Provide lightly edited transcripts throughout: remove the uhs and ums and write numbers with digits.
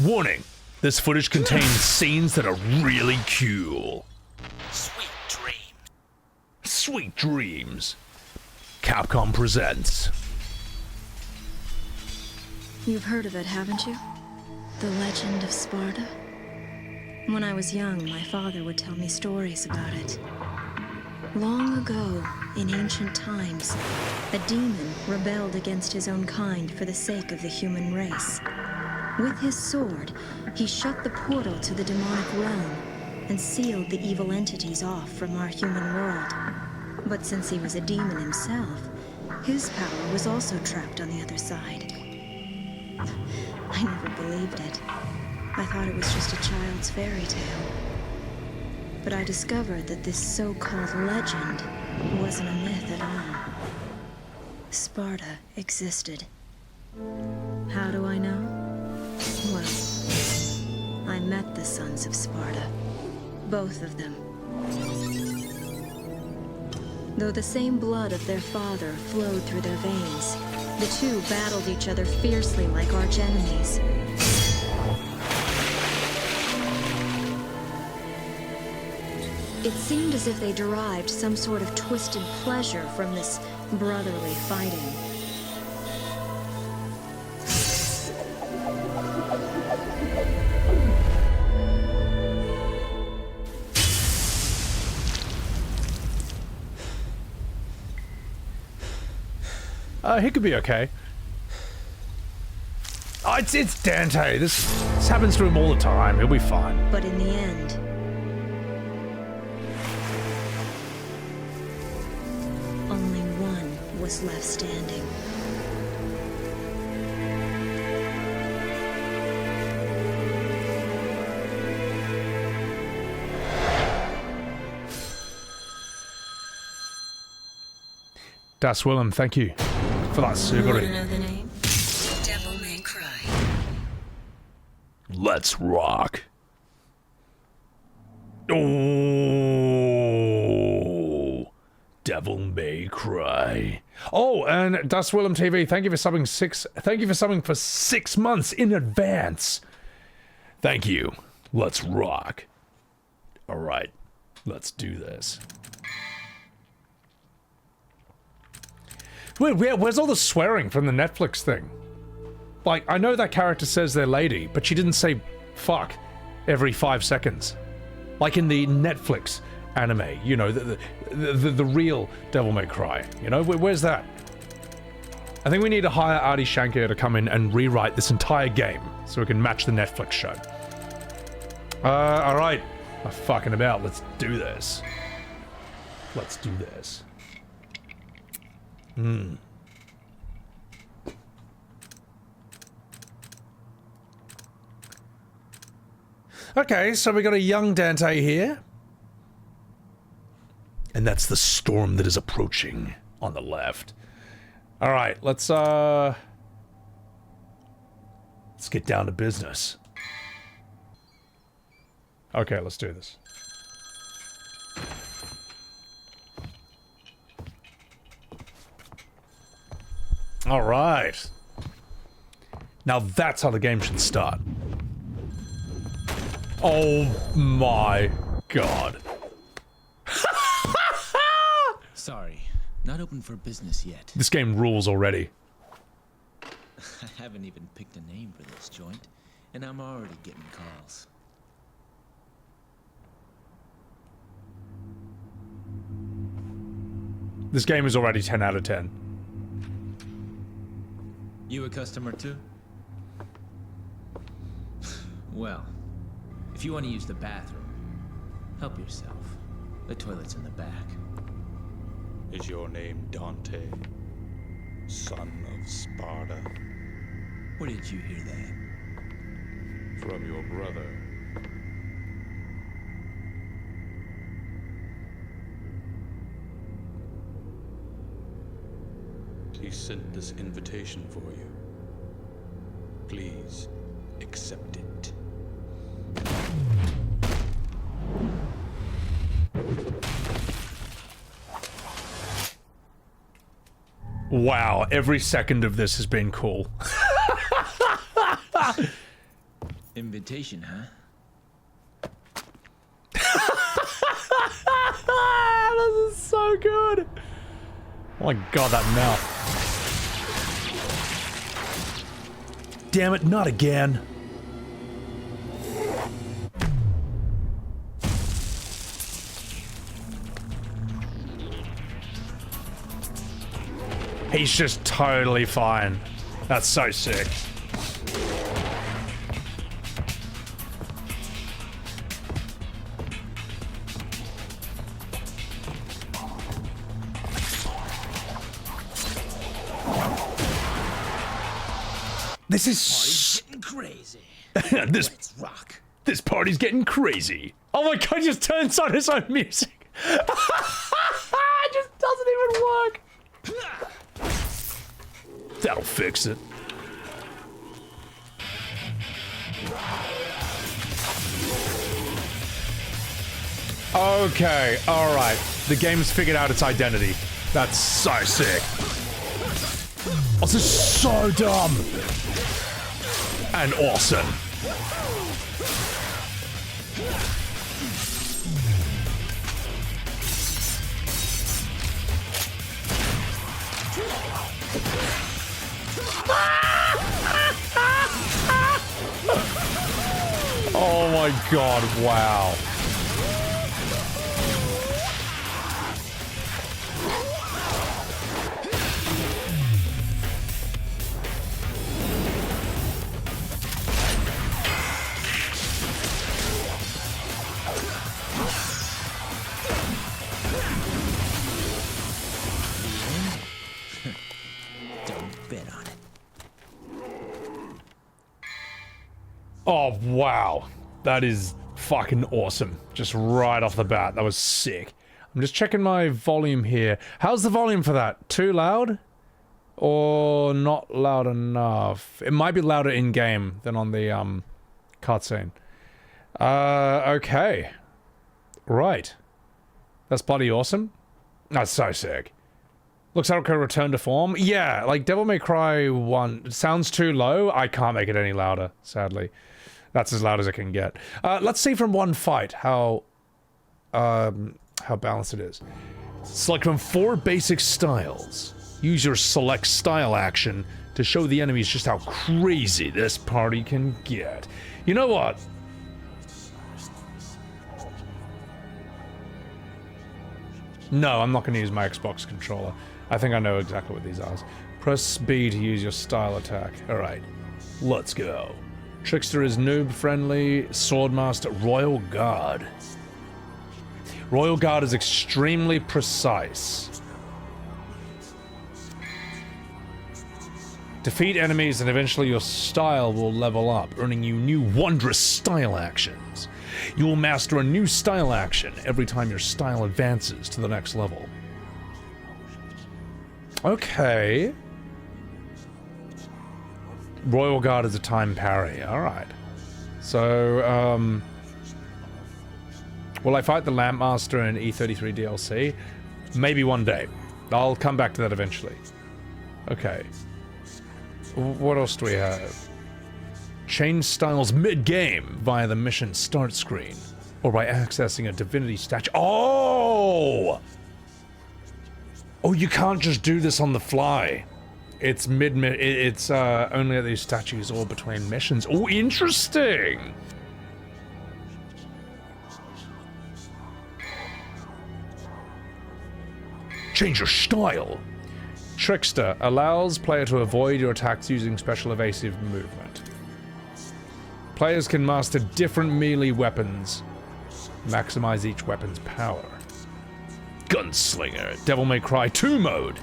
Warning, this footage contains scenes that are really cool. Sweet dreams. Sweet dreams. Capcom presents. You've heard of it, haven't you? The legend of Sparda? When I was young, my father would tell me stories about it. Long ago, in ancient times, a demon rebelled against his own kind for the sake of the human race. With his sword, he shut the portal to the demonic realm and sealed the evil entities off from our human world. But since he was a demon himself, his power was also trapped on the other side. I never believed it. I thought it was just a child's fairy tale. But I discovered that this so-called legend wasn't a myth at all. Sparda existed. How do I know? Well, I met the sons of Sparda. Both of them. Though the same blood of their father flowed through their veins, the two battled each other fiercely like arch-enemies. It seemed as if they derived some sort of twisted pleasure from this brotherly fighting. He could be okay. Oh, it's Dante. This happens to him all the time. He'll be fine. But in the end, only one was left standing. Das Willem, thank you for that You wanna Cereberus. know the name? Devil May Cry. Let's rock. Oh, Devil May Cry. Oh, and Das Willem TV, thank you for subbing for 6 months in advance. Thank you. Let's rock. All right, let's do this. Where's all the swearing from the Netflix thing? Like, I know that character says they're lady, but she didn't say fuck every 5 seconds. Like in the Netflix anime, you know, the real Devil May Cry. You know, where's that? I think we need to hire Artie Shankar to come in and rewrite this entire game so we can match the Netflix show. Alright. I'm fucking about. Let's do this. Let's do this. Okay, so we got a young Dante here. And that's the storm that is approaching on the left. Alright, let's get down to business. Okay, let's do this. Alright. Now that's how the game should start. Oh my god. Sorry, not open for business yet. This game rules already. I haven't even picked a name for this joint, and I'm already getting calls. This game is already 10 out of 10. You a customer too? Well, if you want to use the bathroom, help yourself. The toilet's in the back. Is your name Dante, son of Sparda? Where did you hear that? From your brother. He sent this invitation for you. Please, accept it. Wow, every second of this has been cool. Invitation, huh? This is so good. Oh my god, that mouth. Damn it, not again. He's just totally fine. That's so sick. This is getting crazy. Let's rock. This party's getting crazy. Oh my god, he just turns on his own music. It just doesn't even work. That'll fix it. Okay, alright. The game's figured out its identity. That's so sick. Oh, this is so dumb. And awesome. Oh my god, wow. Don't bet on it. Oh, wow. That is fucking awesome. Just right off the bat. That was sick. I'm just checking my volume here. How's the volume for that? Too loud? Or not loud enough? It might be louder in-game than on the, cutscene. Okay. Right. That's bloody awesome. That's so sick. Looks like it can return to form. Yeah, like Devil May Cry 1. It sounds too low. I can't make it any louder, sadly. That's as loud as it can get. Let's see from one fight how balanced it is. Select from 4 basic styles. Use your select style action to show the enemies just how crazy this party can get. You know what? No, I'm not going to use my Xbox controller. I think I know exactly what these are. Press B to use your style attack. Alright, let's go. Trickster is noob-friendly. Swordmaster, Royal Guard. Royal Guard is extremely precise. Defeat enemies and eventually your style will level up, earning you new wondrous style actions. You will master a new style action every time your style advances to the next level. Okay. Royal Guard is a time parry. Alright. So, will I fight the Lampmaster in E33 DLC? Maybe one day. I'll come back to that eventually. Okay. What else do we have? Change styles mid-game via the mission start screen, or by accessing a divinity statue. Oh! Oh, you can't just do this on the fly. It's it's only at these statues or between missions. Oh, interesting! Change your style. Trickster allows player to avoid your attacks using special evasive movement. Players can master different melee weapons. Maximize each weapon's power. Gunslinger, Devil May Cry 2 mode.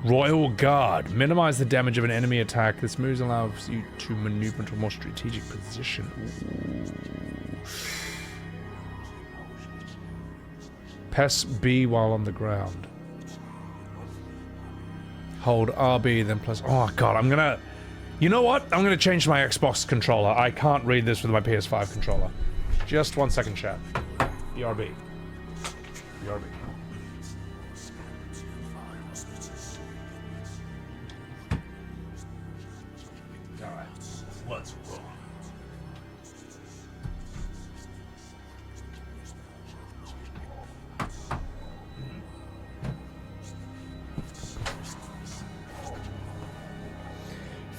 Royal Guard, minimize the damage of an enemy attack. This move allows you to maneuver into a more strategic position. Ooh. Press B while on the ground. Hold RB, then plus... Oh god, I'm gonna... You know what? I'm gonna change my Xbox controller. I can't read this with my PS5 controller. Just 1 second, chat. BRB. BRB. Alright, let's roll.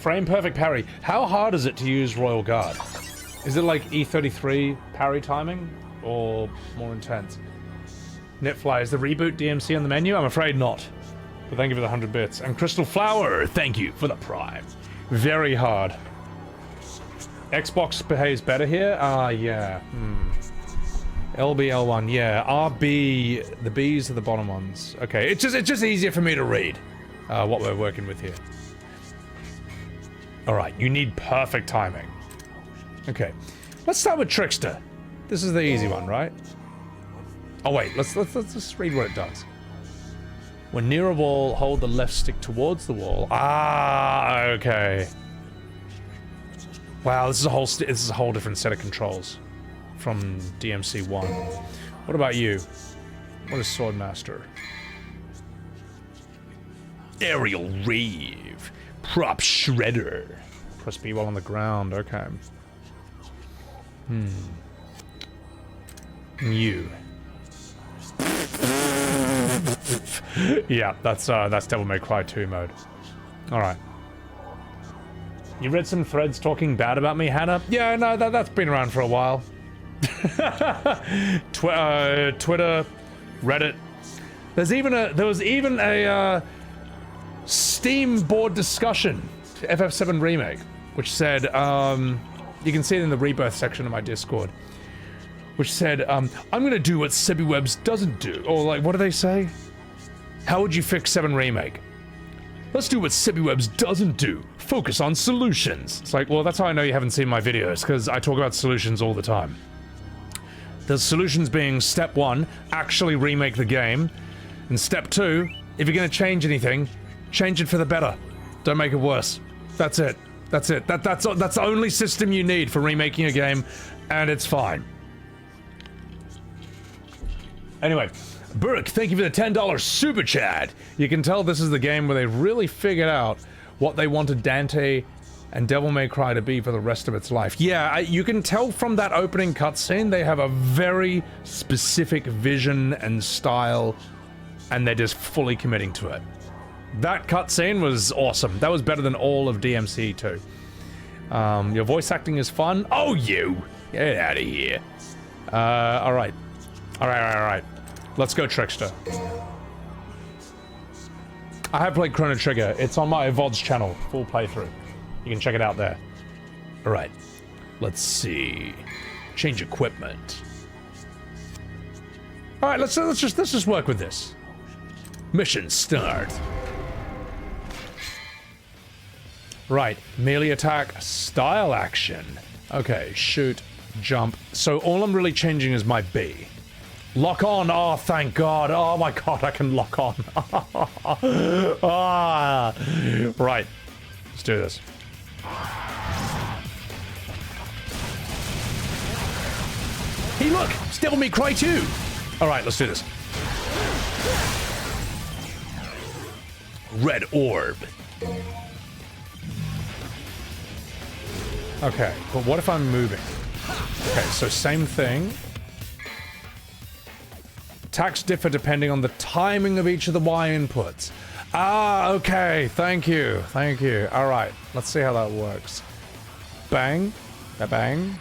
Frame perfect parry. How hard is it to use Royal Guard? Is it like E33 parry timing? Or more intense? Netfly, is the reboot DMC on the menu? I'm afraid not. But thank you for the 100 bits. And Crystal Flower, thank you for the prime. Very hard. Xbox behaves better here? Yeah. LB, L1, yeah. RB, the B's are the bottom ones. Okay, it's just easier for me to read what we're working with here. Alright, you need perfect timing. Okay, let's start with Trickster. This is the easy one, right? Oh wait, let's read what it does. When near a wall, hold the left stick towards the wall. Ah, okay. Wow, this is a whole different set of controls from DMC 1. What about you? What is Swordmaster? Aerial Reeve. Prop Shredder. Press B while on the ground, okay. You. Yeah, that's Devil May Cry 2 mode. Alright. You read some threads talking bad about me, Hannah? Yeah, no, that's been around for a while. Twitter, Reddit. There was even a Steam board discussion to FF7 Remake, which said, you can see it in the Rebirth section of my Discord, which said, I'm gonna do what Sebbywebz doesn't do. Or like, what do they say? How would you fix 7 Remake? Let's do what Sebbywebz doesn't do. Focus on solutions. It's like, well, that's how I know you haven't seen my videos, because I talk about solutions all the time. The solutions being step 1, actually remake the game. And step 2, if you're gonna change anything, change it for the better. Don't make it worse. That's it. That's it. That's the only system you need for remaking a game, and it's fine. Anyway, Burke, thank you for the $10 super chat. You can tell this is the game where they really figured out what they wanted Dante and Devil May Cry to be for the rest of its life. Yeah, you can tell from that opening cutscene they have a very specific vision and style, and they're just fully committing to it. That cutscene was awesome. That was better than all of DMC 2. Your voice acting is fun. Oh, you! Get out of here. Alright. Alright. Let's go Trickster. I have played Chrono Trigger. It's on my VODs channel. Full playthrough. You can check it out there. Alright. Let's see. Change equipment. Alright, let's just work with this. Mission start. Right, melee attack, style action. Okay, shoot, jump. So all I'm really changing is my B. Lock on, oh thank God. Oh my God, I can lock on. Ah. Right, let's do this. Hey look, it's Devil May Cry 2. Alright, let's do this. Red orb. Okay, but what if I'm moving? Okay, so same thing. Attacks differ depending on the timing of each of the Y inputs. Ah, okay, thank you. Alright, let's see how that works. Bang. Bang.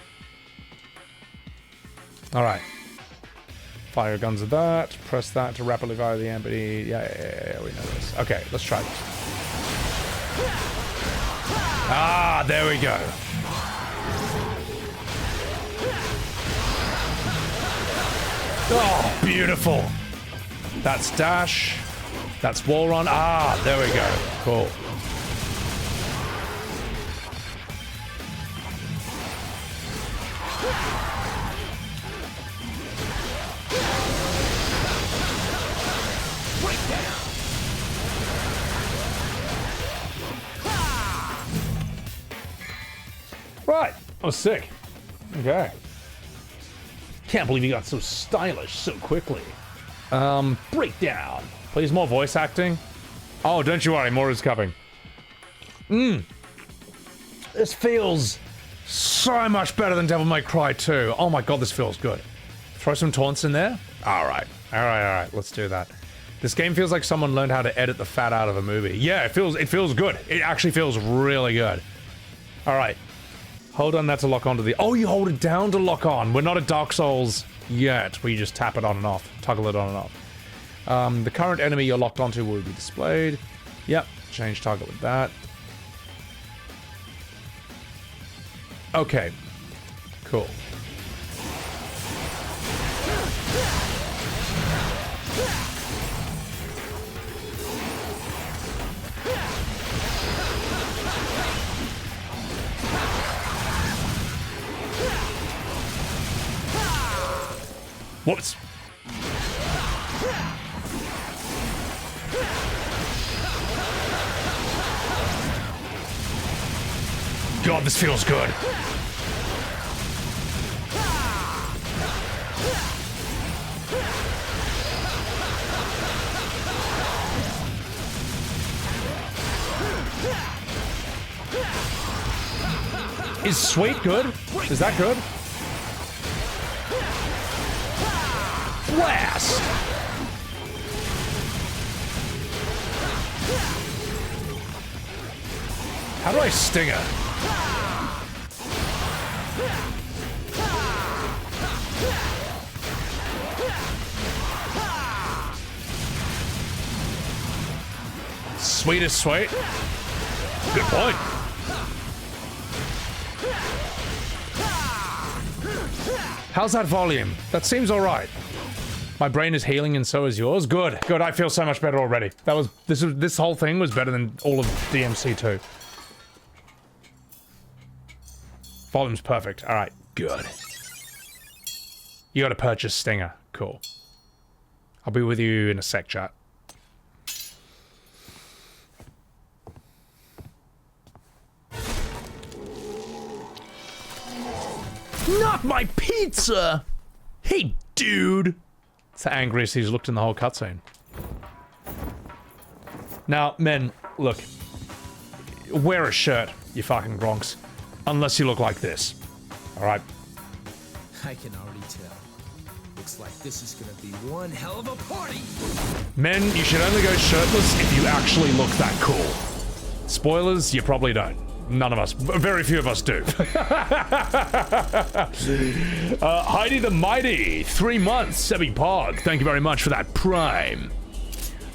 Alright. Fire guns at that. Press that to rapidly fire the empty. Yeah, we know this. Okay, let's try this. Ah, there we go. Oh, beautiful. That's dash. That's wall run. Ah, there we go. Cool. Right. Oh, sick. Okay. Can't believe you got so stylish so quickly. Breakdown. Please, more voice acting. Oh, don't you worry, more is coming. This feels so much better than Devil May Cry 2. Oh my God, this feels good. Throw some taunts in there. All right. Let's do that. This game feels like someone learned how to edit the fat out of a movie. Yeah, it feels good. It actually feels really good. All right. Hold on that to lock onto the... Oh, you hold it down to lock on. We're not at Dark Souls yet, where you just tap it on and off. Toggle it on and off. The current enemy you're locked onto will be displayed. Yep. Change target with that. Okay. Cool. Whoops. God, this feels good. Is sweet good? Is that good? Blast! How do I sting her? Sweet is sweet. Good point. How's that volume? That seems alright. My brain is healing and so is yours. Good, good. I feel so much better already. This whole thing was better than all of DMC2. Volume's perfect. All right, good. You got to purchase Stinger. Cool. I'll be with you in a sec, chat. Not my pizza! Hey, dude! It's the angriest he's looked in the whole cutscene. Now, men, look. Wear a shirt, you fucking Gronks. Unless you look like this. Alright? I can already tell. Looks like this is gonna be one hell of a party! Men, you should only go shirtless if you actually look that cool. Spoilers, you probably don't. None of us. Very few of us do. Heidi the Mighty, 3 months. Sebby Pog, thank you very much for that Prime.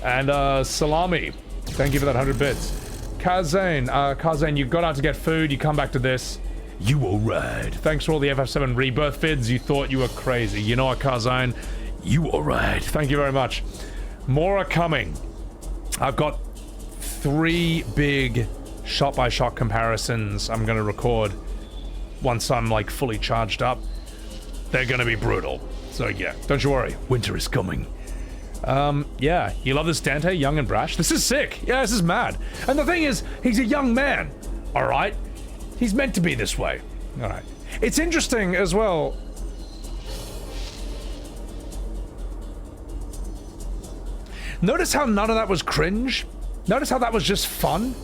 And Salami, thank you for that 100 bits. Kazane, you got out to get food, you come back to this. You alright. Thanks for all the FF7 rebirth vids, you thought you were crazy. You know what, Kazane? You alright. Thank you very much. More are coming. I've got 3 big shot-by-shot comparisons I'm gonna record once I'm, like, fully charged up. They're gonna be brutal. So, yeah, don't you worry. Winter is coming. Yeah. You love this Dante, young and brash? This is sick. Yeah, this is mad. And the thing is, he's a young man. Alright? He's meant to be this way. Alright. It's interesting as well. Notice how none of that was cringe? Notice how that was just fun?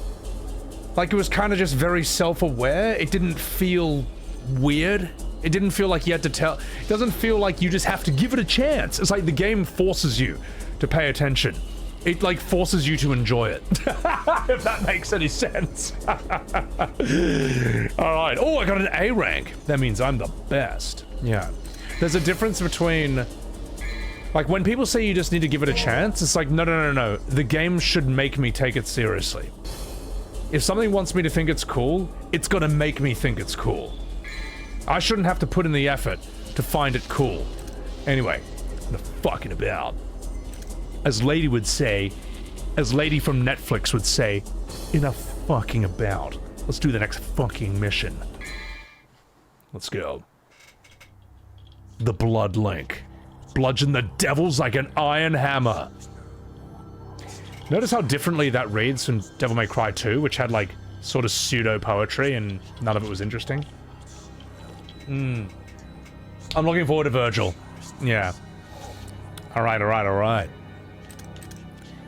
Like, it was kind of just very self-aware. It didn't feel weird. It didn't feel like you had to tell. It doesn't feel like you just have to give it a chance. It's like the game forces you to pay attention. It, like, forces you to enjoy it. If that makes any sense. Alright. Oh, I got an A rank. That means I'm the best. Yeah. There's a difference between... Like, when people say you just need to give it a chance, it's like, no. The game should make me take it seriously. If something wants me to think it's cool, it's gonna make me think it's cool. I shouldn't have to put in the effort to find it cool. Anyway, the fucking about. As Lady would say, as Lady from Netflix would say, enough fucking about. Let's do the next fucking mission. Let's go. The Blood Link. Bludgeon the devils like an iron hammer. Notice how differently that reads from Devil May Cry 2, which had, like, sort of pseudo-poetry and none of it was interesting. I'm looking forward to Vergil. Yeah. Alright.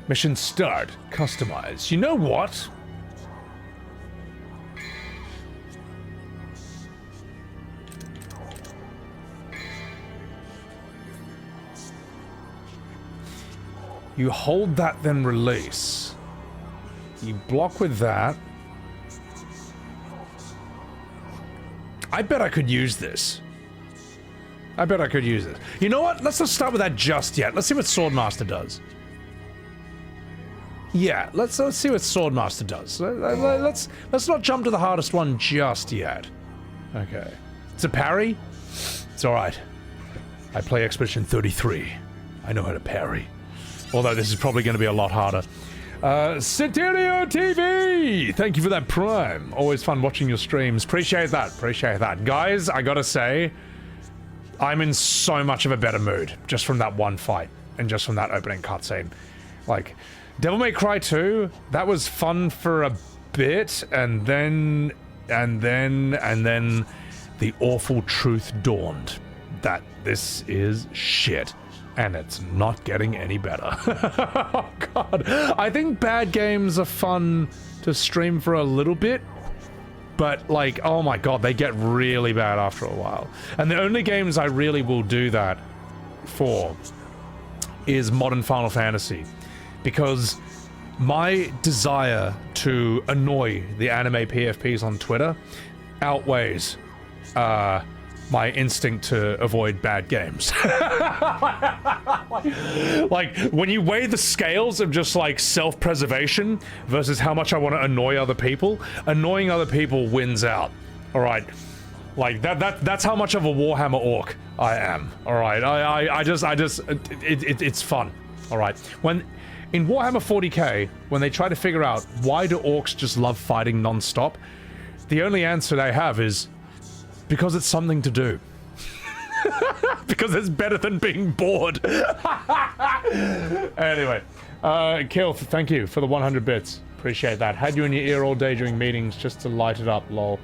Mission start. Customize. You know what? You hold that, then release. You block with that. I bet I could use this. I bet I could use this. You know what? Let's not start with that just yet. Let's see what Swordmaster does. Yeah, let's see what Swordmaster does. Let's not jump to the hardest one just yet. Okay. It's a parry? It's alright. I play Expedition 33. I know how to parry. Although this is probably going to be a lot harder. Saterio TV! Thank you for that Prime. Always fun watching your streams. Appreciate that. Appreciate that. Guys, I gotta say, I'm in so much of a better mood just from that one fight and just from that opening cutscene. Like, Devil May Cry 2, that was fun for a bit, and then the awful truth dawned that this is shit. And it's not getting any better. Oh god. I think bad games are fun to stream for a little bit, but like, oh my god, they get really bad after a while. And the only games I really will do that for is modern Final Fantasy, because my desire to annoy the anime PFPs on Twitter outweighs my instinct to avoid bad games. Like, when you weigh the scales of just like self-preservation versus how much I want to annoy other people, annoying other people wins out. All right, like that's how much of a Warhammer orc I am. All right, it's fun. All right, when in Warhammer 40k, when they try to figure out why do orcs just love fighting non-stop, the only answer they have is because it's something to do. Because it's better than being bored. Anyway, Kill, thank you for the 100 bits. Appreciate that. Had you in your ear all day during meetings just to light it up, lol.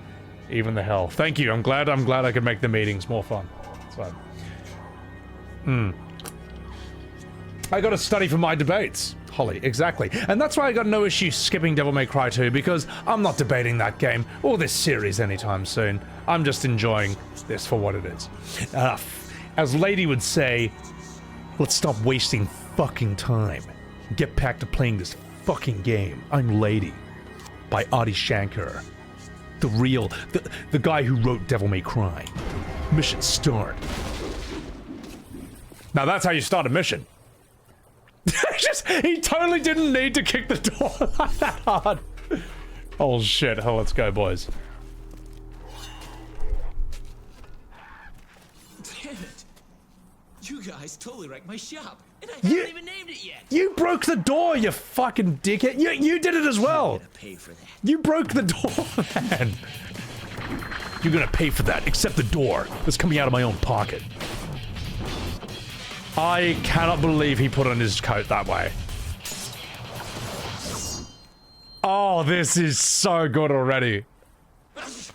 Even the hell. Thank you. I'm glad I could make the meetings more fun. So, I gotta study for my debates. Holly, exactly. And that's why I got no issue skipping Devil May Cry 2, because I'm not debating that game or this series anytime soon. I'm just enjoying this for what it is. As Lady would say, let's stop wasting fucking time. Get back to playing this fucking game. I'm Lady by Adi Shankar. The guy who wrote Devil May Cry. Mission start. Now that's how you start a mission. He totally didn't need to kick the door that hard. Oh shit, oh, let's go, boys. Damn it. You guys totally wrecked my shop, and I haven't even named it yet. You broke the door, you fucking dickhead. You did it as well. I'm gonna pay for that. You broke the door, man. You're gonna pay for that. Accept the door. That's coming out of my own pocket. I cannot believe he put on his coat that way. Oh, this is so good already. This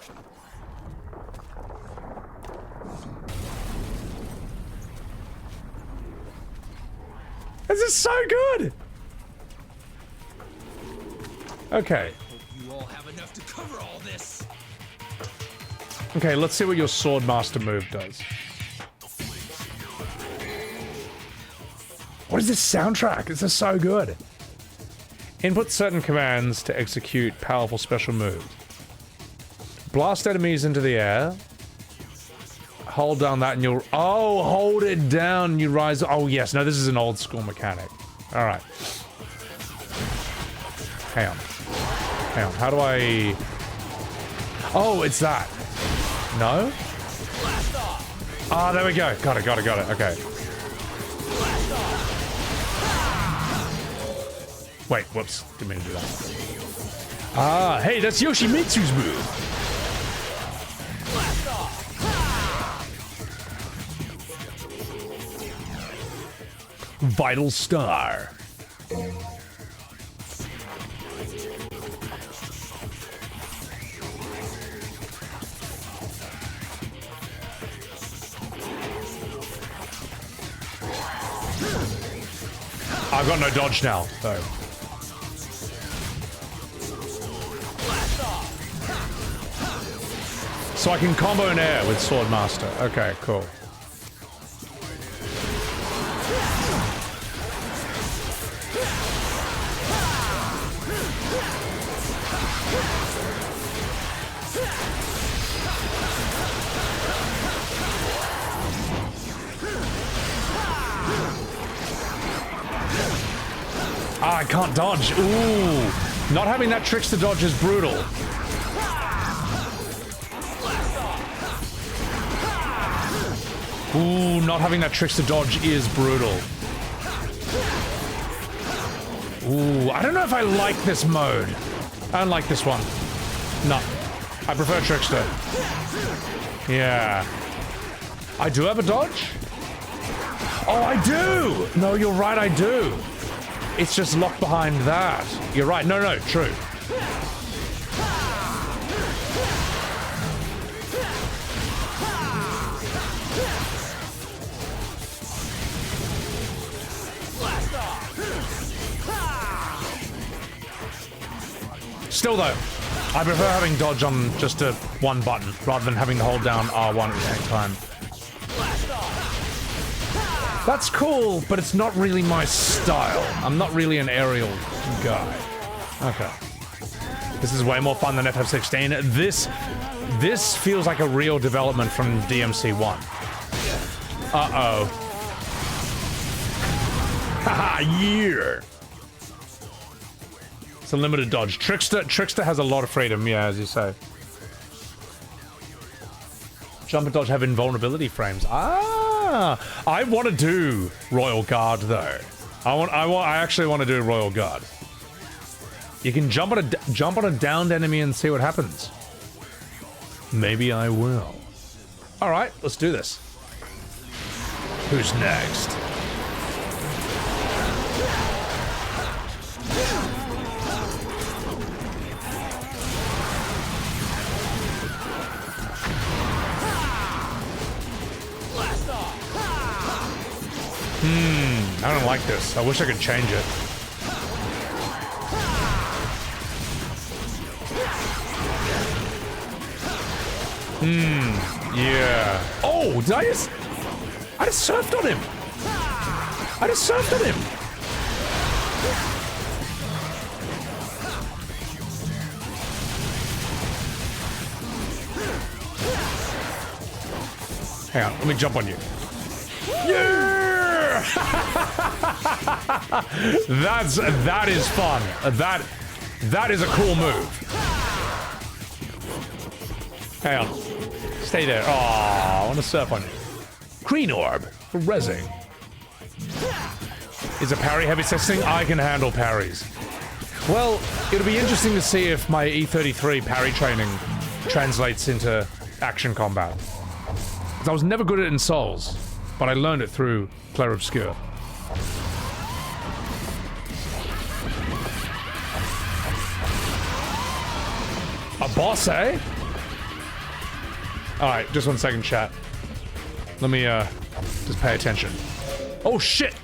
is so good. Okay. You all have enough to cover all this. Okay, let's see what your Swordmaster move does. What is this soundtrack? This is so good. Input certain commands to execute powerful special moves. Blast enemies into the air. Hold down that and you'll... Oh, hold it down, you rise... Oh, yes. No, this is an old school mechanic. All right. Hang on. Hang on. How do I... Oh, it's that. No? Ah, there we go. Got it, got it, got it. Okay. Wait, whoops. Didn't mean to do that. Ah, hey, that's Yoshimitsu's move. Vital Star. I've got no dodge now, though. So I can combo in air with Swordmaster. Okay, cool. I can't dodge. Ooh. Not having that trickster dodge is brutal. Ooh, not having that trickster dodge is brutal. Ooh, I don't know if I like this mode. I don't like this one. No. I prefer trickster. Yeah. I do have a dodge? Oh, I do! No, you're right, I do. It's just locked behind that. You're right. No, no, true. Still though, I prefer having dodge on just a one button rather than having to hold down R1 at the same time. That's cool, but it's not really my style. I'm not really an aerial guy. Okay. This is way more fun than FF16. This feels like a real development from DMC1. Uh-oh. Haha, yeah. It's a limited dodge. Trickster has a lot of freedom, yeah, as you say. Jump and dodge have invulnerability frames. Ah, I want to do Royal Guard though. I actually want to do Royal Guard. You can jump on a downed enemy and see what happens. Maybe I will. All right, let's do this. Who's next? I don't like this. I wish I could change it. Yeah. Oh, did I just surfed on him. I just surfed on him. Hang on, let me jump on you. Yeah! that is fun. That is a cool move. Hang on. Stay there. Aw, I want to surf on you. Green orb for rezzing. Is a parry heavy testing? I can handle parries. Well, it'll be interesting to see if my E33 parry training translates into action combat. I was never good at it in Souls, but I learned it through Clair Obscur. A boss, eh? Alright, just 1 second, chat. Let me, just pay attention. Oh, shit!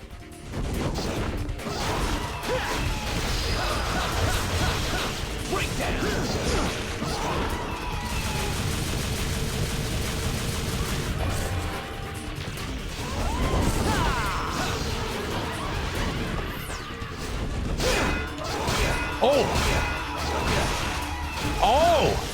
Oh! Oh!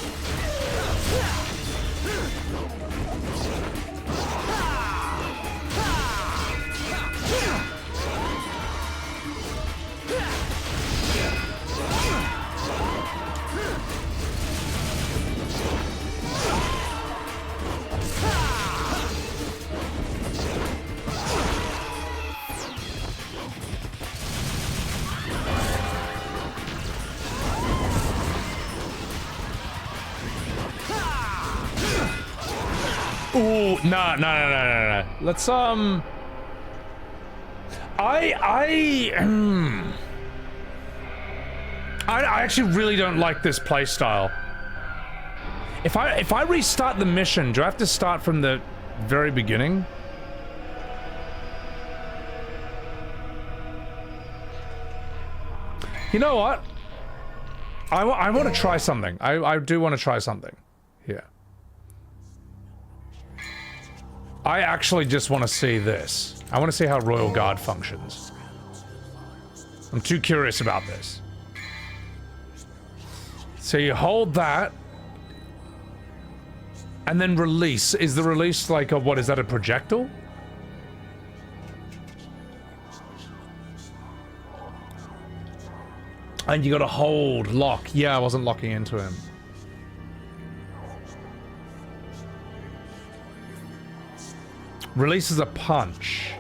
Ooh, no. Let's, I actually really don't like this playstyle. If I restart the mission, do I have to start from the very beginning? You know what? I want to try something. I do want to try something here. I actually just want to see this. I want to see how Royal Guard functions. I'm too curious about this. So you hold that, and then release. Is the release like a, what is that, a projectile? And you gotta hold, lock. Yeah, I wasn't locking into him. Releases a punch.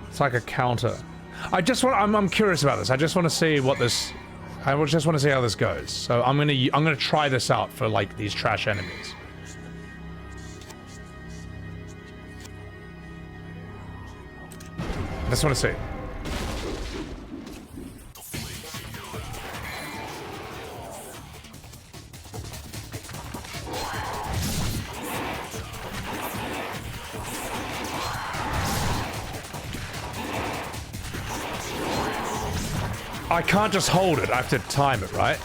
It's like a counter. I'm curious about this. I just want to see what this... I just want to see how this goes. So I'm gonna try this out for like these trash enemies. I just want to see. I can't just hold it, I have to time it, right?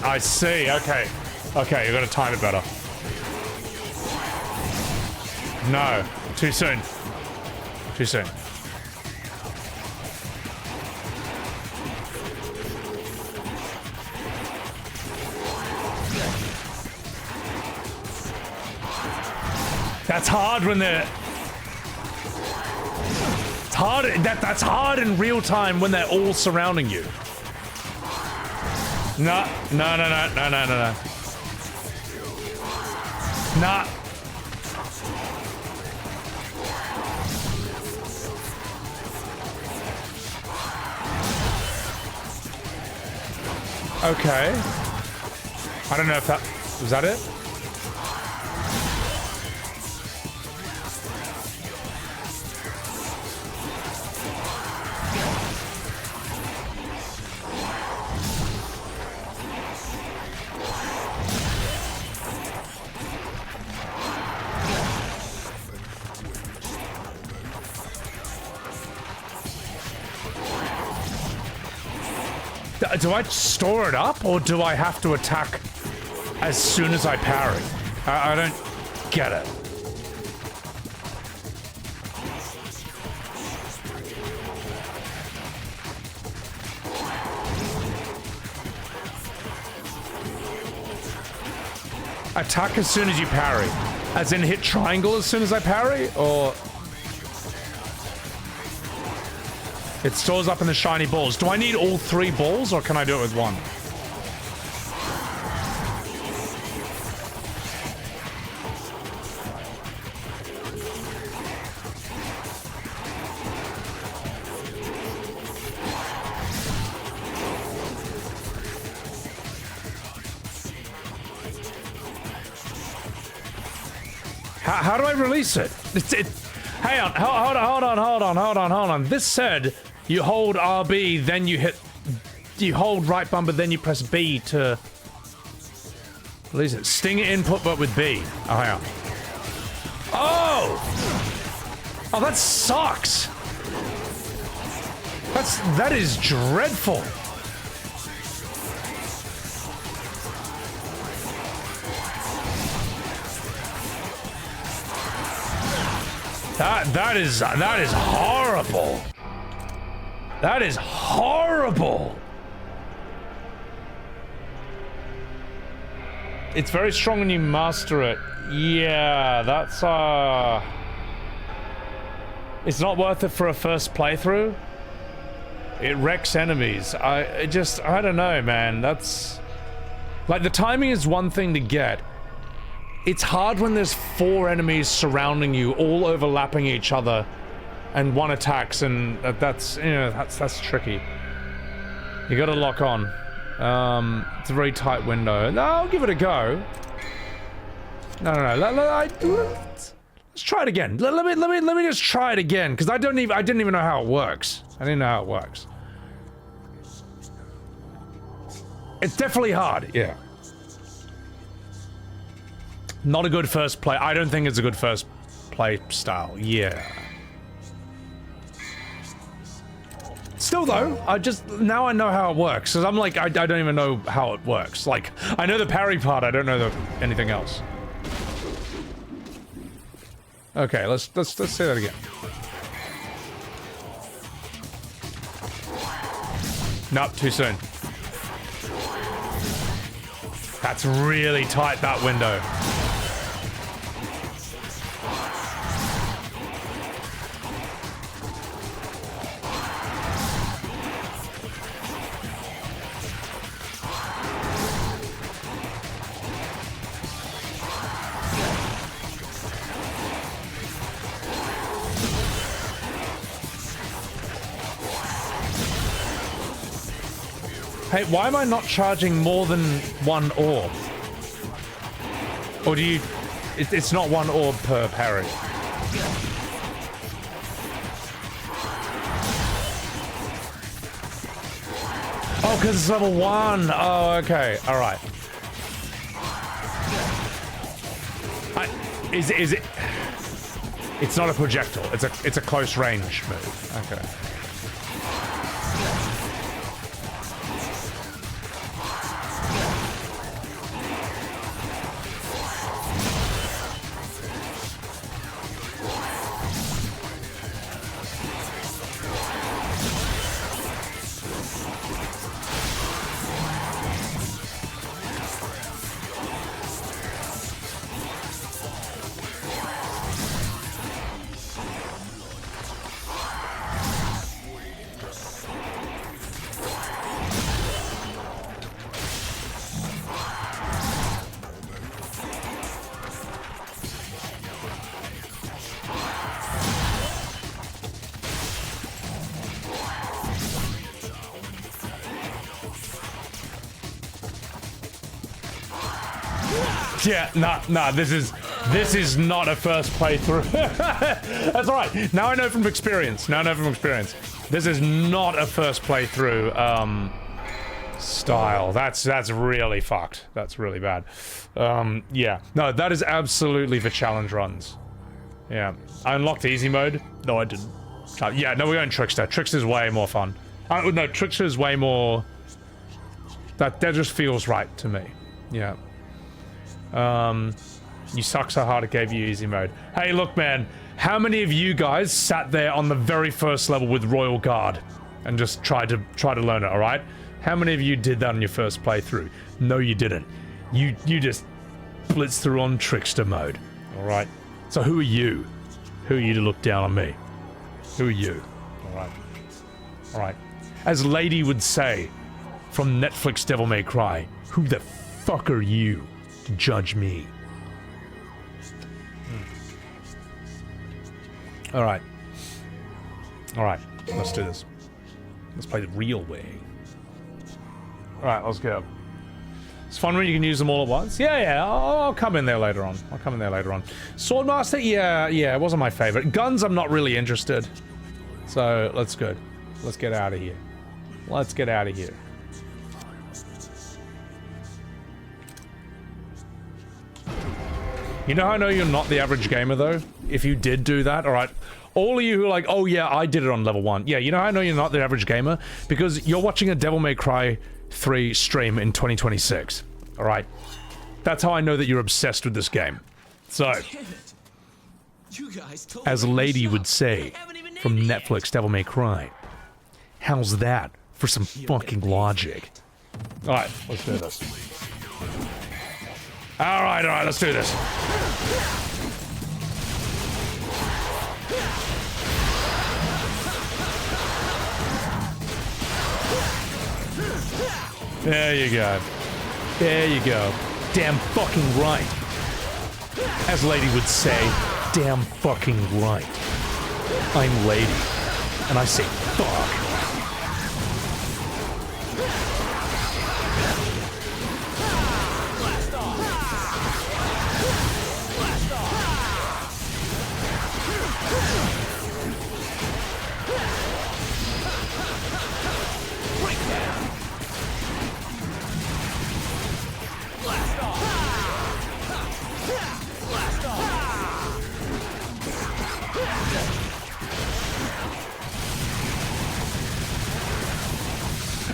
I see, okay. Okay, you gotta time it better. No, too soon. Too soon. That's hard when they're... It's hard, that's hard in real time when they're all surrounding you. No. Nah. Okay. I don't know if that... Was that it? Do I store it up, or do I have to attack as soon as I parry? I don't get it. Attack as soon as you parry. As in hit triangle as soon as I parry, or... It stores up in the shiny balls. Do I need all 3 balls, or can I do it with 1? How do I release it? Hang on, hold on. This said... You hold RB, then you hold right bumper, then you press B to release it. Sting input, but with B. Oh, hang on. Oh! Oh, that sucks! That is dreadful. That is horrible. That is horrible! It's very strong when you master it. Yeah, that's, It's not worth it for a first playthrough? It wrecks enemies. I don't know, man. That's... Like, the timing is one thing to get. It's hard when there's 4 enemies surrounding you, all overlapping each other. And 1 attacks, and that's, you know, that's tricky. You gotta lock on. It's a very tight window. No, I'll give it a go. No. Let's try it again. Let me just try it again, because I didn't even know how it works. I didn't know how it works. It's definitely hard, yeah. Not a good first play. I don't think it's a good first play style. Yeah. Still though, now I know how it works, because I'm like, I don't even know how it works. Like, I know the parry part, I don't know anything else. Okay, let's say that again. Nope, too soon. That's really tight, that window. Hey, why am I not charging more than one orb? Or do you... It's not one orb per parry. Oh, because it's level 1. Oh, okay. Alright. Is it... It's not a projectile. It's a close range move. Okay. Yeah, nah, this is not a first playthrough. That's alright. Now I know from experience. This is not a first playthrough, style. That's really fucked. That's really bad. Yeah. No, that is absolutely for challenge runs. Yeah. I unlocked easy mode. No, I didn't. Yeah, no, we're going Trickster. Trickster's way more fun. No, Trickster's way more... That just feels right to me. Yeah. You suck so hard it gave you easy mode. Hey, look, man. How many of you guys sat there on the very first level with Royal Guard and just tried to learn it, alright? How many of you did that on your first playthrough? No, you didn't. You just blitzed through on Trickster mode, alright? So who are you? Who are you to look down on me? Who are you? Alright. Alright. As Lady would say from Netflix Devil May Cry, who the fuck are you to judge me? Alright. Alright, let's do this. Let's play the real way. Alright, let's go. It's fun when you can use them all at once. Yeah, I'll come in there later on. Swordmaster, yeah, it wasn't my favorite. Guns, I'm not really interested. So, let's go. Let's get out of here. You know how I know you're not the average gamer, though? If you did do that, alright? All of you who are like, oh yeah, I did it on level 1. Yeah, you know how I know you're not the average gamer? Because you're watching a Devil May Cry 3 stream in 2026. Alright? That's how I know that you're obsessed with this game. So, as Lady would say from Netflix Devil May Cry, how's that for some fucking logic? Alright, let's do this. Alright, let's do this. There you go. Damn fucking right. As Lady would say, damn fucking right. I'm Lady, and I say fuck.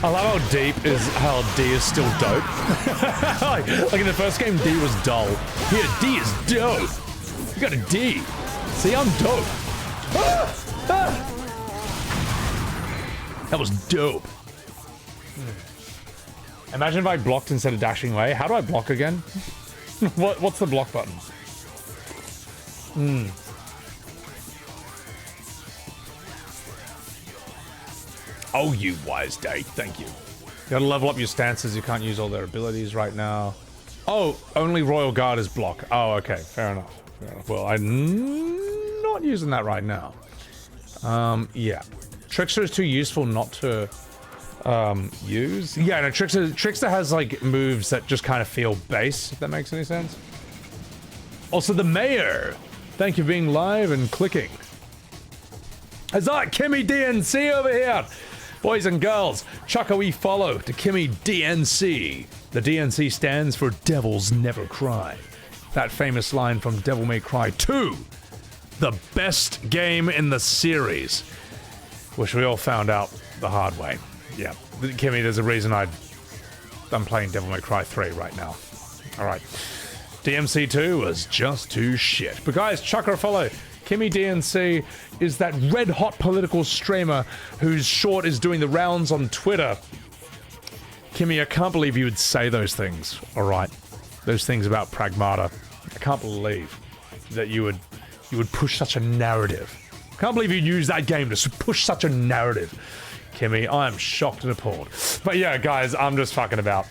I love how D is still dope. like in the first game, D was dull. Here, D is dope. You got a D. See, I'm dope. That was dope. Imagine if I blocked instead of dashing away. How do I block again? What's the block button? Oh, you wise day. Thank you. You gotta level up your stances. You can't use all their abilities right now. Oh, only Royal Guard is block. Oh, okay. Fair enough. Fair enough. Well, I'm not using that right now. Yeah. Trickster is too useful not to use. Yeah, no, Trickster has like moves that just kind of feel base, if that makes any sense. Also, the mayor. Thank you for being live and clicking. Huzzah, Kimmy DNC over here. Boys and girls, chuck a wee follow to Kimmy DNC. The DNC stands for Devils Never Cry. That famous line from Devil May Cry 2. The best game in the series. Which we all found out the hard way. Yeah, Kimmy, there's a reason I'm playing Devil May Cry 3 right now. Alright. DMC2 was just too shit. But guys, chuck her a follow. Kimmy DNC is that red-hot political streamer whose short is doing the rounds on Twitter. Kimmy, I can't believe you would say those things, alright? Those things about Pragmata. I can't believe that you would push such a narrative. I can't believe you'd use that game to push such a narrative. Kimmy, I am shocked and appalled. But yeah, guys, I'm just fucking about.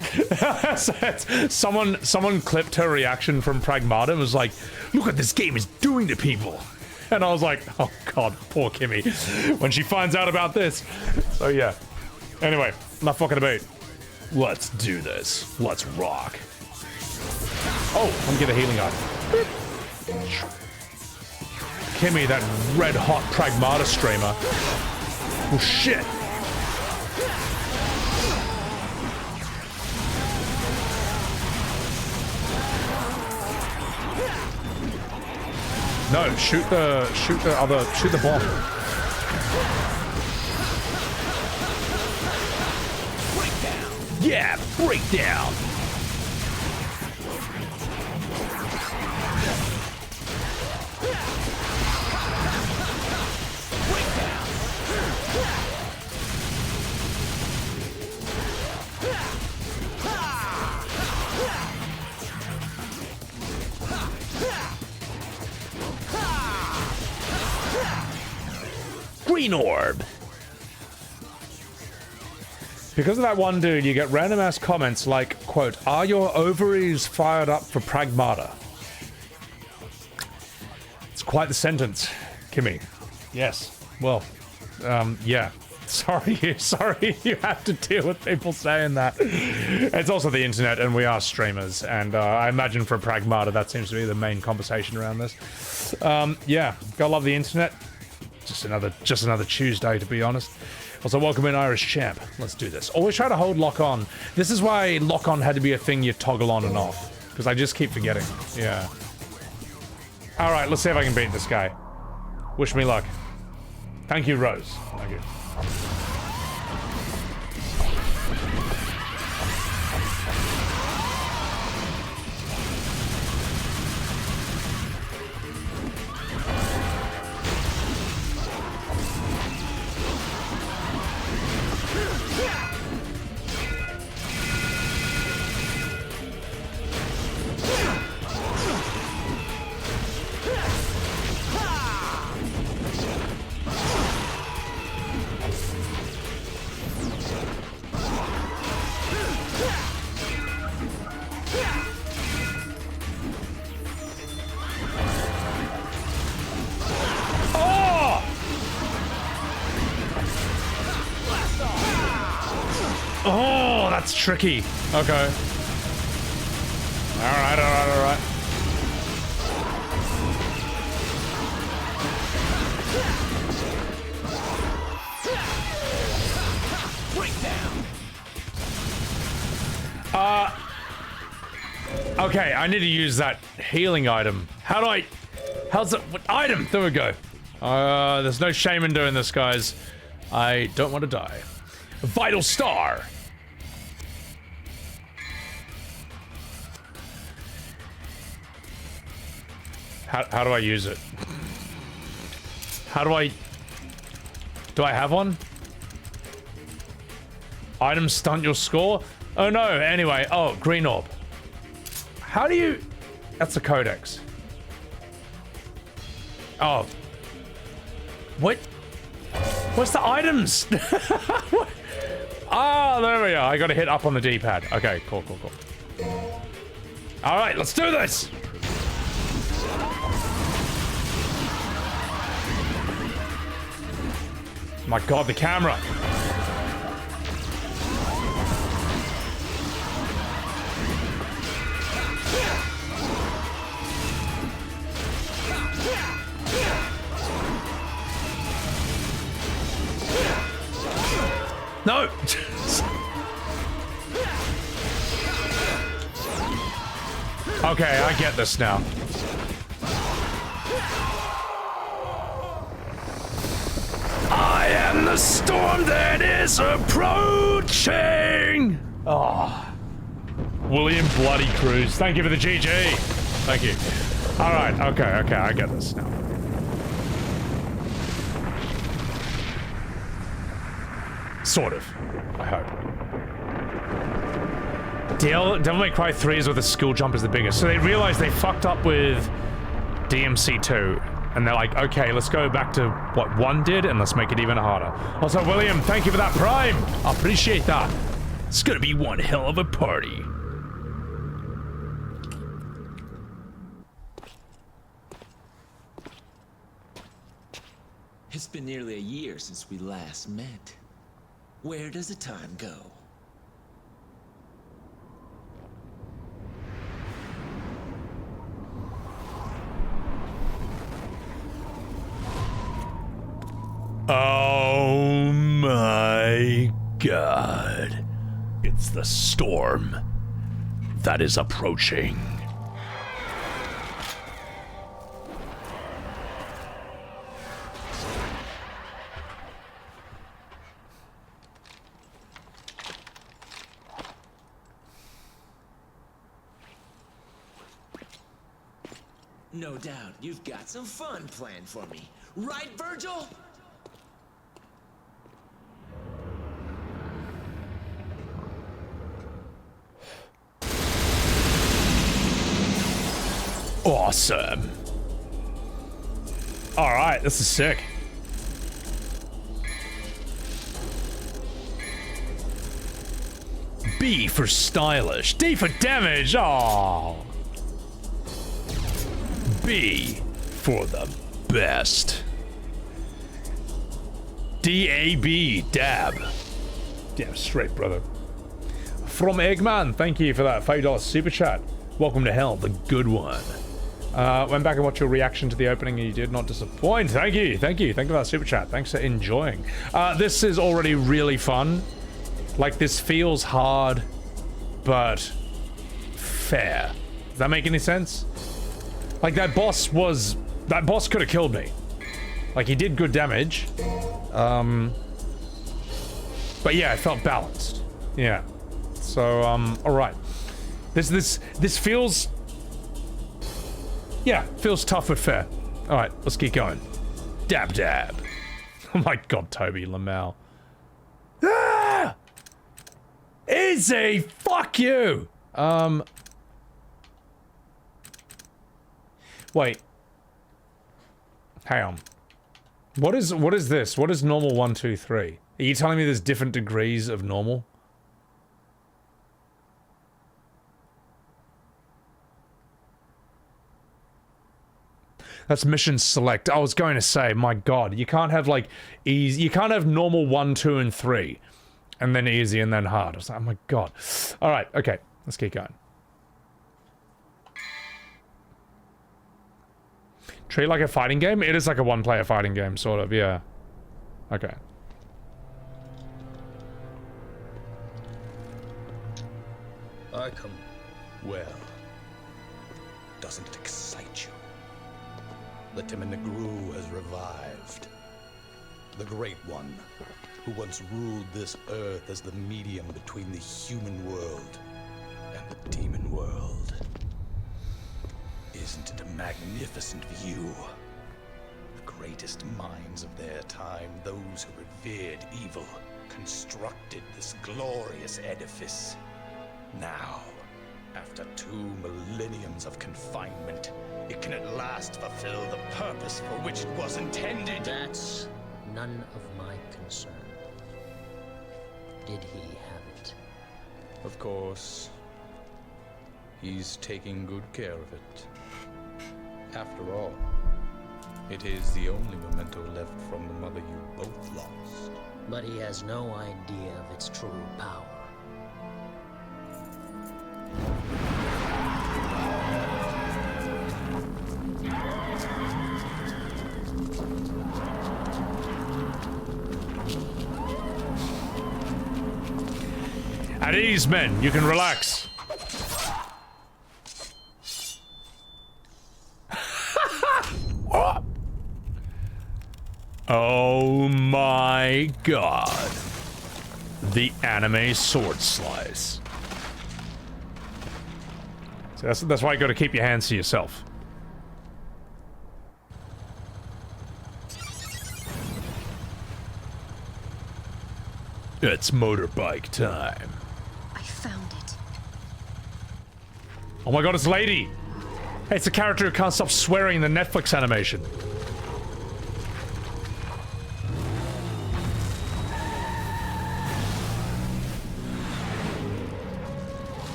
Someone clipped her reaction from Pragmata and was like, look what this game is doing to people. And I was like, oh god, poor Kimmy, when she finds out about this. So yeah. Anyway, not fucking about. Let's do this. Let's rock. Oh, let me get a healing item. Kimmy, that red-hot Pragmata streamer. Oh shit. No, shoot the bomb. Breakdown. Yeah, breakdown. Green orb. Because of that one dude, you get random ass comments like, quote, are your ovaries fired up for Pragmata? It's quite the sentence, Kimmy. Yes. Well, yeah. Sorry you have to deal with people saying that. It's also the internet and we are streamers, and I imagine for Pragmata that seems to be the main conversation around this. Yeah, gotta love the internet. Just another Tuesday, to be honest. Also, welcome in, Irish Champ. Let's do this. Always try to hold lock on. This is why lock on had to be a thing you toggle on and off. Because I just keep forgetting. Yeah. Alright, let's see if I can beat this guy. Wish me luck. Thank you, Rose. Thank you. Tricky. Okay. Alright. Okay, I need to use that healing item. How's it? What item? There we go. There's no shame in doing this, guys. I don't want to die. Vital Star. How do I use it? Do I have one? Items stunt your score? Oh no, anyway. Oh, green orb. How do you... That's a codex. Oh. What? What's the items? What? Ah, there we are. I gotta hit up on the D-pad. Okay, cool. Alright, let's do this! My god, the camera. No! Okay, I get this now. I am the storm that is approaching! Oh. William Bloody Cruz. Thank you for the GG. Thank you. Alright, okay, I get this now. Sort of. I hope. Devil May Cry 3 is where the skill jump is the biggest. So they realized they fucked up with DMC2. And they're like, okay, let's go back to what 1 did and let's make it even harder. Also, William, thank you for that Prime. I appreciate that. It's gonna be one hell of a party. It's been nearly a year since we last met. Where does the time go? Oh my god. It's the storm that is approaching. No doubt you've got some fun planned for me. Right, Vergil? Awesome. All right, this is sick. B for stylish. D for damage. Oh. B for the best. D-A-B, dab. Damn straight, brother. From Eggman, thank you for that $5 super chat. Welcome to hell, the good one. Went back and watched your reaction to the opening and you did not disappoint. Thank you for that super chat. Thanks for enjoying. This is already really fun. Like, this feels hard, but fair. Does that make any sense? Like, that boss could have killed me. Like, he did good damage. But yeah, it felt balanced. Yeah. So, alright. This feels... Yeah, feels tough but fair. Alright, let's keep going. Dab dab. Oh my god, Toby Lamau. Ah! Easy! Fuck you! Wait. Hang on. What is this? What is normal 1, 2, 3? Are you telling me there's different degrees of normal? That's mission select. I was going to say, my god, you can't have like easy. You can't have normal 1, 2, and 3, and then easy and then hard. I was like, oh my god. All right, okay, let's keep going. Treat like a fighting game? It is like a one-player fighting game, sort of. Yeah. Okay. Arkham, well, doesn't it excite you? The Timinagru has revived. The Great One, who once ruled this earth as the medium between the human world and the demon world. Isn't it a magnificent view? The greatest minds of their time, those who revered evil, constructed this glorious edifice. Now, after 2 millenniums of confinement, it can at last fulfill the purpose for which it was intended. That's none of my concern. Did he have it? Of course. He's taking good care of it. After all, it is the only memento left from the mother you both lost. But he has no idea of its true power. At ease, men. You can relax. Oh my god. The anime sword slice. So that's why you gotta keep your hands to yourself. It's motorbike time. I found it. Oh my god, it's Lady! Hey, it's a character who can't stop swearing in the Netflix animation.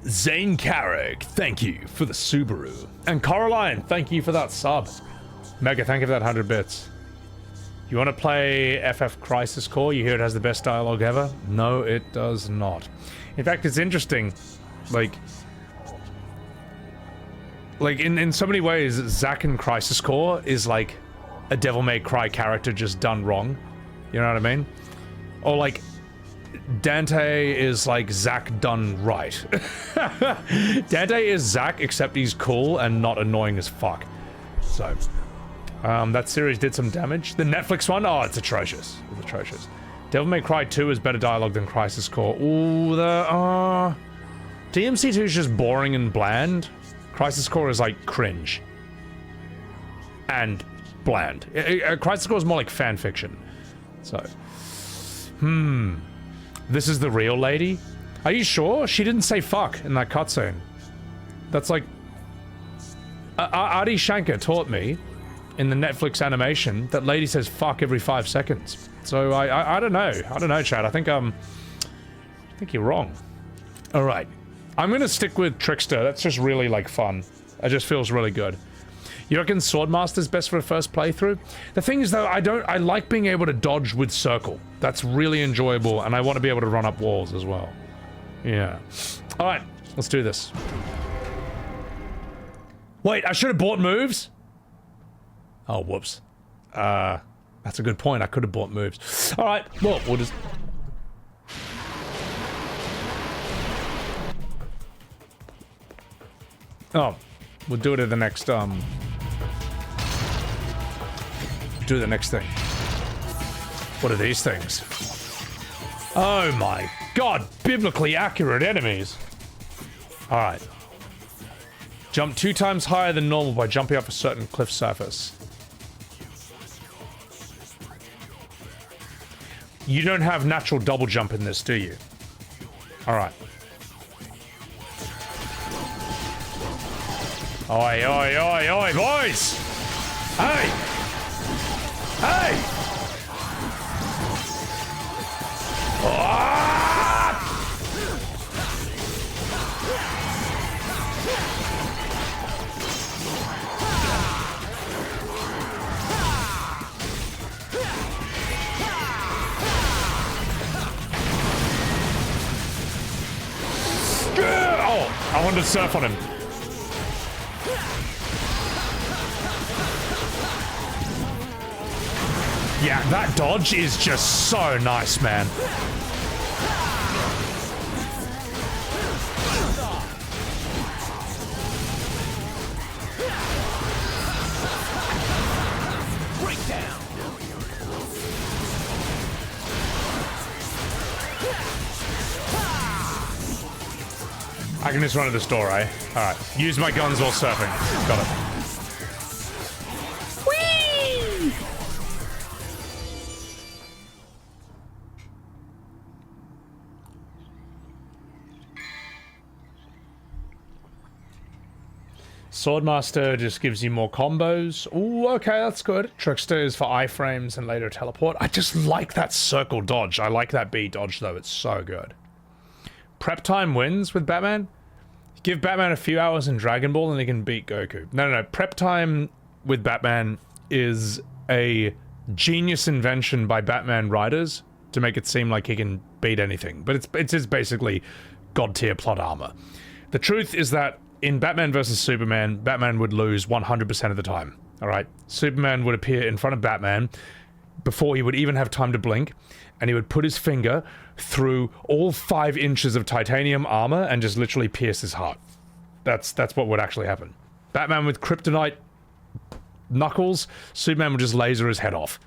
Zane Carrick, thank you for the Subaru. And Coraline, thank you for that sub. Mega, thank you for that 100 bits. You want to play FF Crisis Core? You hear it has the best dialogue ever? No, it does not. In fact, it's interesting. Like in so many ways, Zack in Crisis Core is like a Devil May Cry character just done wrong. You know what I mean? Or like Dante is like Zack done right. Dante is Zack, except he's cool and not annoying as fuck. So, that series did some damage. The Netflix one, oh, it's atrocious. It's atrocious. Devil May Cry 2 is better dialogue than Crisis Core. Ooh, DMC2 is just boring and bland. Crisis Core is like cringe. And bland. Crisis Core is more like fan fiction. So, this is the real lady? Are you sure? She didn't say fuck in that cutscene. That's like... Adi Shankar taught me in the Netflix animation that lady says fuck every 5 seconds. So I don't know. I don't know, Chad. I think you're wrong. Alright. I'm gonna stick with Trickster. That's just really like fun. It just feels really good. You reckon Swordmaster's best for a first playthrough? The thing is though, I like being able to dodge with circle. That's really enjoyable, and I want to be able to run up walls as well. Yeah. Alright, let's do this. Wait, I should have bought moves? Oh, whoops. That's a good point. I could have bought moves. Alright, well, we'll just... Oh, we'll do it at the next, do the next thing. What are these things? Oh my god, biblically accurate enemies. Alright. Jump 2 times higher than normal by jumping off a certain cliff surface. You don't have natural double jump in this, do you? Alright. Oi, oi, oi, oi, boys! Hey! Hey! Ah! Oh, I wanted to surf on him. Yeah, that dodge is just so nice, man. Hacking this one at the store, eh? Alright. Use my guns while surfing. Got it. Whee! Swordmaster just gives you more combos. Ooh, okay, that's good. Trickster is for iframes and later teleport. I just like that circle dodge. I like that B dodge, though. It's so good. Prep time wins with Batman? Give Batman a few hours in Dragon Ball and he can beat Goku. No. Prep time with Batman is a genius invention by Batman writers to make it seem like he can beat anything. But it's just basically god-tier plot armor. The truth is that in Batman vs. Superman, Batman would lose 100% of the time. Alright? Superman would appear in front of Batman before he would even have time to blink, and he would put his finger through all 5 inches of titanium armor and just literally pierce his heart. That's what would actually happen. Batman with kryptonite knuckles, Superman would just laser his head off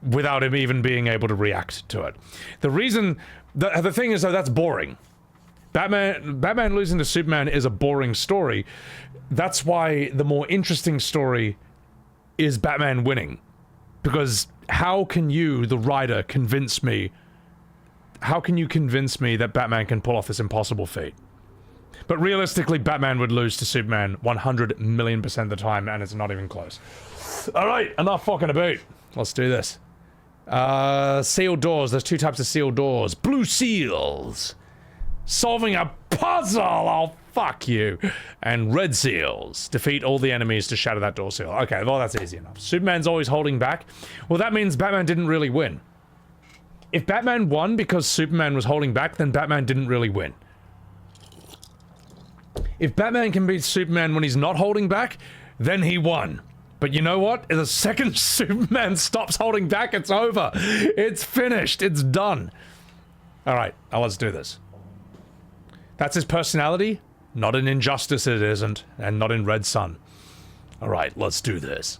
without him even being able to react to it. The reason... The thing is, though, that's boring. Batman losing to Superman is a boring story. That's why the more interesting story is Batman winning. Because how can you, the writer, convince me... How can you convince me that Batman can pull off this impossible feat? But realistically, Batman would lose to Superman 100,000,000% of the time, and it's not even close. Alright, enough fucking about. Let's do this. Sealed doors. There's 2 types of sealed doors. Blue seals. Solving a puzzle! Oh, fuck you. And red seals. Defeat all the enemies to shatter that door seal. Okay, well, that's easy enough. Superman's always holding back. Well, that means Batman didn't really win. If Batman won because Superman was holding back, then Batman didn't really win. If Batman can beat Superman when he's not holding back, then he won. But you know what? The second Superman stops holding back, it's over. It's finished. It's done. Alright, now let's do this. That's his personality? Not in Injustice it isn't, and not in Red Sun. Alright, let's do this.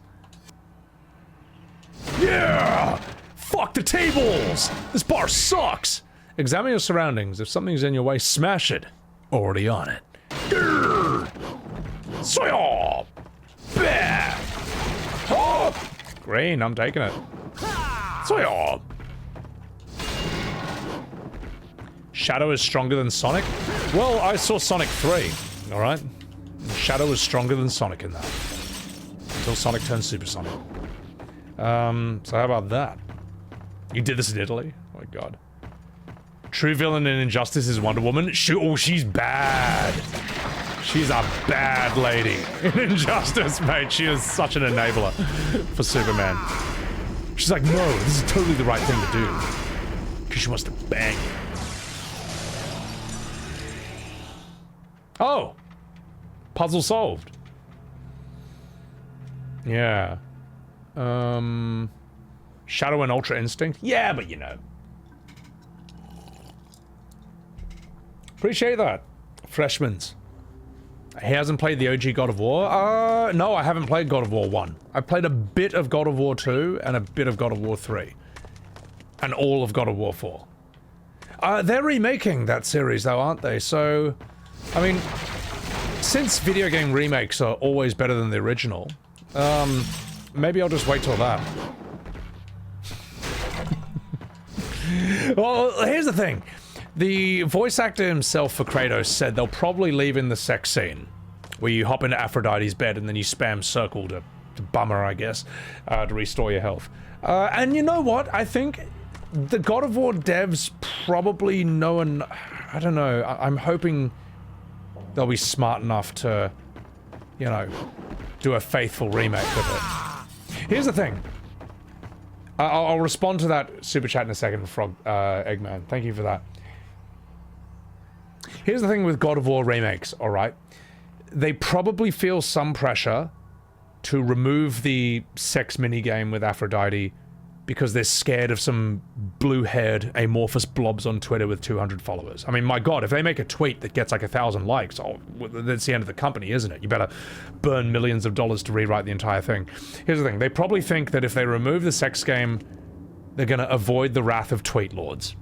Yeah! Fuck the tables! This bar sucks! Examine your surroundings. If something's in your way, smash it. Already on it. Grrr! Soya! Bah! Oh! Green, I'm taking it. Soya! Shadow is stronger than Sonic? Well, I saw Sonic 3, alright? Shadow is stronger than Sonic in that. Until Sonic turns supersonic. So how about that? You did this in Italy? Oh my god. True villain in Injustice is Wonder Woman? Oh, she's bad! She's a bad lady. In Injustice, mate, she is such an enabler for Superman. She's like, no, this is totally the right thing to do. Because she wants to bang you. Oh! Puzzle solved. Yeah. Shadow and Ultra Instinct? Yeah, but you know. Appreciate that. Freshmans. He hasn't played the OG God of War? No, I haven't played God of War 1. I've played a bit of God of War 2 and a bit of God of War 3. And all of God of War 4. They're remaking that series though, aren't they? So, I mean, since video game remakes are always better than the original, maybe I'll just wait till that. Well, here's the thing. The voice actor himself for Kratos said they'll probably leave in the sex scene, where you hop into Aphrodite's bed and then you spam circle to bum her, I guess, to restore your health. And you know what? I think the God of War devs probably know, and I don't know, I'm hoping they'll be smart enough to, you know, do a faithful remake of it. Here's the thing. I'll respond to that super chat in a second, Frog Eggman. Thank you for that. Here's the thing with God of War remakes, alright? They probably feel some pressure to remove the sex minigame with Aphrodite because they're scared of some blue-haired amorphous blobs on Twitter with 200 followers. I mean, my god, if they make a tweet that gets like 1,000 likes, oh, that's the end of the company, isn't it? You better burn millions of dollars to rewrite the entire thing. Here's the thing, they probably think that if they remove the sex game, they're gonna avoid the wrath of tweet lords.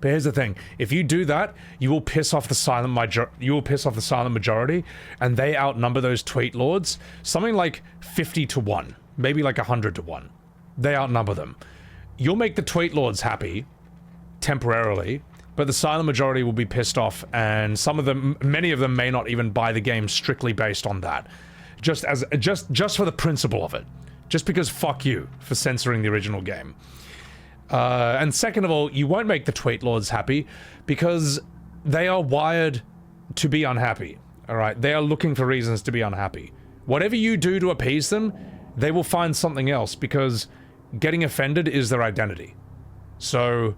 But here's the thing: if you do that, you will piss off the silent majority, and they outnumber those tweet lords something like 50 to 1, maybe like 100 to 1. They outnumber them. You'll make the tweet lords happy temporarily, but the silent majority will be pissed off, and many of them may not even buy the game strictly based on that. Just for the principle of it. Just because fuck you for censoring the original game. And second of all, you won't make the tweet lords happy because they are wired to be unhappy. Alright? They are looking for reasons to be unhappy. Whatever you do to appease them, they will find something else because getting offended is their identity. So,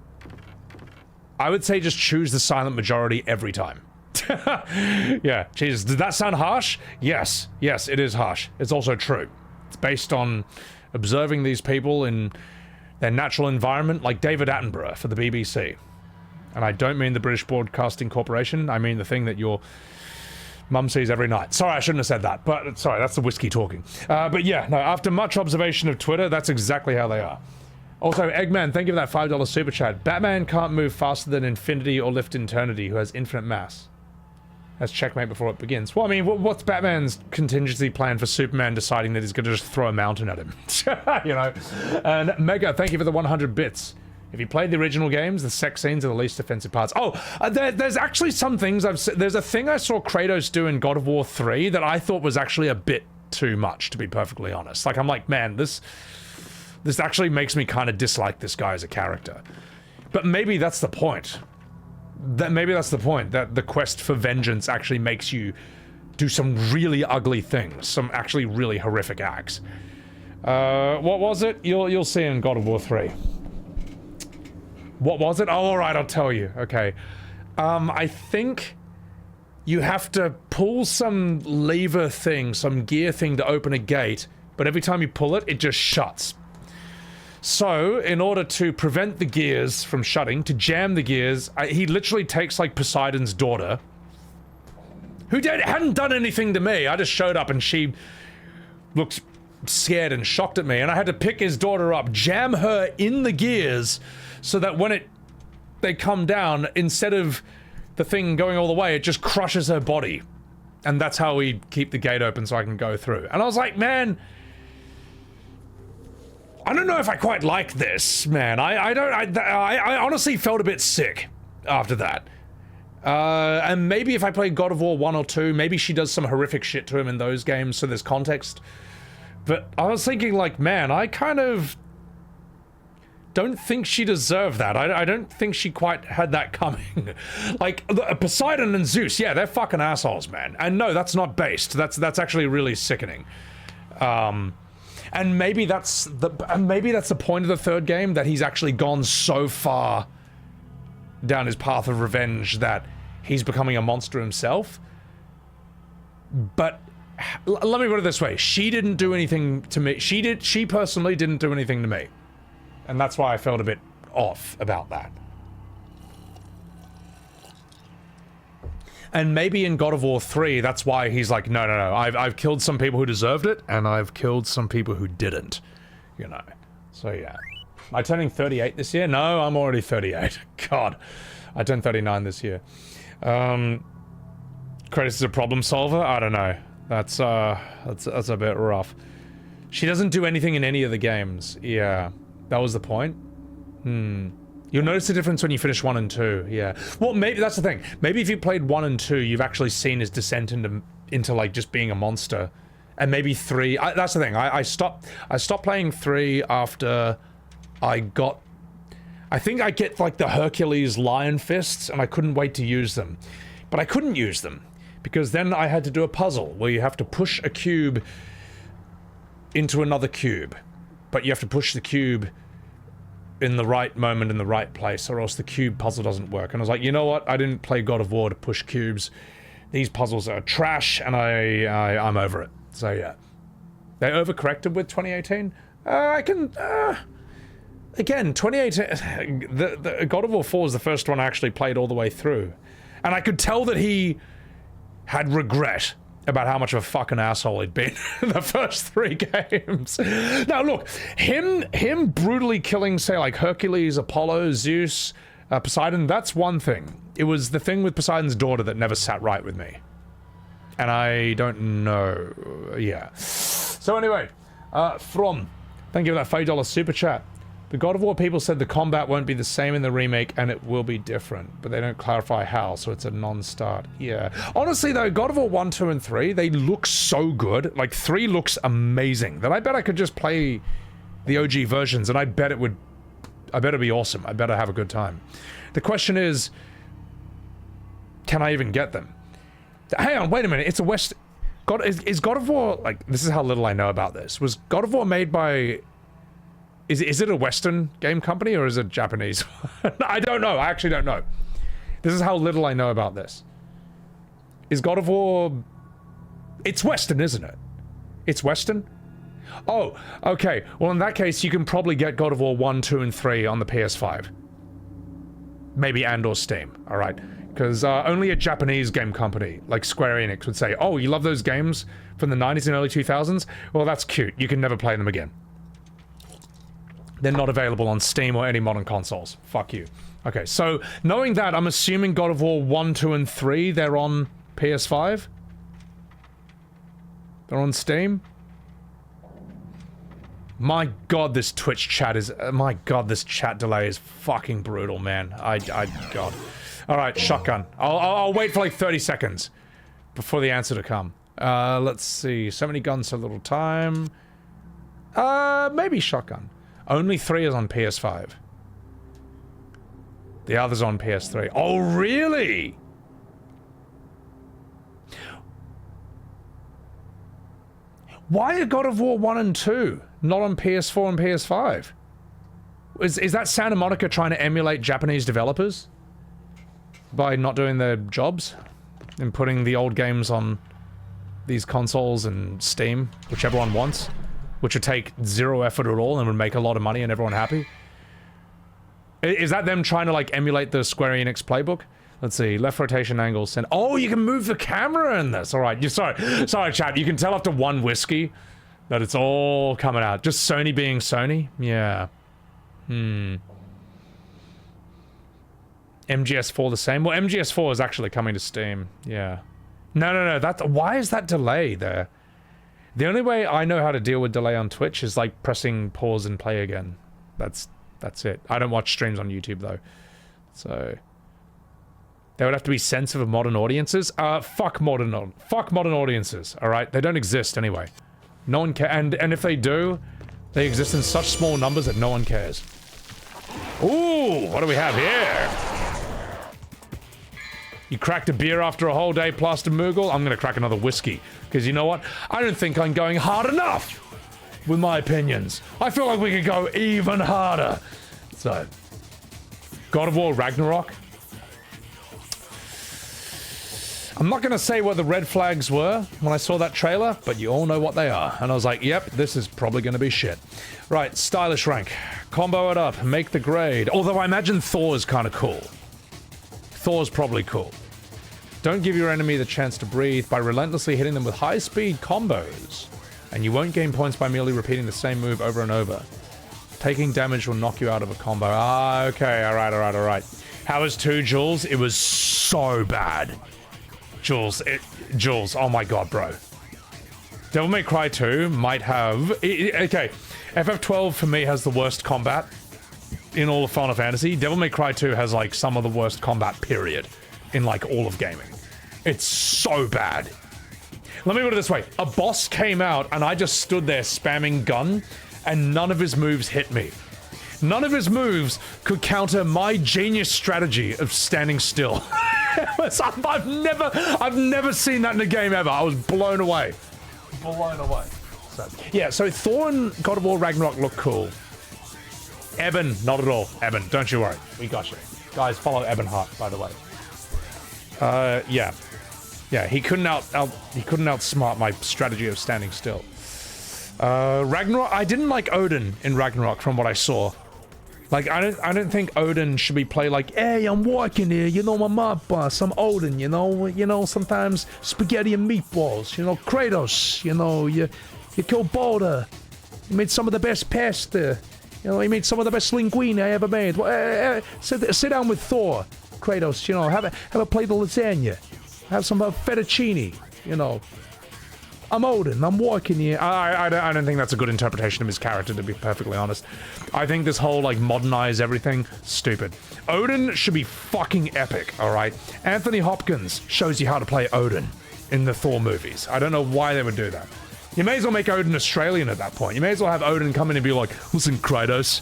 I would say just choose the silent majority every time. Yeah, Jesus, did that sound harsh? Yes, it is harsh. It's also true. It's based on observing these people in their natural environment, like David Attenborough for the BBC. And I don't mean the British Broadcasting Corporation, I mean the thing that your mum sees every night. Sorry, I shouldn't have said that, but sorry, that's the whiskey talking. But yeah, no, after much observation of Twitter, that's exactly how they are. Also, Eggman, thank you for that $5 super chat. Batman can't move faster than Infinity or Lift Eternity, who has infinite mass. That's checkmate before it begins. Well, I mean, what's Batman's contingency plan for Superman deciding that he's going to just throw a mountain at him? You know? And Mega, thank you for the 100 bits. If you played the original games, the sex scenes are the least offensive parts. Oh, there's actually some things there's a thing I saw Kratos do in God of War 3 that I thought was actually a bit too much, to be perfectly honest. Like, I'm like, man, this actually makes me kind of dislike this guy as a character. But maybe that's the point. Maybe that's the point, that the quest for vengeance actually makes you do some really ugly things, some actually really horrific acts. What was it? You'll see in God of War 3. What was it? Oh, alright, I'll tell you. Okay. I think you have to pull some lever thing, some gear thing to open a gate, but every time you pull it, it just shuts. So, in order to prevent the gears from shutting, to jam the gears, he literally takes, like, Poseidon's daughter, who hadn't done anything to me. I just showed up and she looks scared and shocked at me, and I had to pick his daughter up, jam her in the gears, so that when they come down, instead of the thing going all the way, it just crushes her body. And that's how we keep the gate open so I can go through. And I was like, man, I don't know if I quite like this, man. I honestly felt a bit sick after that. And maybe if I played God of War 1 or 2, maybe she does some horrific shit to him in those games, so there's context. But I was thinking, like, man, I kind of don't think she deserved that. I don't think she quite had that coming. Like, Poseidon and Zeus, yeah, they're fucking assholes, man. And no, that's not based. That's actually really sickening. And maybe that's the point of the third game, that he's actually gone so far down his path of revenge that he's becoming a monster himself. But let me put it this way: she didn't do anything to me. She personally didn't do anything to me, and that's why I felt a bit off about that. And maybe in God of War 3, that's why he's like, no, I've killed some people who deserved it, and I've killed some people who didn't, you know. So yeah. Am I turning 38 this year? No, I'm already 38. God, I turned 39 this year. Kratos is a problem solver? I don't know. That's a bit rough. She doesn't do anything in any of the games. Yeah, that was the point. You'll notice the difference when you finish 1 and 2, yeah. Well, maybe that's the thing. Maybe if you played 1 and 2, you've actually seen his descent into like just being a monster. And maybe 3, that's the thing. I stopped playing 3 after I think I get like the Hercules lion fists, and I couldn't wait to use them. But I couldn't use them, because then I had to do a puzzle where you have to push a cube into another cube. But you have to push the cube in the right moment, in the right place, or else the cube puzzle doesn't work. And I was like, you know what? I didn't play God of War to push cubes. These puzzles are trash, and I'm over it. So yeah. They overcorrected with 2018? Again, 2018... The God of War 4 is the first one I actually played all the way through. And I could tell that he had regret about how much of a fucking asshole he'd been in the first 3 games. Now look, him brutally killing, say, like Hercules, Apollo, Zeus, Poseidon, that's one thing. It was the thing with Poseidon's daughter that never sat right with me. And I don't know. Yeah. So anyway, thank you for that $5 super chat. The God of War people said the combat won't be the same in the remake and it will be different, but they don't clarify how, so it's a non-start. Yeah. Honestly though, God of War 1, 2, and 3, they look so good. Like 3 looks amazing that I bet I could just play the OG versions and I bet it'd be awesome. I bet I have a good time. The question is, can I even get them? Hang on, wait a minute. It's a West... Is God of War... Like, this is how little I know about this. Was God of War made by... Is it a Western game company or is it Japanese? I don't know. I actually don't know. This is how little I know about this. Is God of War... It's Western, isn't it? It's Western? Oh, okay. Well, in that case, you can probably get God of War 1, 2, and 3 on the PS5. Maybe and or Steam, alright? Because only a Japanese game company, like Square Enix, would say, oh, you love those games from the 90s and early 2000s? Well, that's cute. You can never play them again. They're not available on Steam or any modern consoles. Fuck you. Okay, so knowing that, I'm assuming God of War 1, 2, and 3, they're on PS5? They're on Steam? My god, this Twitch chat is... my god, this chat delay is fucking brutal, man. God. Alright, shotgun. I'll wait for like 30 seconds before the answer to come. Let's see. So many guns, so little time. Maybe shotgun. Only 3 is on PS5. The other's on PS3. Oh, really? Why are God of War 1 and 2 not on PS4 and PS5? Is that Santa Monica trying to emulate Japanese developers? By not doing their jobs? And putting the old games on these consoles and Steam, which everyone wants? Which would take 0 effort at all and would make a lot of money and everyone happy? Is that them trying to, like, emulate the Square Enix playbook? Let's see, left rotation angles, and oh, you can move the camera in this. All right, sorry, chat. You can tell after one whiskey that it's all coming out. Just Sony being Sony. Yeah. MGS4 the same. Well, MGS4 is actually coming to Steam. Yeah. No. Why is that delay there? The only way I know how to deal with delay on Twitch is like pressing pause and play again. That's it. I don't watch streams on YouTube though, so. They would have to be sensitive of modern audiences. Fuck modern audiences. All right, they don't exist anyway. No one cares, and if they do, they exist in such small numbers that no one cares. Ooh, what do we have here? You cracked a beer after a whole day plaster Moogle? I'm gonna crack another whiskey because you know what? I don't think I'm going hard enough with my opinions. I feel like we could go even harder. So, God of War Ragnarok. I'm not gonna say what the red flags were when I saw that trailer, but you all know what they are. And I was like, yep, this is probably gonna be shit. Right, stylish rank. Combo it up, make the grade. Although I imagine Thor's kinda cool. Thor's probably cool. Don't give your enemy the chance to breathe by relentlessly hitting them with high-speed combos. And you won't gain points by merely repeating the same move over and over. Taking damage will knock you out of a combo. Ah, okay, alright. How was 2, Jules? It was so bad. Jules, oh my god, bro. Devil May Cry 2 might have... okay, FF12 for me has the worst combat in all of Final Fantasy. Devil May Cry 2 has, like, some of the worst combat, period, in, like, all of gaming. It's so bad. Let me put it this way. A boss came out, and I just stood there spamming gun, and none of his moves hit me. None of his moves could counter my genius strategy of standing still. I've never seen that in a game ever. I was blown away. So, yeah, so Thor and God of War Ragnarok look cool. Eben, not at all. Eben, don't you worry. We got you. Guys, follow Eben Hart, by the way. Yeah. Yeah, he couldn't outsmart my strategy of standing still. Ragnarok, I didn't like Odin in Ragnarok from what I saw. Like, I don't think Odin should be played like, hey, I'm working here, you know, my mob boss, I'm Odin, you know, sometimes spaghetti and meatballs, you know, Kratos, you know, you killed Baldur, you made some of the best pasta You know, he made some of the best linguine I ever made. Sit down with Thor, Kratos. You know, have a plate of lasagna, have some fettuccine. You know, I'm Odin. I'm working here. I don't think that's a good interpretation of his character, to be perfectly honest. I think this whole like modernize everything, stupid. Odin should be fucking epic. All right, Anthony Hopkins shows you how to play Odin in the Thor movies. I don't know why they would do that. You may as well make Odin Australian at that point. You may as well have Odin come in and be like, listen, Kratos,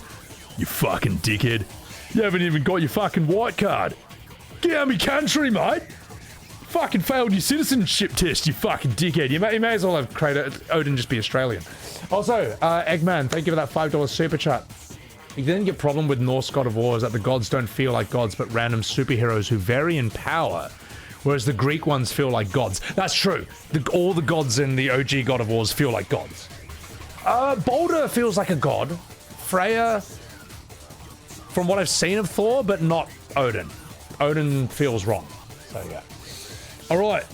you fucking dickhead. You haven't even got your fucking white card. Get out of me country, mate. Fucking failed your citizenship test, you fucking dickhead. You may as well have Kratos, Odin just be Australian. Also, Eggman, thank you for that $5 super chat. You didn't get problem with Norse God of War is that the gods don't feel like gods, but random superheroes who vary in power. Whereas the Greek ones feel like gods. That's true. All the gods in the OG God of Wars feel like gods. Baldur feels like a god. Freya, from what I've seen of Thor, but not Odin. Odin feels wrong. So yeah. Alright.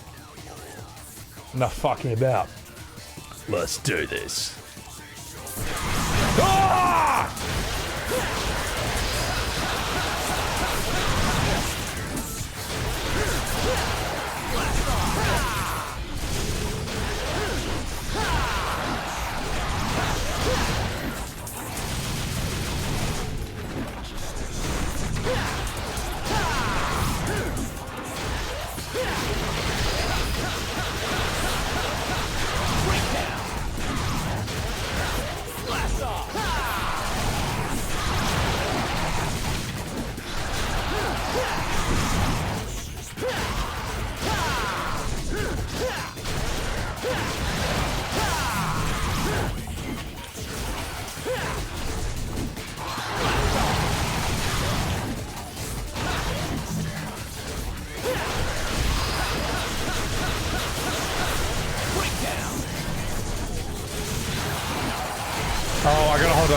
Enough fucking about. Let's do this. Ah!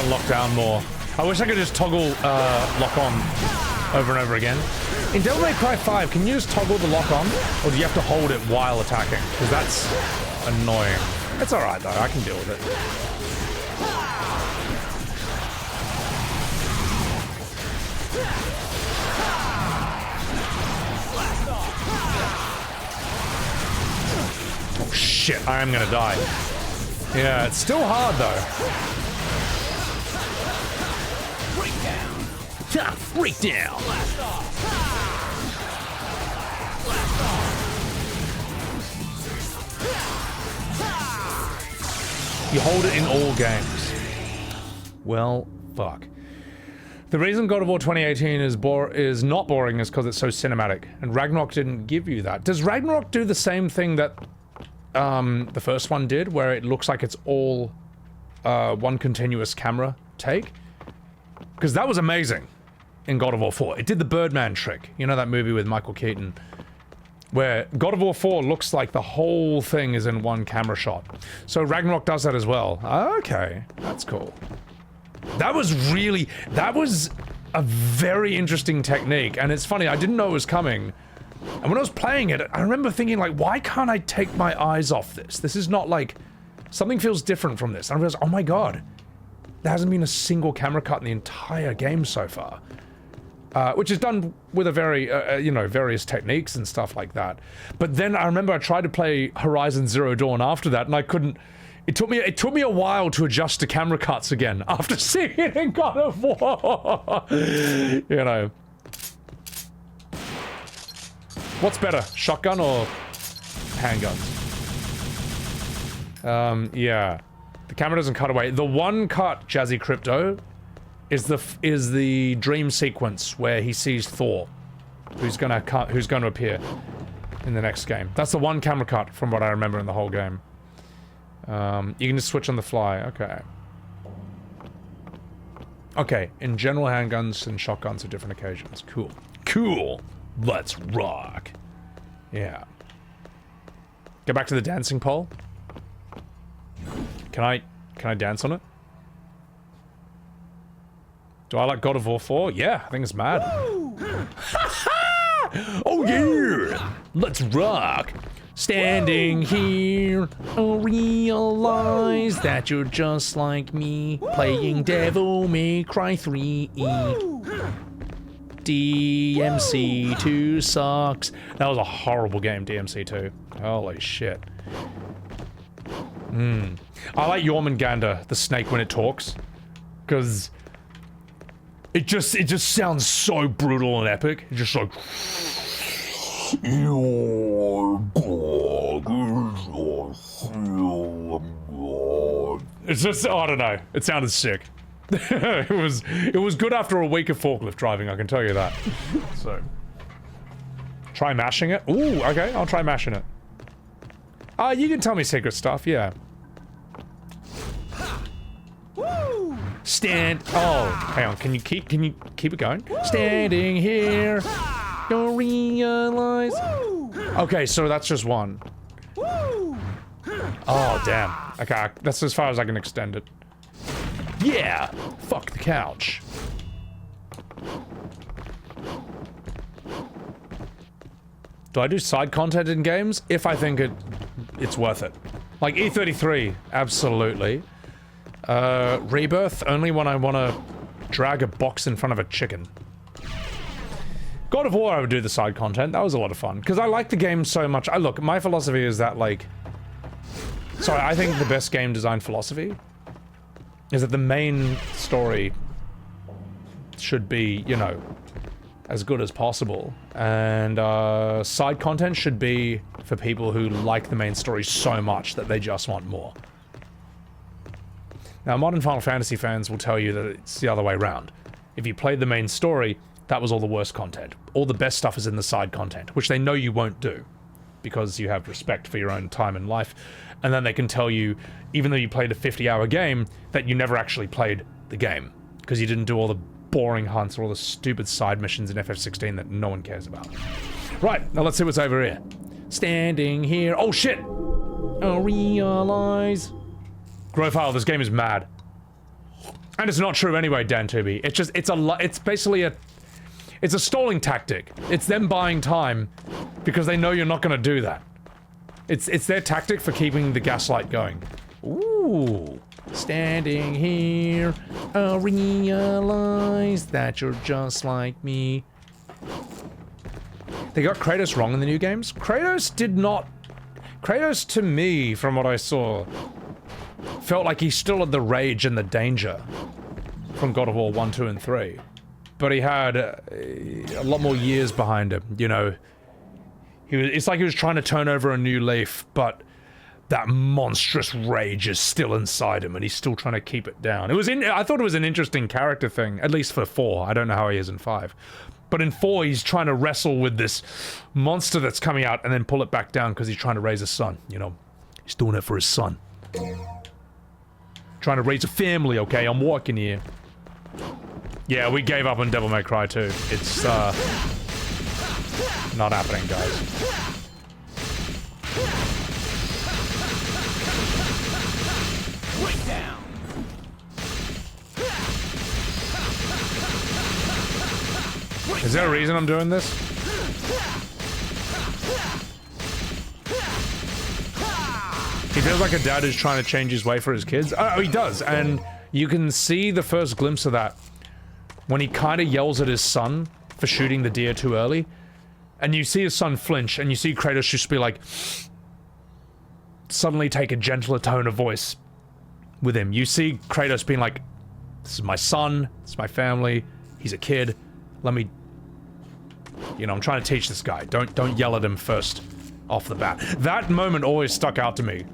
Lock down more. I wish I could just toggle lock on over and over again. In Devil May Cry 5, can you just toggle the lock on? Or do you have to hold it while attacking? Because that's annoying. It's alright though, I can deal with it. Oh shit, I am gonna die. Yeah, it's still hard though. Breakdown. You hold it in all games. Well, fuck. The reason God of War 2018 is not boring is because it's so cinematic, and Ragnarok didn't give you that. Does Ragnarok do the same thing that the first one did, where it looks like it's all one continuous camera take? Because that was amazing in God of War 4. It did the Birdman trick. You know that movie with Michael Keaton? Where God of War 4 looks like the whole thing is in one camera shot. So Ragnarok does that as well. Okay, that's cool. That was a very interesting technique. And it's funny, I didn't know it was coming. And when I was playing it, I remember thinking like, why can't I take my eyes off this? This is not like, something feels different from this. And I realized, oh my god. There hasn't been a single camera cut in the entire game so far. Which is done with a very, you know, various techniques and stuff like that. But then I remember I tried to play Horizon Zero Dawn after that, and I couldn't. It took me a while to adjust to camera cuts again after seeing it in God of War. You know. What's better, shotgun or handguns? Yeah. The camera doesn't cut away. The one cut, Jazzy Crypto, is the dream sequence where he sees Thor, who's gonna appear in the next game. That's the one camera cut from what I remember in the whole game. You can just switch on the fly. Okay. Okay. In general, handguns and shotguns are different occasions. Cool. Cool. Let's rock. Yeah. Go back to the dancing pole. Can I dance on it? Do I like God of War 4? Yeah, I think it's mad. Oh yeah! Let's rock! Standing here, I realize that you're just like me, playing Devil May Cry 3. DMC2 sucks. That was a horrible game, DMC2. Holy shit. I like Jormungandr, the snake, when it talks, because it just sounds so brutal and epic. It's just like, it's just, I don't know. It sounded sick. it was good after a week of forklift driving, I can tell you that. So, try mashing it. Ooh, okay, I'll try mashing it. You can tell me secret stuff, yeah. Stand. Oh, hang on. Can you keep it going? Standing here, don't realize. Okay, so that's just one. Oh, damn. Okay, that's as far as I can extend it. Yeah! Fuck the couch. Do I do side content in games? If I think it's worth it. Like E33, absolutely. Rebirth, only when I want to drag a box in front of a chicken. God of War, I would do the side content. That was a lot of fun. Because I like the game so much. Look, my philosophy is that, like... Sorry, I think the best game design philosophy is that the main story should be, you know, as good as possible. And side content should be for people who like the main story so much that they just want more. Now, modern Final Fantasy fans will tell you that it's the other way around. If you played the main story, that was all the worst content. All the best stuff is in the side content, which they know you won't do, because you have respect for your own time in life. And then they can tell you, even though you played a 50-hour game, that you never actually played the game, because you didn't do all the boring hunts or all the stupid side missions in FF16 that no one cares about. Right, now let's see what's over here. Standing here. Oh shit! I realize. Growfile, this game is mad. And it's not true anyway, Dan Tubi. It's basically it's a stalling tactic. It's them buying time because they know you're not gonna do that. It's their tactic for keeping the gaslight going. Ooh. Standing here, I realize that you're just like me. They got Kratos wrong in the new games? Kratos did not... Kratos, to me, from what I saw, felt like he still had the rage and the danger from God of War 1, 2, and 3. But he had a lot more years behind him, you know. It's like he was trying to turn over a new leaf, but that monstrous rage is still inside him, and he's still trying to keep it down. I thought it was an interesting character thing, at least for 4. I don't know how he is in 5. But in 4, he's trying to wrestle with this monster that's coming out and then pull it back down because he's trying to raise a son, you know. He's doing it for his son. Trying to raise a family, okay? I'm walking here. Yeah, we gave up on Devil May Cry 2. It's, not happening, guys. Right down. Is there a reason I'm doing this? He feels like a dad who's trying to change his way for his kids. Oh, he does, and you can see the first glimpse of that when he kind of yells at his son for shooting the deer too early. And you see his son flinch, and you see Kratos just be like... suddenly take a gentler tone of voice with him. You see Kratos being like, this is my son, this is my family, he's a kid, let me... You know, I'm trying to teach this guy. Don't yell at him first, off the bat. That moment always stuck out to me.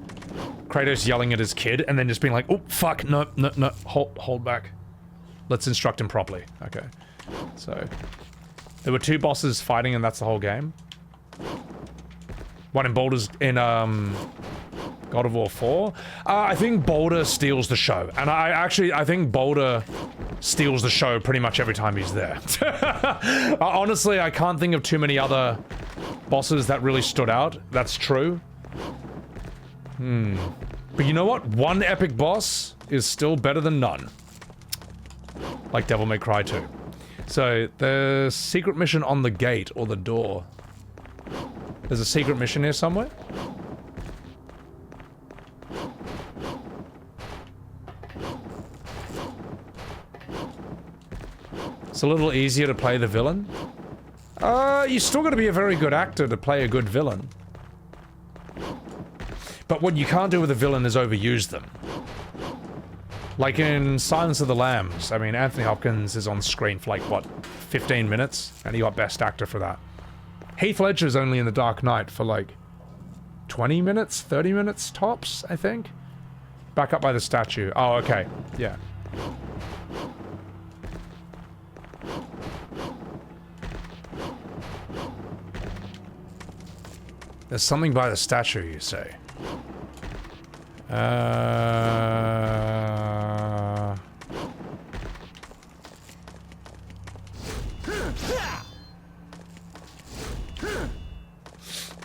Kratos yelling at his kid, and then just being like, oh, fuck, no, hold back. Let's instruct him properly. Okay, so... There were 2 bosses fighting, and that's the whole game. One in Boulder's... in, God of War 4? I think Boulder steals the show. And I think Boulder steals the show pretty much every time he's there. Honestly, I can't think of too many other bosses that really stood out. That's true. But you know what? One epic boss is still better than none. Like Devil May Cry 2. So, the secret mission on the gate, or the door. There's a secret mission here somewhere. It's a little easier to play the villain. You still gotta be a very good actor to play a good villain. But what you can't do with a villain is overuse them. Like in Silence of the Lambs, I mean, Anthony Hopkins is on screen for like, what, 15 minutes? And he got Best Actor for that. Heath Ledger's only in The Dark Knight for like 20 minutes, 30 minutes tops, I think. Back up by the statue. Oh, okay. Yeah. There's something by the statue, you say?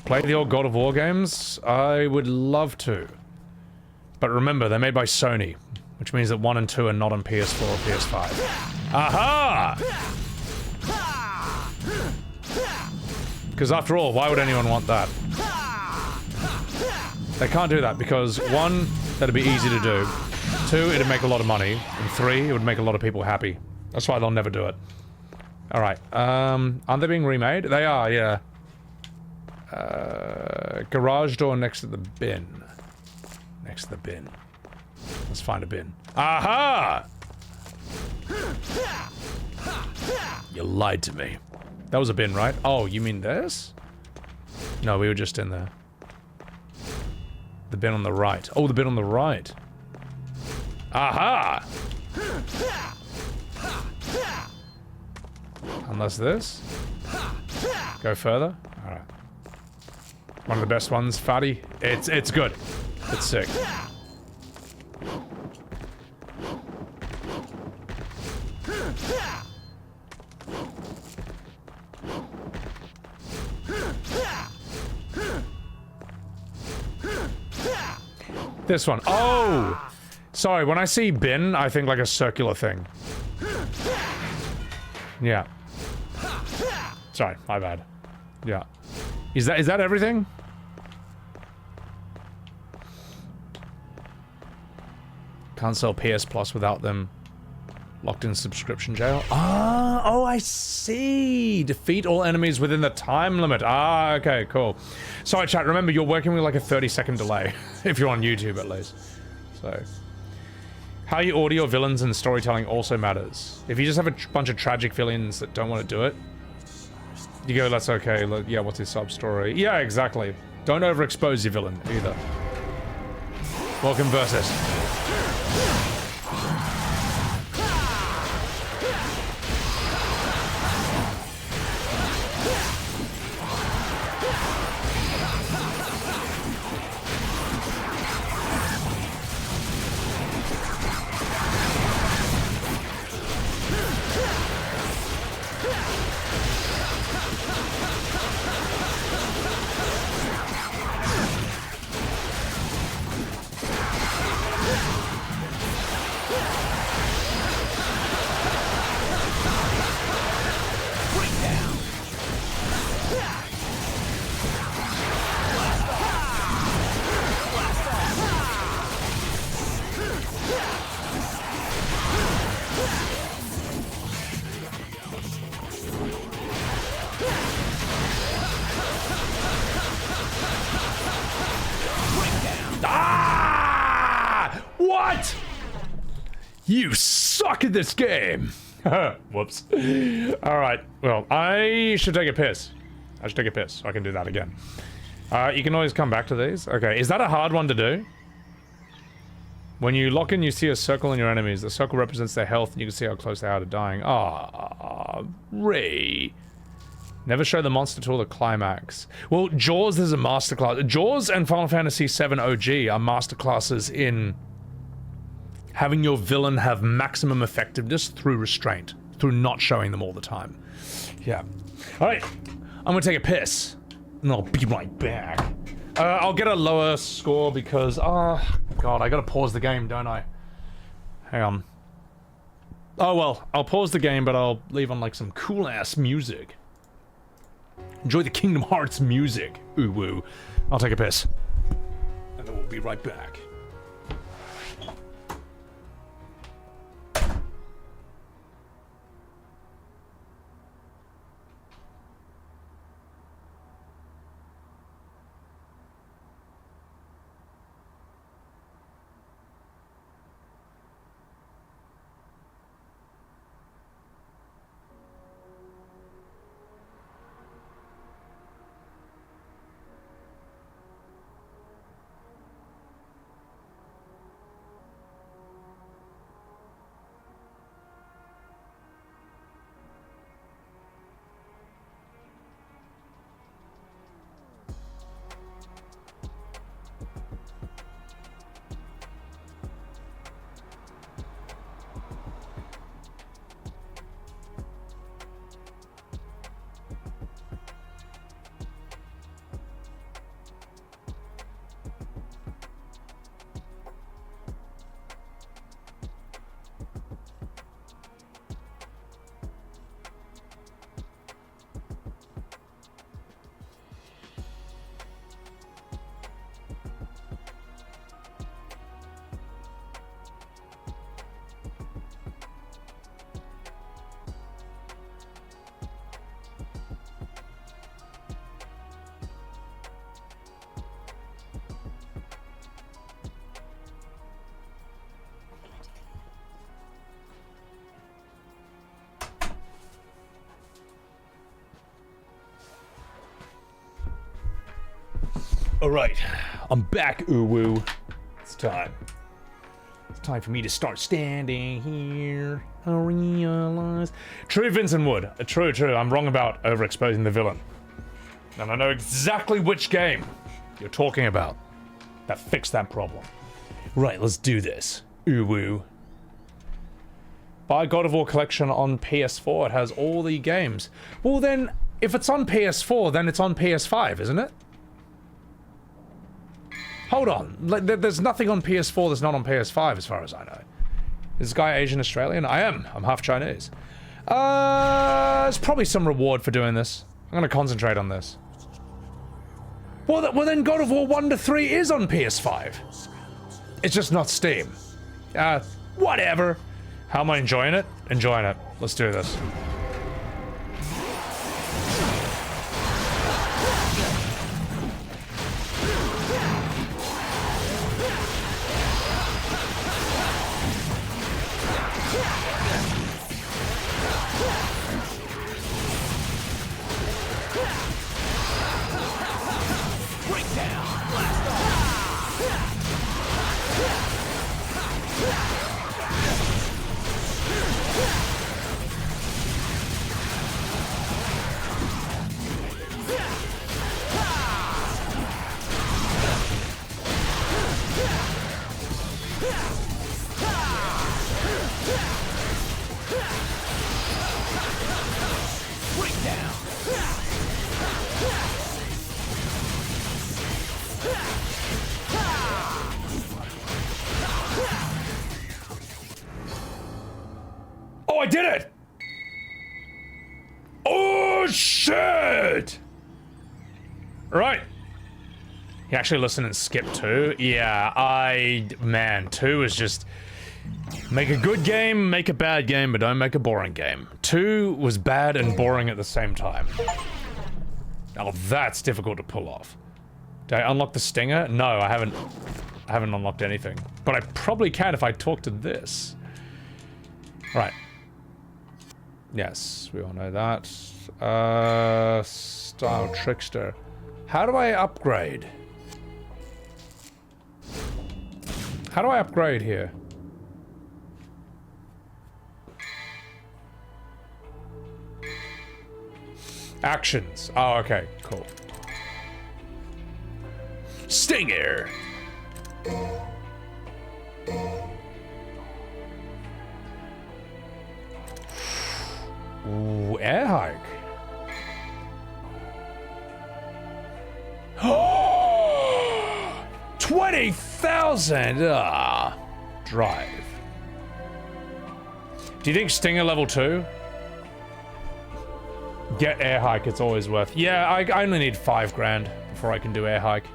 Play the old God of War games? I would love to. But remember, they're made by Sony, which means that 1 and 2 are not on PS4 or PS5. Aha! Because after all, why would anyone want that? They can't do that because 1, that'd be easy to do. 2, it'd make a lot of money. And 3, it would make a lot of people happy. That's why they'll never do it. Alright, aren't they being remade? They are, yeah. Garage door next to the bin. Next to the bin. Let's find a bin. Aha! You lied to me. That was a bin, right? Oh, you mean this? No, we were just in there. The bin on the right. Oh, the bin on the right. Aha! Unless this? Go further? Alright. One of the best ones, Fatty. It's good. It's sick. This one. Oh! Sorry, when I see bin, I think like a circular thing. Yeah. Sorry, my bad. Yeah. Is that everything? Can't sell PS Plus without them locked in subscription jail. Ah, oh, I see. Defeat all enemies within the time limit. Ah, okay, cool. Sorry, chat. Remember, you're working with like a 30-second delay if you're on YouTube, at least. So, how you order your villains and storytelling also matters. If you just have a bunch of tragic villains that don't want to do it, you go, that's okay. Yeah, what's his sub story? Yeah, exactly. Don't overexpose your villain either. Welcome versus. You suck at this game! Whoops. Alright, well, I should take a piss. I should take a piss. I can do that again. You can always come back to these. Okay, is that a hard one to do? When you lock in, you see a circle in your enemies. The circle represents their health, and you can see how close they are to dying. Ah, Ray. Never show the monster till the climax. Well, Jaws is a masterclass. Jaws and Final Fantasy VII OG are masterclasses in having your villain have maximum effectiveness through restraint, through not showing them all the time. Yeah. Alright, I'm gonna take a piss, and I'll be right back. I'll get a lower score because, God, I gotta pause the game, don't I? Hang on. Oh well, I'll pause the game, but I'll leave on like some cool-ass music. Enjoy the Kingdom Hearts music. Ooh woo. I'll take a piss. And then we'll be right back. Alright, I'm back, Uwu. It's time. It's time for me to start standing here. I realize. True, Vincent Wood. True. I'm wrong about overexposing the villain. And I know exactly which game you're talking about that fixed that problem. Right, let's do this. Uwu. Buy God of War Collection on PS4. It has all the games. Well then, if it's on PS4, then it's on PS5, isn't it? Hold on, there's nothing on PS4 that's not on PS5 as far as I know. Is this guy Asian Australian? I am. I'm half Chinese. There's probably some reward for doing this. I'm gonna concentrate on this. Well then God of War 1 to 3 is on PS5. It's just not Steam. Whatever. How am I enjoying it? Enjoying it. Let's do this. Oh, I did it! Oh, shit! Right. You actually listen and skip 2? Yeah, man, 2 is just... Make a good game, make a bad game, but don't make a boring game. 2 was bad and boring at the same time. Now that's difficult to pull off. Did I unlock the stinger? No, I haven't unlocked anything. But I probably can if I talk to this. Right. Yes, we all know that. Style Trickster. How do I upgrade? How do I upgrade here? Actions. Oh, okay, cool. Stinger! Ooh, air hike. 20,000! Drive. Do you think Stinger level 2? get air hike, it's always worth. Yeah, I only need 5 grand before I can do air hike.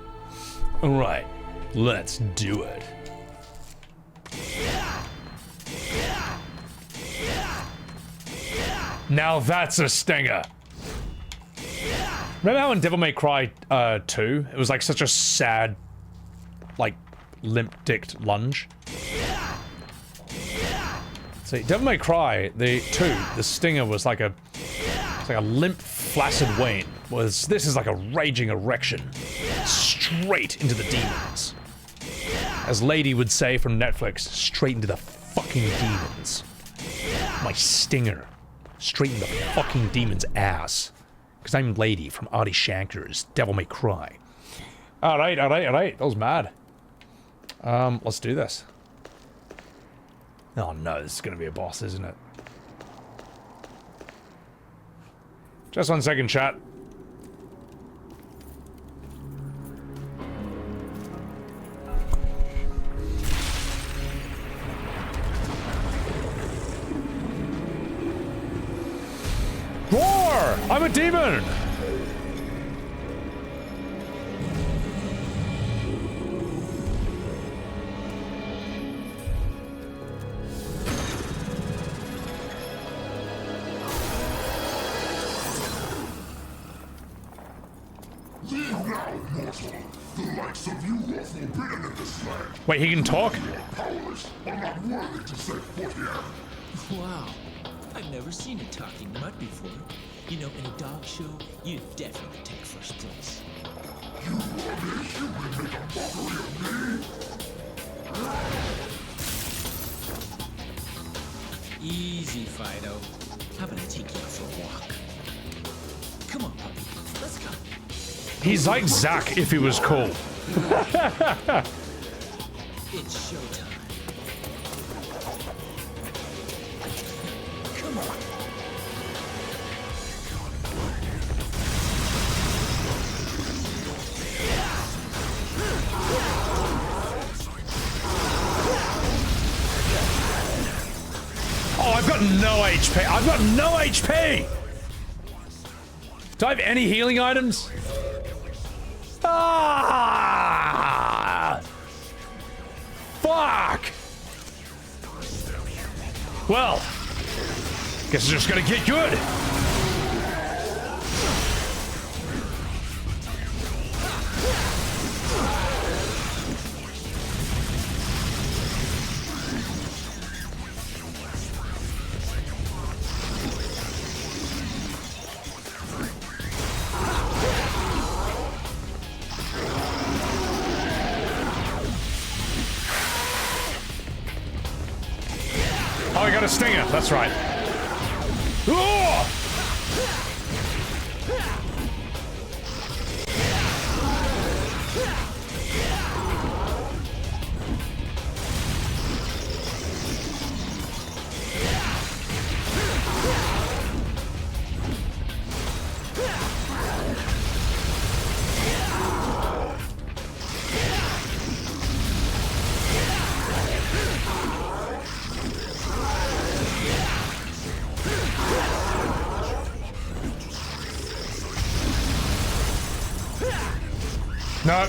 Alright, let's do it. Now that's a stinger. Remember how in Devil May Cry 2, it was like such a sad, like, limp-dicked lunge? See, Devil May Cry, the stinger was like a, it's like a limp, flaccid wane. Whereas this is like a raging erection, straight into the demons. As Lady would say from Netflix, straight into the fucking demons. My stinger, straight in the fucking demon's ass. Because I'm Lady from Adi Shankar's Devil May Cry. Alright. That was mad. Let's do this. Oh no, this is gonna be a boss, isn't it? Just 1 second, chat. Roar! I'm a demon! Wait, he can talk? Wow, I've never seen a talking mud before. You know, in a dog show, you definitely take first place. You rubbish! You would make a mockery of me! Easy, Fido. How about I take you out for a walk? Come on, puppy. Let's go. He's like Zack if he was cool. It's showtime. Come on. Oh, I've got no HP. I've got no HP! Do I have any healing items? Ah! Fuck! Well, guess it's just gonna get good. Oh, I got a stinger. That's right. Oh! No.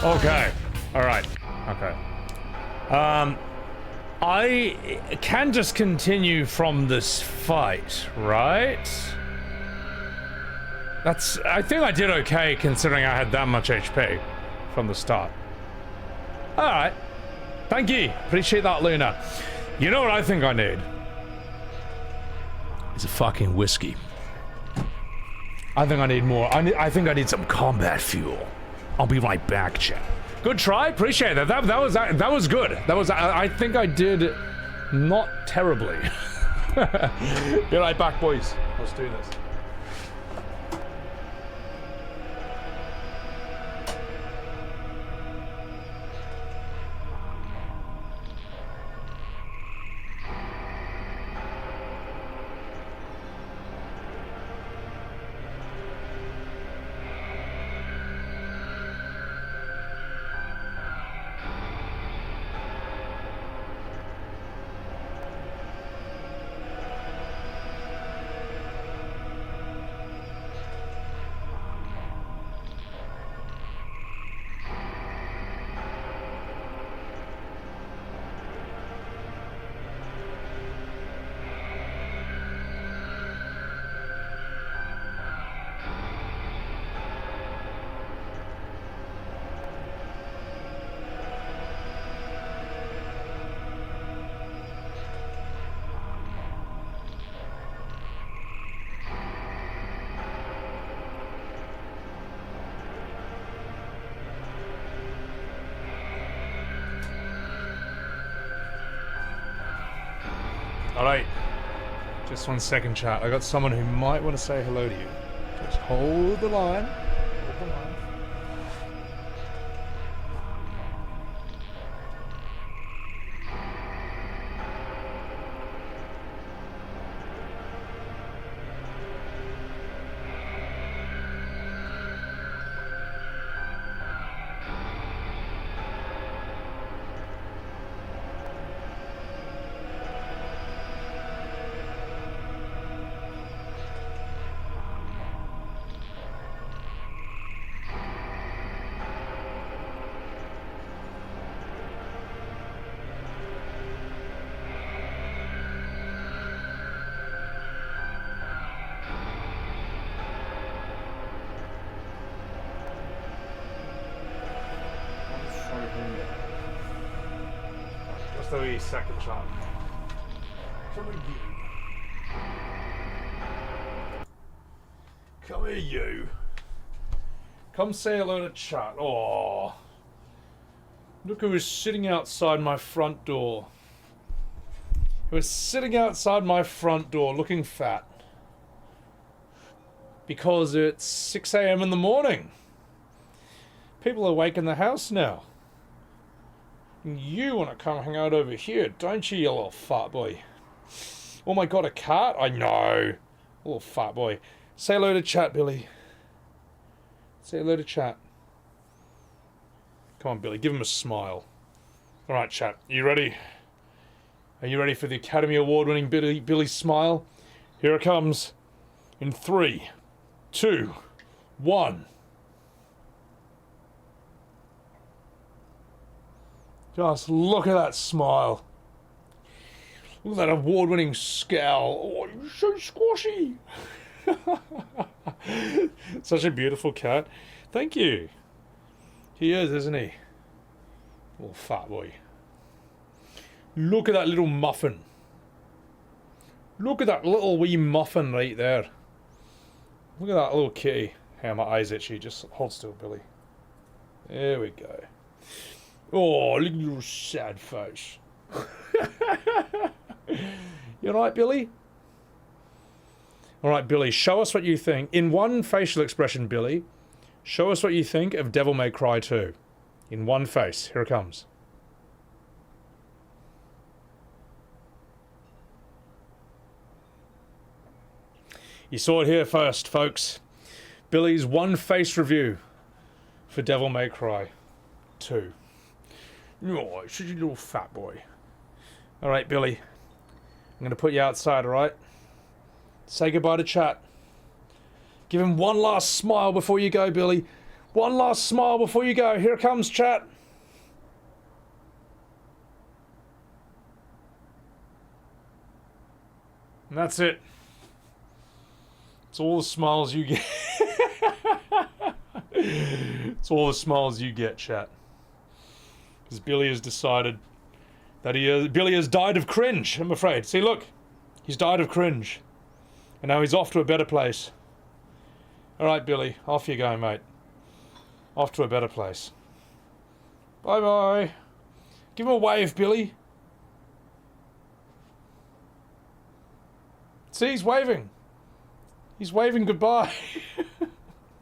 Okay. Alright. Okay. I can just continue from this fight, right? That's... I think I did okay considering I had that much HP from the start. Alright. Thank you. Appreciate that, Luna. You know what I think I need? It's a fucking whiskey. I think I need more. I think I need some combat fuel. I'll be right back, chat. Good try. Appreciate that. That was good. That was. I think I did not terribly. Be right back, boys. Let's do this. Alright, just 1 second, chat. I got someone who might want to say hello to you. Just hold the line. Hold the line. Just a second shot. Come here, you. Come here, you. Come say hello to chat. Oh, look who is sitting outside my front door. Who is sitting outside my front door looking fat. Because it's 6 a.m. in the morning. People are awake in the house now. You want to come hang out over here, don't you, you little fat boy? Oh my god, a cat? I know. Little fat boy. Say hello to chat, Billy. Say hello to chat. Come on, Billy, give him a smile. Alright, chat, you ready? Are you ready for the Academy Award-winning Billy's smile? Here it comes. In 3, 2, 1. Just look at that smile. Look at that award-winning scowl. Oh, you're so squashy. Such a beautiful cat. Thank you. He is, isn't he? Little fat boy. Look at that little muffin. Look at that little wee muffin right there. Look at that little kitty. Hey, my eyes itchy. Just hold still, Billy. There we go. Oh, look at your sad face. You alright, Billy? Alright, Billy, show us what you think. In one facial expression, Billy, show us what you think of Devil May Cry 2. In one face. Here it comes. You saw it here first, folks. Billy's one face review for Devil May Cry 2. Oh, such a little fat boy. Alright, Billy. I'm going to put you outside, alright? Say goodbye to chat. Give him one last smile before you go, Billy. One last smile before you go. Here comes chat. And that's it. It's all the smiles you get. It's all the smiles you get, chat. Because Billy has decided that Billy has died of cringe, I'm afraid. See, look. He's died of cringe. And now he's off to a better place. Alright, Billy. Off you go, mate. Off to a better place. Bye-bye. Give him a wave, Billy. See, he's waving. He's waving goodbye.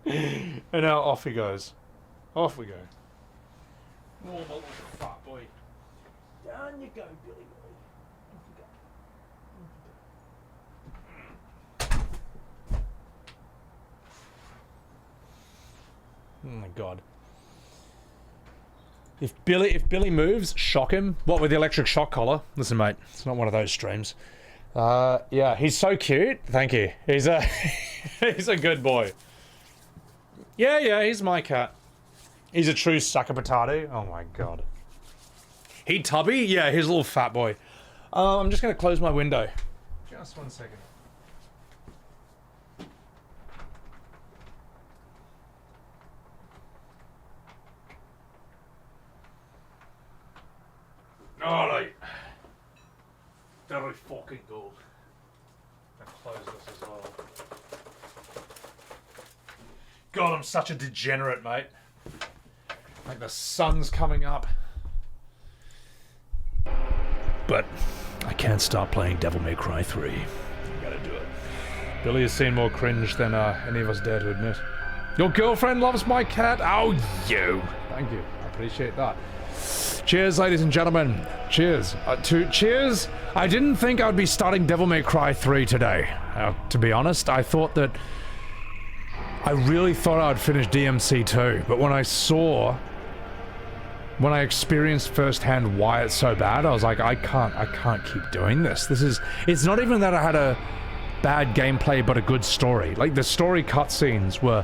And now off he goes. Off we go. Oh, my little fat boy. Down you go, Billy boy. Off you go. Oh my god. If Billy moves, shock him. What, with the electric shock collar? Listen, mate, it's not one of those streams. Yeah, he's so cute. Thank you. He's a he's a good boy. Yeah, he's my cat. He's a true sucker potato. Oh my god. He Tubby? Yeah, he's a little fat boy. I'm just gonna close my window. Just 1 second. Alright. Very fucking good. I'll close this as well. God, I'm such a degenerate, mate. Like the sun's coming up. But I can't stop playing Devil May Cry 3. I gotta do it. Billy has seen more cringe than any of us dare to admit. Your girlfriend loves my cat? Oh, you. Thank you. I appreciate that. Cheers, ladies and gentlemen. Cheers. Cheers. I didn't think I would be starting Devil May Cry 3 today. To be honest, I really thought I'd finish DMC 2, but when I experienced firsthand why it's so bad, I was like, I can't keep doing this. It's not even that I had a bad gameplay, but a good story. Like, the story cutscenes were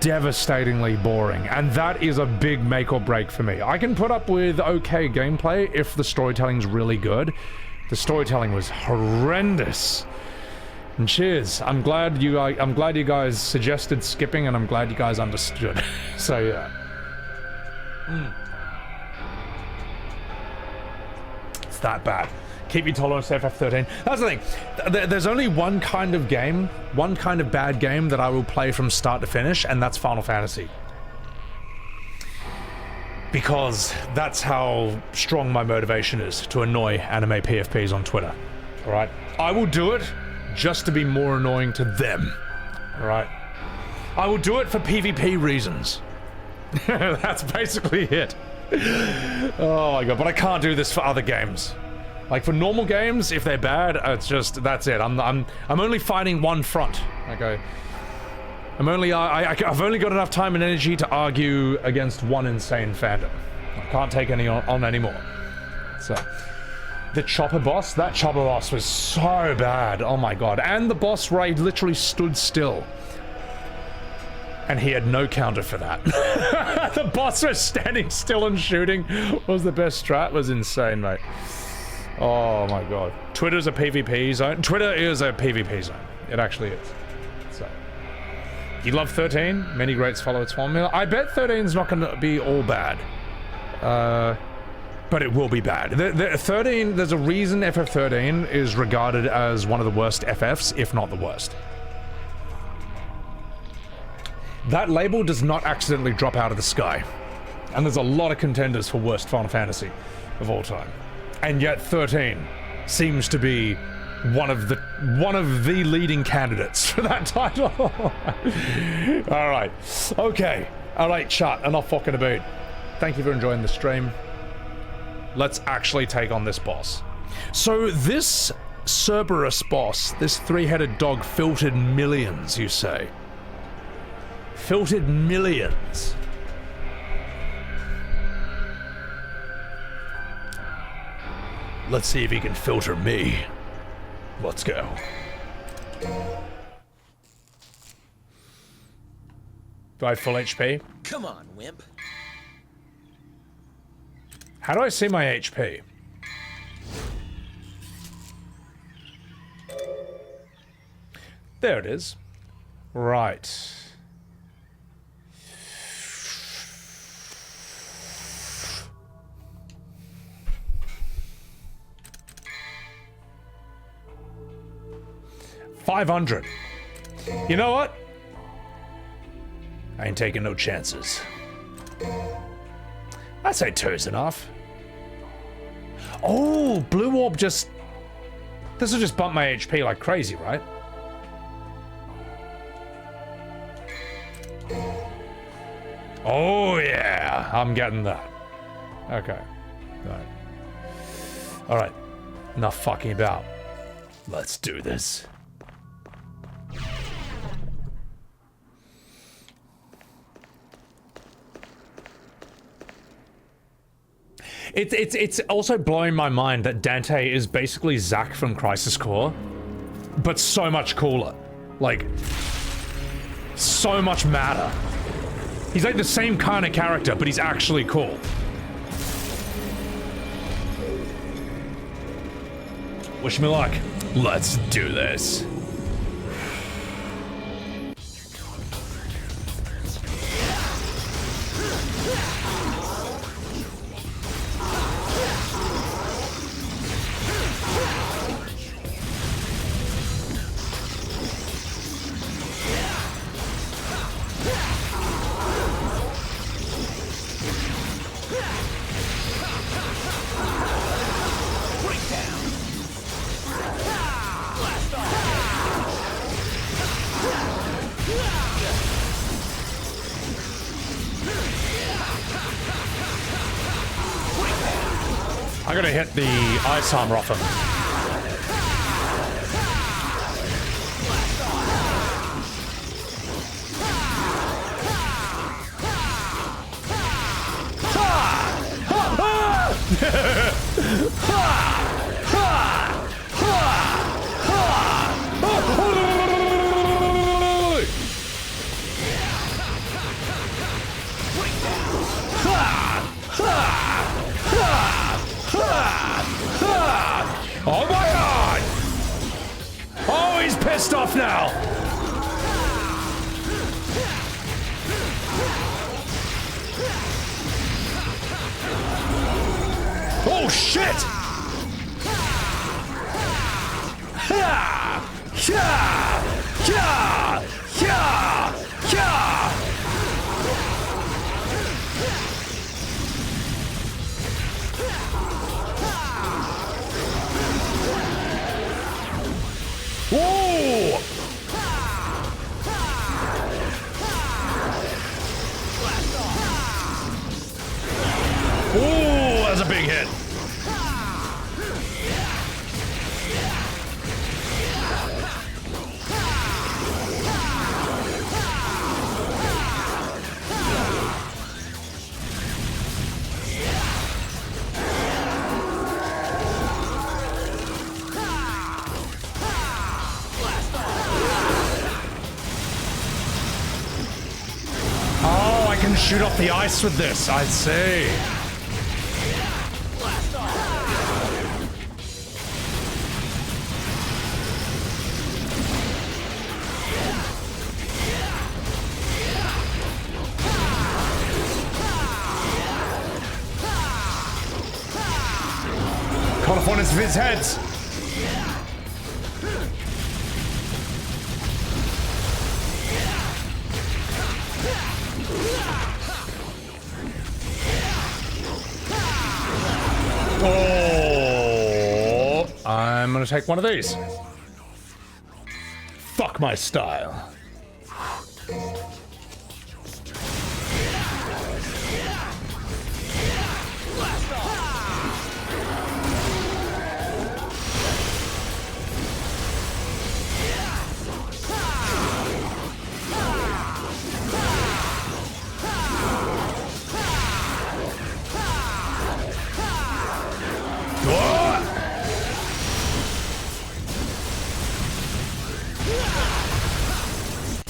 devastatingly boring, and that is a big make or break for me. I can put up with okay gameplay if the storytelling's really good. The storytelling was horrendous. And cheers. I'm glad you guys suggested skipping, and I'm glad you guys understood. So yeah. It's that bad. Keep your tolerance to FF13. That's the thing. There's only one kind of game, one kind of bad game that I will play from start to finish, and that's Final Fantasy. Because that's how strong my motivation is to annoy anime PFPs on Twitter. Alright? I will do it just to be more annoying to them. Alright? I will do it for PvP reasons. That's basically it. Oh my god, but I can't do this for other games. Like, for normal games, if they're bad, it's just, that's it. I'm only fighting one front. Okay. I've only got enough time and energy to argue against one insane fandom. I can't take any on anymore. So, the chopper boss, that chopper boss was so bad. Oh my god. And the boss where I literally stood still. And he had no counter for that. The boss was standing still and shooting was the best strat. It was insane, mate. Oh my god. Twitter's a PvP zone. Twitter is a PvP zone. It actually is. So. You love 13? Many greats follow its formula. I bet 13's not going to be all bad. But it will be bad. 13, there's a reason FF13 is regarded as one of the worst FFs, if not the worst. That label does not accidentally drop out of the sky. And there's a lot of contenders for worst Final Fantasy of all time. And yet 13 seems to be one of the leading candidates for that title. Alright. Okay. Alright, chat, enough fucking about. Thank you for enjoying the stream. Let's actually take on this boss. So this Cerberus boss, this three-headed dog, filtered millions, you say? Filtered millions. Let's see if he can filter me. Let's go. Do I have full HP? Come on, wimp. How do I see my HP? There it is. Right. $500. You know what? I ain't taking no chances. I'd say 2's enough. Oh, blue orb just... This will just bump my HP like crazy, right? Oh, yeah. I'm getting that. Okay. Alright. Alright. Enough fucking about. Let's do this. It's also blowing my mind that Dante is basically Zack from Crisis Core, but so much cooler. Like, so much madder. He's like the same kind of character, but he's actually cool. Wish me luck. Let's do this. I gotta hit the ice armor off him. Oh my god! Oh, he's pissed off now! Oh shit! Ha! Yeah! Yeah! Yeah! Yeah! Whoa! Ooh, that's a big hit. Oh, I can shoot off the ice with this, I see. Call upon his Viz heads. Oh, I'm gonna take one of these. Fuck my style.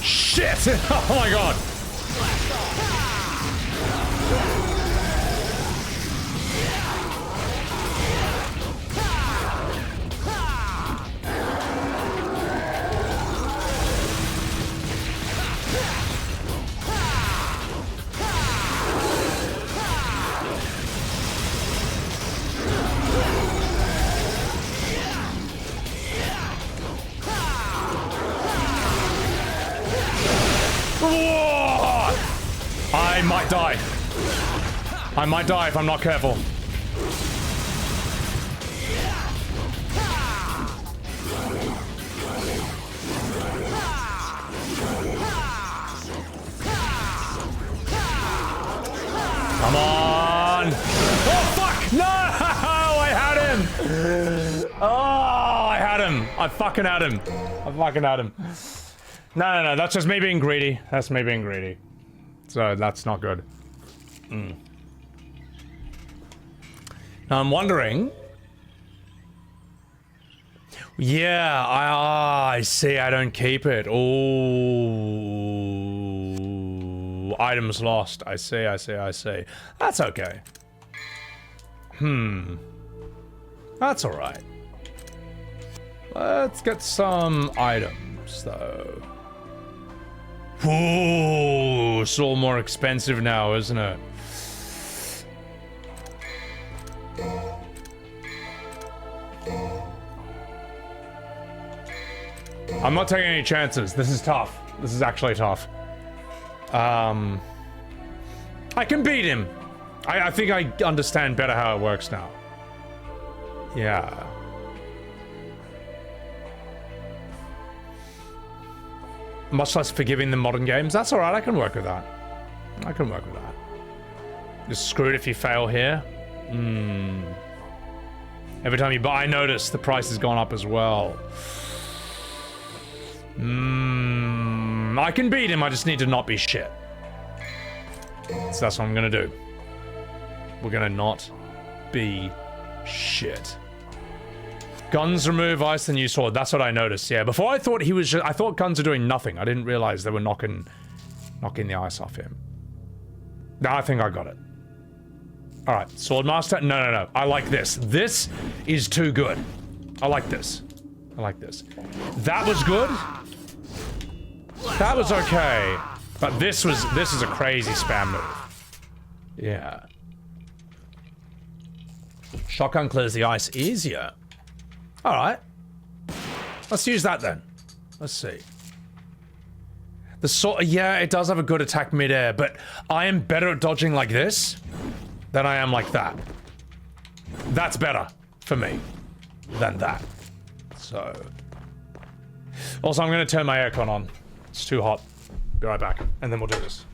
Shit! Oh my god! I might die. I might die if I'm not careful. Come on! Oh, fuck! No! I had him! Oh, I had him! I fucking had him. I fucking had him. No, that's just me being greedy. That's me being greedy. So, that's not good. Now, I'm wondering... Yeah, I see, I don't keep it. Oh, items lost. I see. That's okay. That's alright. Let's get some items, though. Ooh, it's all more expensive now, isn't it? I'm not taking any chances. This is tough. This is actually tough. I can beat him. I think I understand better how it works now. Yeah. Much less forgiving than modern games. That's alright, I can work with that. I can work with that. You're screwed if you fail here. Every time you buy, I notice the price has gone up as well. I can beat him, I just need to not be shit. So that's what I'm gonna do. We're gonna not be shit. Guns remove ice, the new sword. That's what I noticed, yeah. Before I thought he was just, I thought guns are doing nothing. I didn't realize they were knocking the ice off him. Now I think I got it. Alright, Swordmaster. No. I like this. This is too good. I like this. I like this. That was good. That was okay. But this is a crazy spam move. Yeah. Shotgun clears the ice easier. Alright. Let's use that then. Let's see. The sword, yeah, it does have a good attack mid-air, but I am better at dodging like this than I am like that. That's better for me than that. So. Also, I'm gonna turn my aircon on. It's too hot. Be right back, and then we'll do this.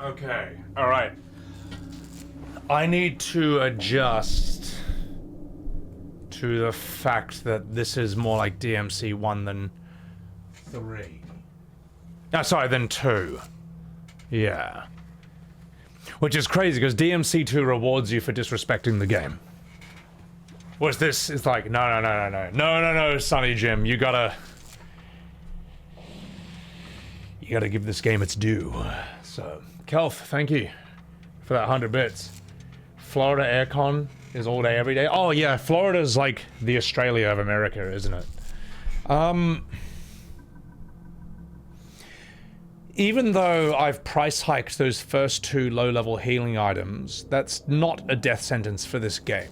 Okay, alright. I need to adjust to the fact that this is more like DMC 1 than 3. Oh, sorry, than 2. Yeah. Which is crazy, because DMC 2 rewards you for disrespecting the game. Whereas this is like, no, Sonny Jim, you gotta give this game its due. So, Kelf, thank you for that 100 bits. Florida aircon is all day, every day. Oh yeah, Florida's like the Australia of America, isn't it? Even though I've price hiked those first 2 low-level healing items, that's not a death sentence for this game.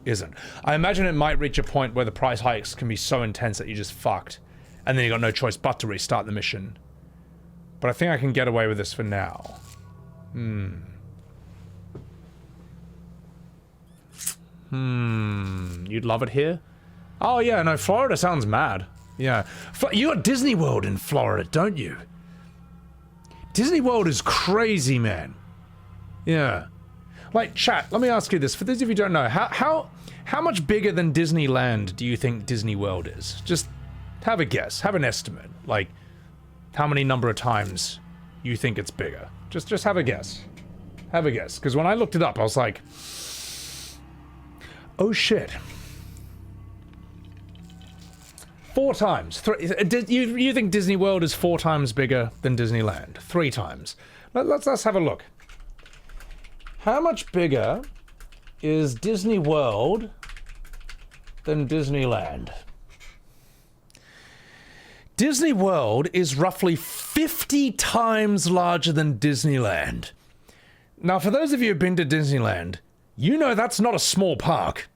Isn't. I imagine it might reach a point where the price hikes can be so intense that you're just fucked. and then you got no choice but to restart the mission. But I think I can get away with this for now. You'd love it here? Oh yeah, no, Florida sounds mad. Yeah. You got Disney World in Florida, don't you? Disney World is crazy, man. Yeah. Like, chat, let me ask you this. For those of you who don't know, how much bigger than Disneyland do you think Disney World is? Just have a guess. Have an estimate. Like, how many number of times you think it's bigger? Just have a guess. Have a guess. Because when I looked it up, I was like, oh shit. 4 times. You think Disney World is 4 times bigger than Disneyland? 3 times. Let's have a look. How much bigger is Disney World than Disneyland? Disney World is roughly 50 times larger than Disneyland. Now, for those of you who've been to Disneyland, you know that's not a small park.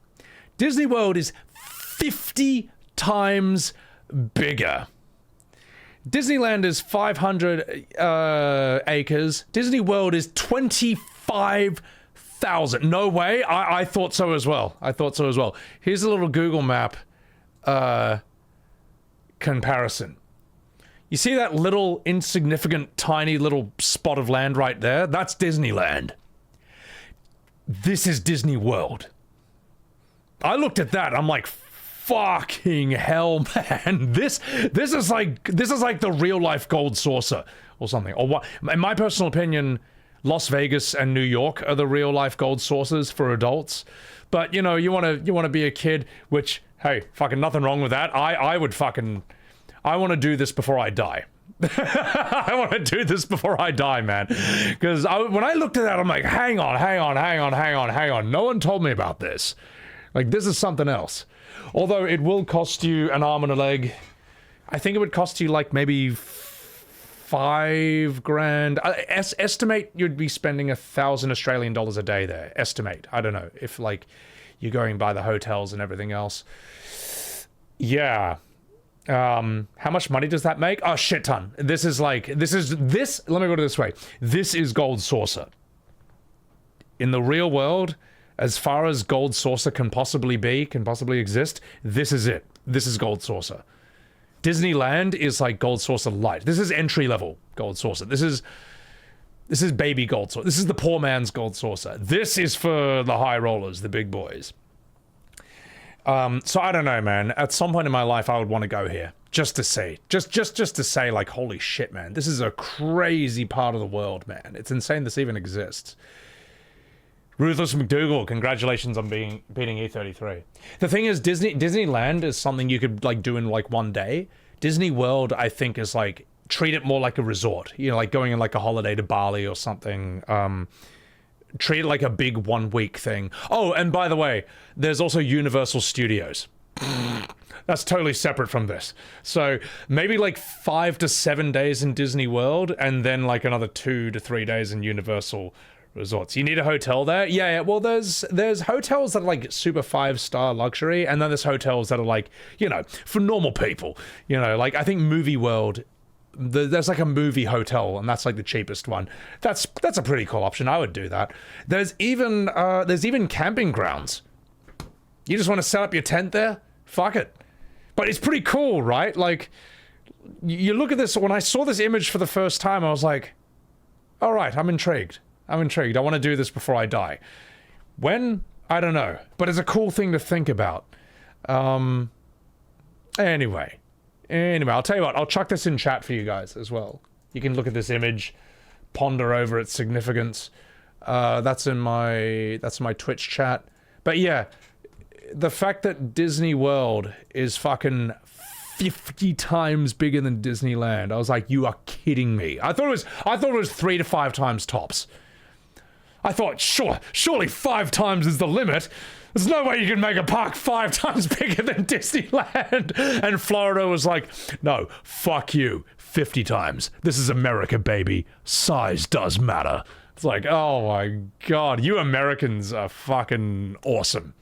Disney World is 50 times bigger. Disneyland is 500 acres. Disney World is 25,000. No way. I thought so as well. Here's a little Google map comparison. You see that little insignificant tiny little spot of land right there? That's Disneyland. This is Disney World. I looked at that, I'm like, fucking hell, man. This is like the real life gold saucer or something. Or what, in my personal opinion, Las Vegas and New York are the real life gold saucers for adults. But you know, you want to be a kid, which, hey, fucking nothing wrong with that. I want to do this before I die. I want to do this before I die, man. Because when I looked at that, I'm like, hang on. No one told me about this. Like, this is something else. Although it will cost you an arm and a leg. I think it would cost you like maybe $5,000. Estimate you'd be spending 1,000 Australian dollars a day there. Estimate. I don't know if like you're going by the hotels and everything else. Yeah. How much money does that make? Oh, shit ton. This, let me go to this way. This is Gold Saucer. In the real world, as far as Gold Saucer can possibly exist, this is it. This is Gold Saucer. Disneyland is like Gold Saucer Light. This is entry level Gold Saucer. This is baby Gold Saucer. This is the poor man's Gold Saucer. This is for the high rollers, the big boys. So I don't know, man. At some point in my life, I would want to go here just to see, just to say, like, holy shit, man. This is a crazy part of the world, man. It's insane this even exists. Ruthless McDougal, congratulations on beating E33. The thing is, Disneyland is something you could like do in like one day. Disney World, I think, is like treat it more like a resort. You know, like going on like a holiday to Bali or something. Treat it like a big 1 week thing. Oh, and by the way, there's also Universal Studios. That's totally separate from this. So maybe like 5 to 7 days in Disney World, and then like another 2 to 3 days in Universal Resorts. You need a hotel there? Yeah. Well, there's hotels that are like super 5-star luxury, and then there's hotels that are like, you know, for normal people. You know, like I think Movie World, there's like a movie hotel, and that's like the cheapest one. That's a pretty cool option. I would do that. There's even camping grounds. You just want to set up your tent there? Fuck it. But it's pretty cool, right? Like, you look at this. When I saw this image for the first time, I was like, all right, I'm intrigued. I want to do this before I die. When? I don't know. But it's a cool thing to think about. Anyway, I'll tell you what. I'll chuck this in chat for you guys as well. You can look at this image, ponder over its significance. That's in my Twitch chat. But yeah, the fact that Disney World is fucking 50 times bigger than Disneyland. I was like, you are kidding me. I thought it was 3 to 5 times tops. I thought, surely 5 times is the limit. There's no way you can make a park 5 times bigger than Disneyland. And Florida was like, no, fuck you, 50 times. This is America, baby. Size does matter. It's like, oh my god, you Americans are fucking awesome.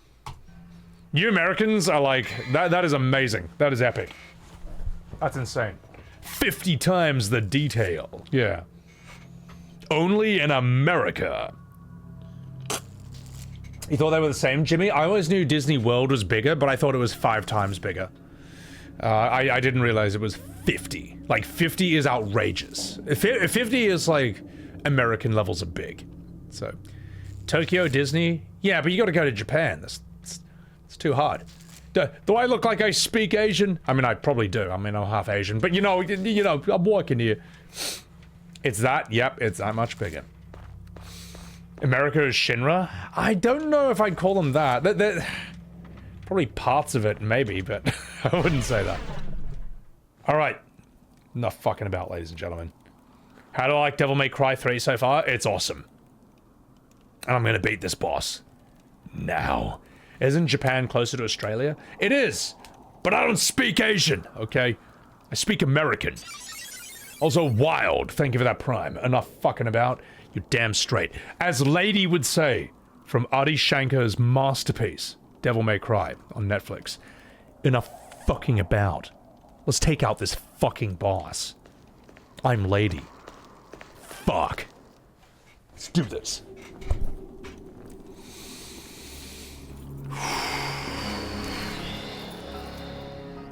You Americans are like, that is amazing. That is epic. That's insane. 50 times the detail. Yeah. Only in America. You thought they were the same, Jimmy? I always knew Disney World was bigger, but I thought it was 5 times bigger. I didn't realize it was 50. Like, 50 is outrageous. 50 is like American levels of big. So, Tokyo, Disney? Yeah, but you gotta go to Japan. It's too hard. Do I look like I speak Asian? I mean, I probably do. I mean, I'm half Asian. But, you know, I'm working here. It's that? Yep, it's that much bigger. America is Shinra? I don't know if I'd call them that. They're probably parts of it, maybe, but I wouldn't say that. Alright. Enough fucking about, ladies and gentlemen. How do I like Devil May Cry 3 so far? It's awesome. And I'm gonna beat this boss. Now. Isn't Japan closer to Australia? It is! But I don't speak Asian, okay? I speak American. Also wild. Thank you for that prime. Enough fucking about. You're damn straight. As Lady would say, from Adi Shankar's masterpiece, Devil May Cry, on Netflix. Enough fucking about. Let's take out this fucking boss. I'm Lady. Fuck. Let's do this.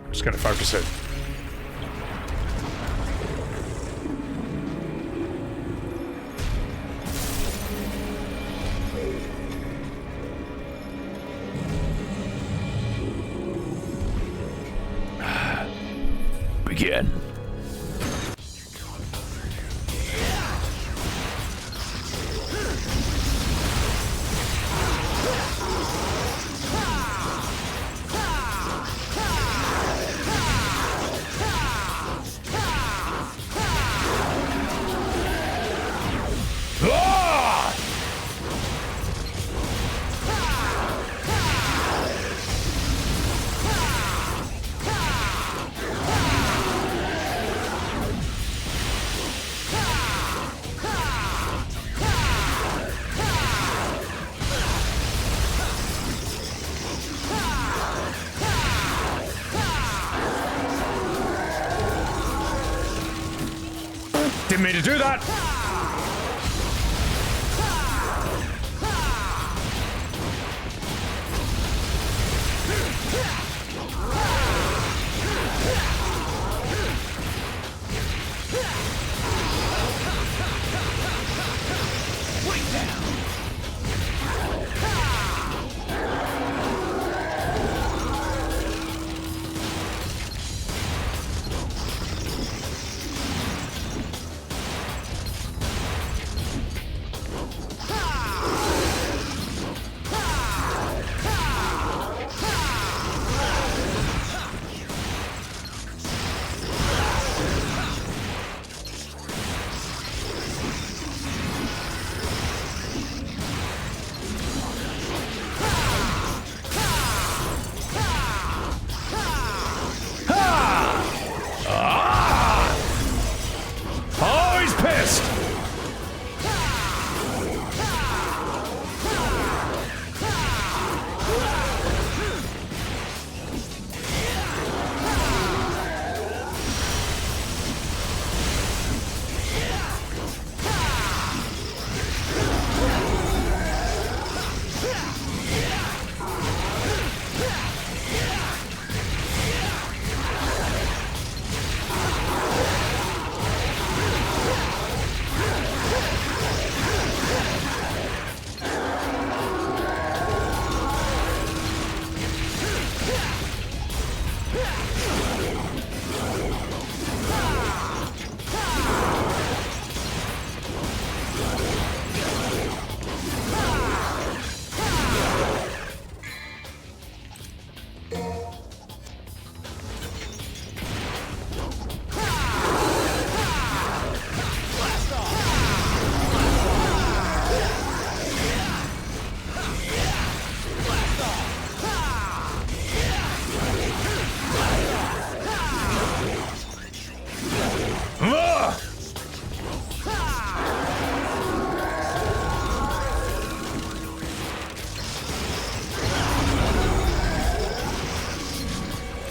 I'm just gonna focus it. Begin. Didn't mean to do that!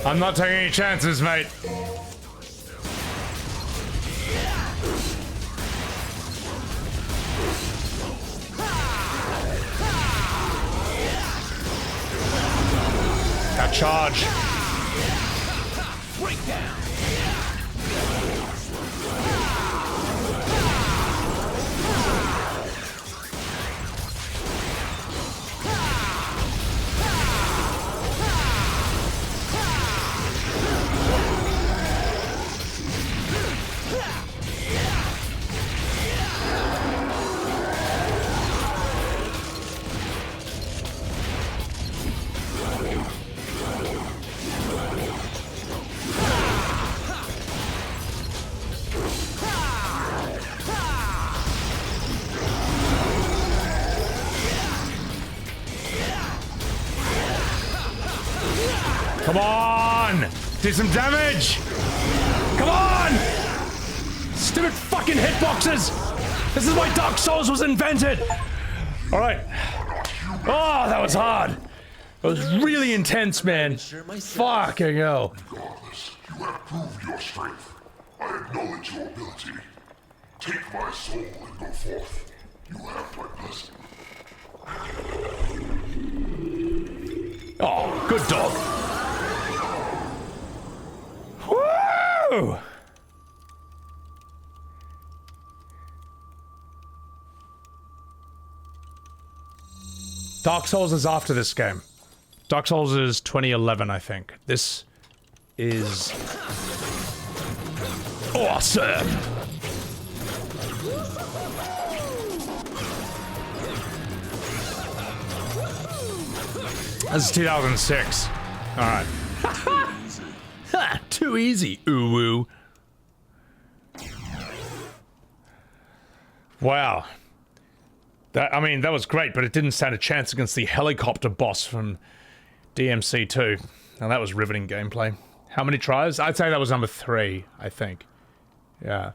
I'm not taking any chances, mate. that charge. Breakdown. Come on! Do some damage! Come on! Stupid fucking hitboxes! This is why Dark Souls was invented! Alright. Oh, that was hard! That was really intense, man. Fucking hell. Regardless, you have proved your strength. I acknowledge your ability. Take my soul and go forth. You have my blessing. Oh, good dog. Woo! Dark Souls is after this game. Dark Souls is 2011, I think. This is awesome. This is 2006. All right. Ha! Too easy, uwu. Wow. I mean, that was great, but it didn't stand a chance against the helicopter boss from DMC2. Now that was riveting gameplay. How many tries? I'd say that was number 3, I think. Yeah.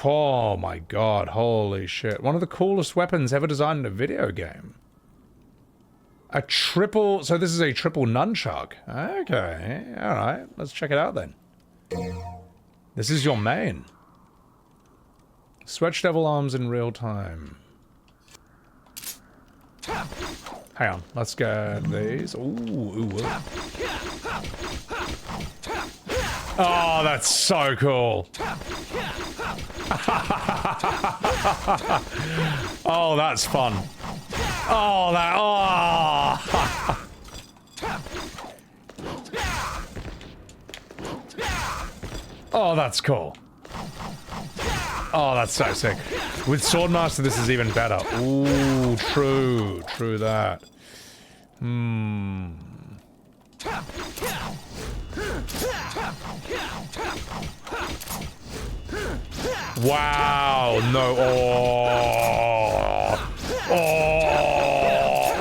Oh my god, holy shit. One of the coolest weapons ever designed in a video game. A triple... So this is a triple nunchuck. Okay, alright. Let's check it out then. This is your main. Switch devil arms in real time. Hang on, let's get these. Ooh. Oh, that's so cool. Oh, that's fun. Oh, that... Oh! Oh, that's cool. Oh, that's so sick. With Swordmaster, this is even better. Ooh, true. True that. Wow, no.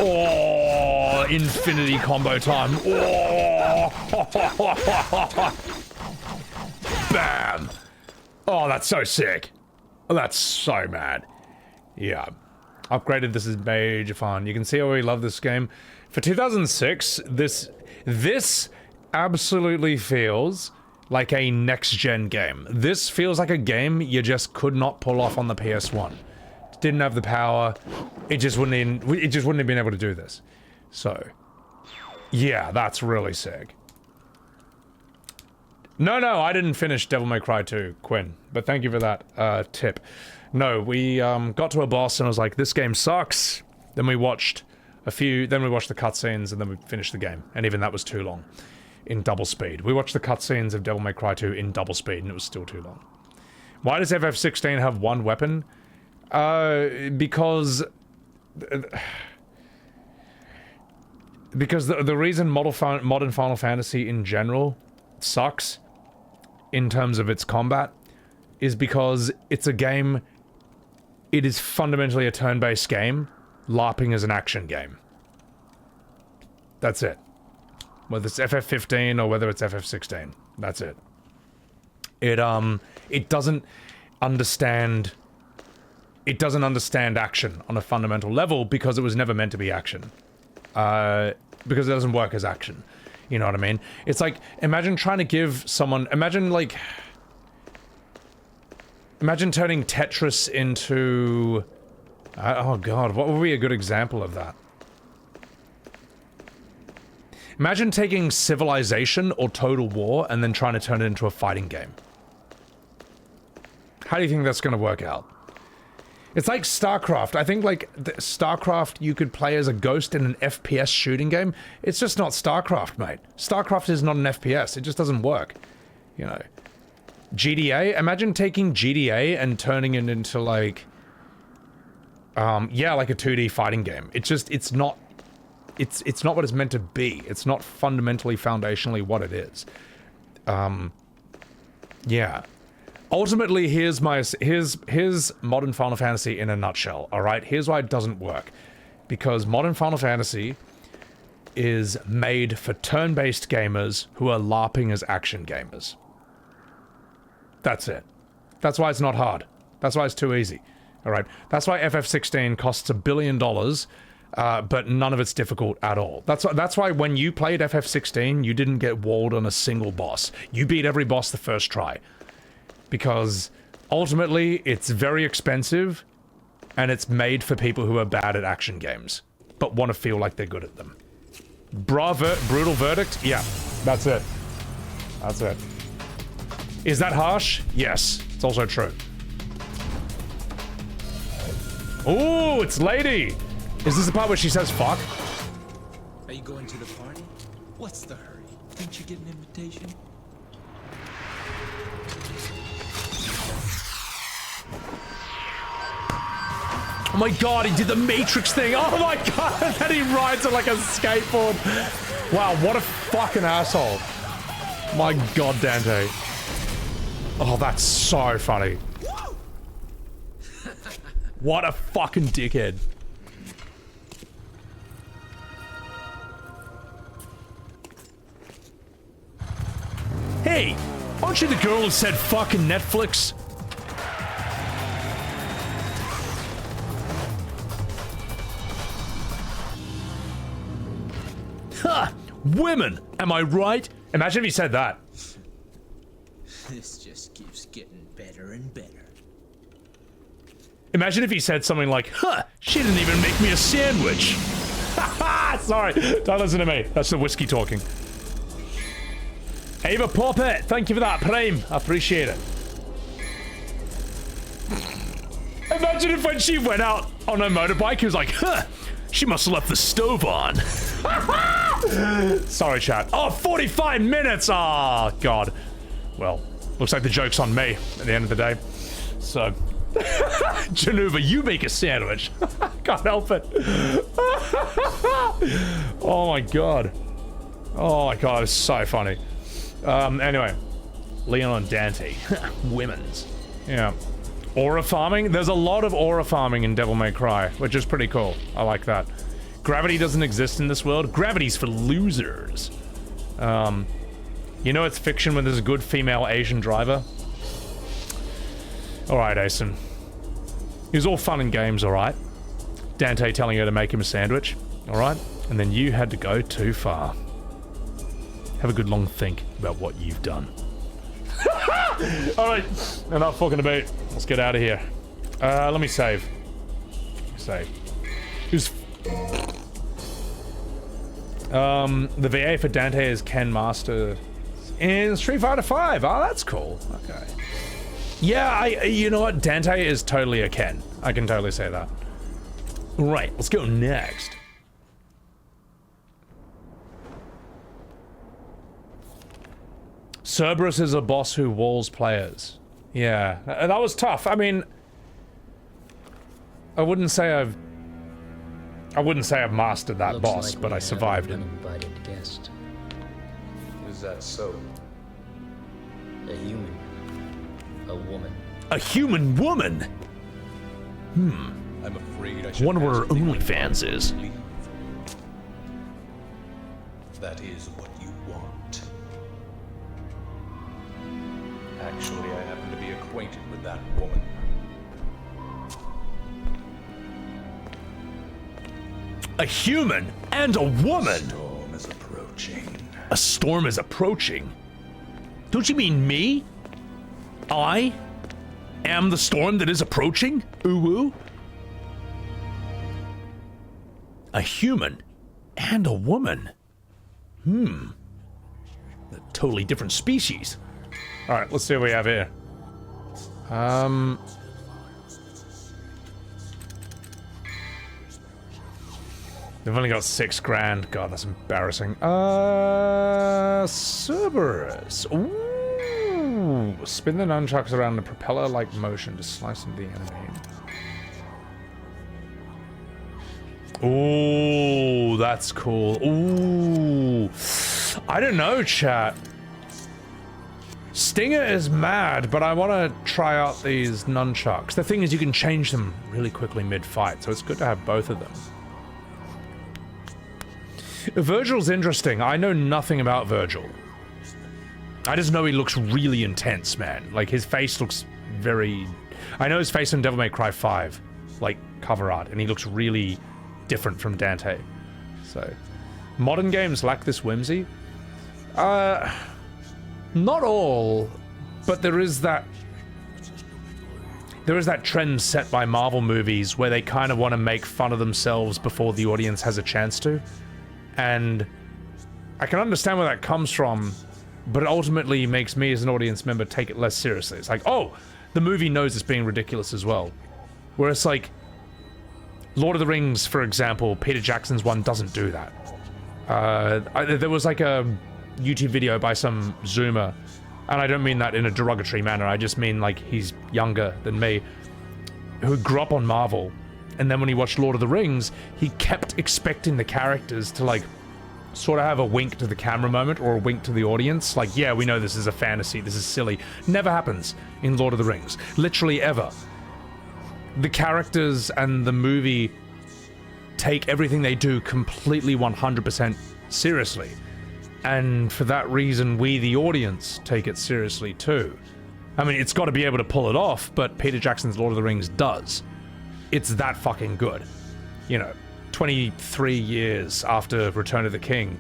Oh, infinity combo time. Oh. Bam. Oh, that's so sick. Oh, that's so mad. Yeah. Upgraded, this is major fun. You can see how we love this game. For 2006, this absolutely feels like a next-gen game. This feels like a game you just could not pull off on the PS1. Didn't have the power. It just wouldn't have been able to do this. So, yeah, that's really sick. No, I didn't finish Devil May Cry 2, Quinn. But thank you for that tip. No, we got to a boss and I was like, this game sucks. Then we watched the cutscenes and then we finished the game. And even that was too long. In double speed. We watched the cutscenes of Devil May Cry 2 in double speed and it was still too long. Why does FF16 have one weapon? Because the reason modern Final Fantasy in general sucks in terms of its combat is because it's a game, it is fundamentally a turn-based game, LARPing as an action game. That's it. Whether it's FF15 or whether it's FF16. That's it. It doesn't understand action on a fundamental level because it was never meant to be action. Because it doesn't work as action. You know what I mean? It's like, imagine trying to give someone... Imagine turning Tetris into... oh god, what would be a good example of that? Imagine taking Civilization or Total War and then trying to turn it into a fighting game. How do you think that's going to work out? It's like StarCraft. I think like StarCraft you could play as a ghost in an FPS shooting game. It's just not StarCraft, mate. StarCraft is not an FPS. It just doesn't work. You know. GTA? Imagine taking GTA and turning it into like... yeah, like a 2D fighting game. It's not what it's meant to be. It's not fundamentally, foundationally what it is. Yeah. Ultimately, here's modern Final Fantasy in a nutshell, alright? Here's why it doesn't work. Because modern Final Fantasy is made for turn-based gamers who are LARPing as action gamers. That's it. That's why it's not hard. That's why it's too easy. Alright? That's why FF16 costs $1 billion, but none of it's difficult at all. That's why when you played FF16, you didn't get walled on a single boss. You beat every boss the first try. Because ultimately, it's very expensive, and it's made for people who are bad at action games, but want to feel like they're good at them. Brutal verdict? Yeah, that's it. That's it. Is that harsh? Yes, it's also true. Ooh, it's Lady! Is this the part where she says fuck? Are you going to the party? What's the hurry? Didn't you get an invitation? Oh my god, he did the Matrix thing! Oh my god, and then he rides it like a skateboard! Wow, what a fucking asshole. My god, Dante. Oh, that's so funny. What a fucking dickhead. Hey, aren't you the girl who said fucking Netflix? Ha! Women! Am I right? Imagine if he said that. This just keeps getting better and better. Imagine if he said something like, huh, she didn't even make me a sandwich. Sorry, don't listen to me. That's the whiskey talking. Ava Poppet, thank you for that, Prime. I appreciate it. Imagine if when she went out on her motorbike, he was like, huh, she must have left the stove on. Sorry, chat. Oh, 45 minutes! Oh, God. Well, looks like the joke's on me at the end of the day. So, Geneva, you make a sandwich. Can't help it. Oh, my God. Oh, my God, it's so funny. Anyway. Leon and Dante. Women's. Yeah. Aura farming? There's a lot of aura farming in Devil May Cry, which is pretty cool. I like that. Gravity doesn't exist in this world. Gravity's for losers. You know it's fiction when there's a good female Asian driver? Alright, Asen. It was all fun and games, alright? Dante telling her to make him a sandwich, alright? And then you had to go too far. Have a good long think about what you've done. Alright, enough fucking about. Let's get out of here. Let me save. Who's... the VA for Dante is Ken Master in Street Fighter 5. Oh, that's cool. Okay. Yeah, you know what? Dante is totally a Ken. I can totally say that. Right, let's go next. Cerberus is a boss who walls players. Yeah, that was tough. I mean, I wouldn't say I've mastered that Looks boss, like but we I survived have it. an uninvited guest. Is that so? A human. A woman. A human woman? I'm afraid I should Wonder where her ask the OnlyFans is. leave. That is what you want. Actually, I happen to be acquainted with that woman. A human and a woman? Storm is approaching. A storm is approaching? Don't you mean me? I am the storm that is approaching? Ooh-woo? A human and a woman? A totally different species. Alright, let's see what we have here. They've only got 6 grand. God, that's embarrassing. Cerberus. Ooh. Spin the nunchucks around the propeller-like motion to slice into the enemy. Ooh, that's cool. Ooh. I don't know, chat. Stinger is mad, but I want to try out these nunchucks. The thing is, you can change them really quickly mid-fight, so it's good to have both of them. Vergil's interesting. I know nothing about Vergil. I just know he looks really intense, man. Like, his face looks very... I know his face in Devil May Cry 5, like, cover art, and he looks really different from Dante. So, modern games lack this whimsy. Not all, but there is that trend set by Marvel movies where they kind of want to make fun of themselves before the audience has a chance to. And I can understand where that comes from, but it ultimately makes me as an audience member take it less seriously. It's like, oh, the movie knows it's being ridiculous as well. Whereas, like, Lord of the Rings, for example, Peter Jackson's one doesn't do that. There was like a YouTube video by some Zoomer, and I don't mean that in a derogatory manner, I just mean like he's younger than me, who grew up on Marvel, and then when he watched Lord of the Rings, he kept expecting the characters to like sort of have a wink to the camera moment or a wink to the audience, like, yeah, we know this is a fantasy, this is silly. Never happens in Lord of the Rings, literally ever. The characters and the movie take everything they do completely 100% seriously. And for that reason, we, the audience, take it seriously too. I mean, it's got to be able to pull it off, but Peter Jackson's Lord of the Rings does. It's that fucking good. You know, 23 years after Return of the King.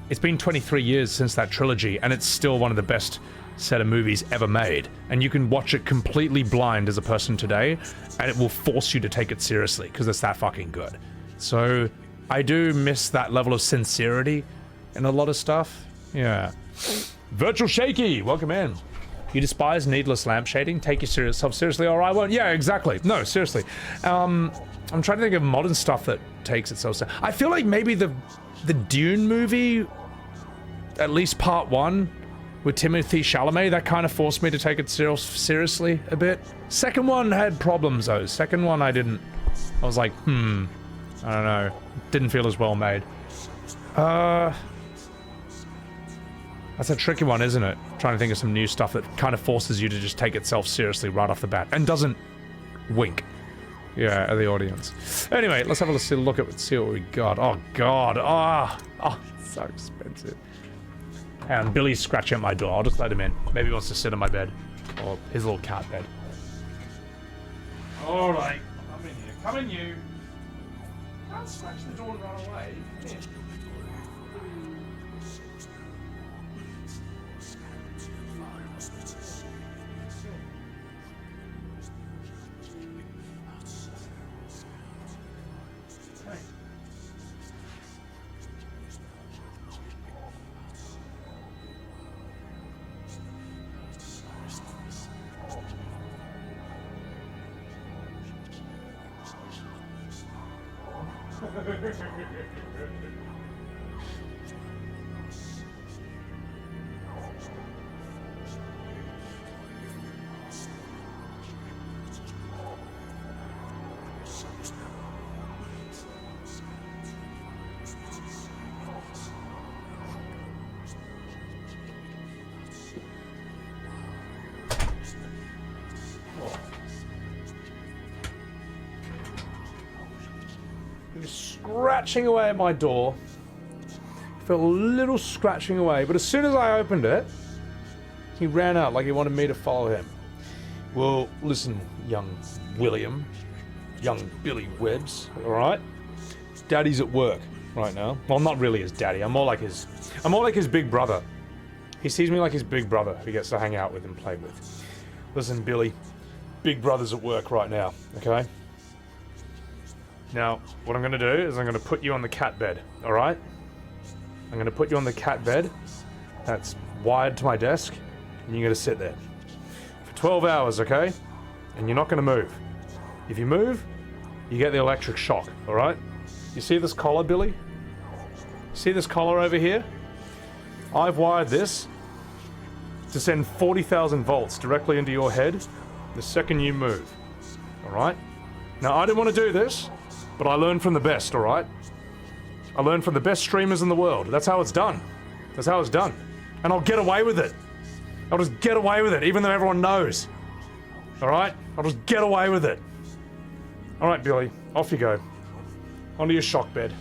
It's been 23 years since that trilogy, and it's still one of the best set of movies ever made. And you can watch it completely blind as a person today, and it will force you to take it seriously, because it's that fucking good. So, I do miss that level of sincerity in a lot of stuff. Yeah. Virtual Shaky, welcome in. You despise needless lampshading? Take yourself seriously, or I won't. Yeah, exactly. No, seriously. I'm trying to think of modern stuff that takes itself seriously. I feel like maybe the Dune movie, at least part 1, with Timothée Chalamet, that kind of forced me to take it seriously a bit. Second one had problems, though. Second one I didn't. I was like, I don't know. Didn't feel as well made. That's a tricky one, isn't it? Trying to think of some new stuff that kind of forces you to just take itself seriously right off the bat and doesn't wink. Yeah, at the audience. Anyway, let's have a look at see what we got. Oh god, oh, it's so expensive. And Billy's scratching at my door. I'll just let him in. Maybe he wants to sit on my bed or his little cat bed. All right, come in here. Come in, you. Can't scratch the door and run away. Come here. Scratching away at my door. Felt a little scratching away, but as soon as I opened it, he ran out like he wanted me to follow him. Well, listen, young William, young Billy Webbs, alright? Daddy's at work right now. Well, not really his daddy. I'm more like his big brother. He sees me like his big brother who gets to hang out with and play with. Listen, Billy, big brother's at work right now, okay? Now, what I'm going to do is I'm going to put you on the cat bed, alright? I'm gonna put you on the cat bed that's wired to my desk, and you're gonna sit there for 12 hours, okay? And you're not gonna move. If you move, you get the electric shock, alright? You see this collar, Billy? See this collar over here? I've wired this to send 40,000 volts directly into your head the second you move, alright? Now, I didn't want to do this, but I learned from the best, alright? I learned from the best streamers in the world. That's how it's done. That's how it's done. And I'll get away with it. I'll just get away with it, even though everyone knows. Alright? I'll just get away with it. Alright, Billy, off you go. Onto your shock bed.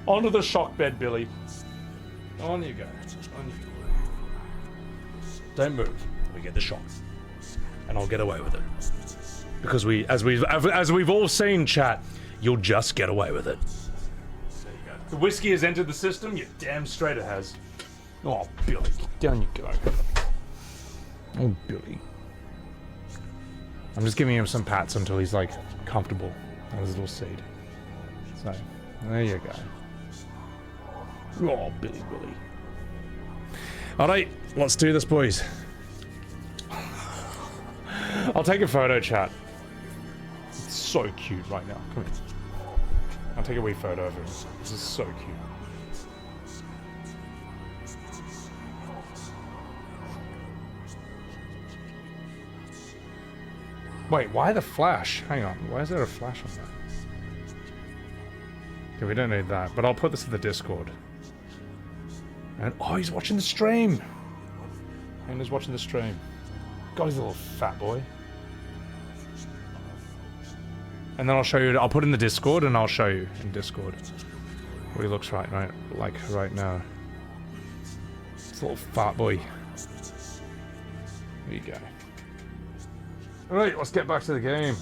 Onto the shock bed, Billy. On you go. On you go. Don't move. We get the shock. And I'll get away with it. Because as we've all seen, chat, you'll just get away with it. There you go. The whiskey has entered the system. You're damn straight it has. Oh, Billy, down you go. Oh, Billy. I'm just giving him some pats until he's like comfortable on his little seat. So, there you go. Oh, Billy. Alright, let's do this, boys. I'll take a photo, chat. It's so cute right now. Come here. I'll take a wee photo of him. This is so cute. Wait, why the flash? Hang on, why is there a flash on that? Okay, we don't need that, but I'll put this in the Discord. And oh, he's watching the stream! And he's watching the stream. God, he's a little fat boy. And then I'll show you, I'll put in the Discord and I'll show you in Discord what he looks like right now. It's a little fat boy. There you go. Alright, let's get back to the game.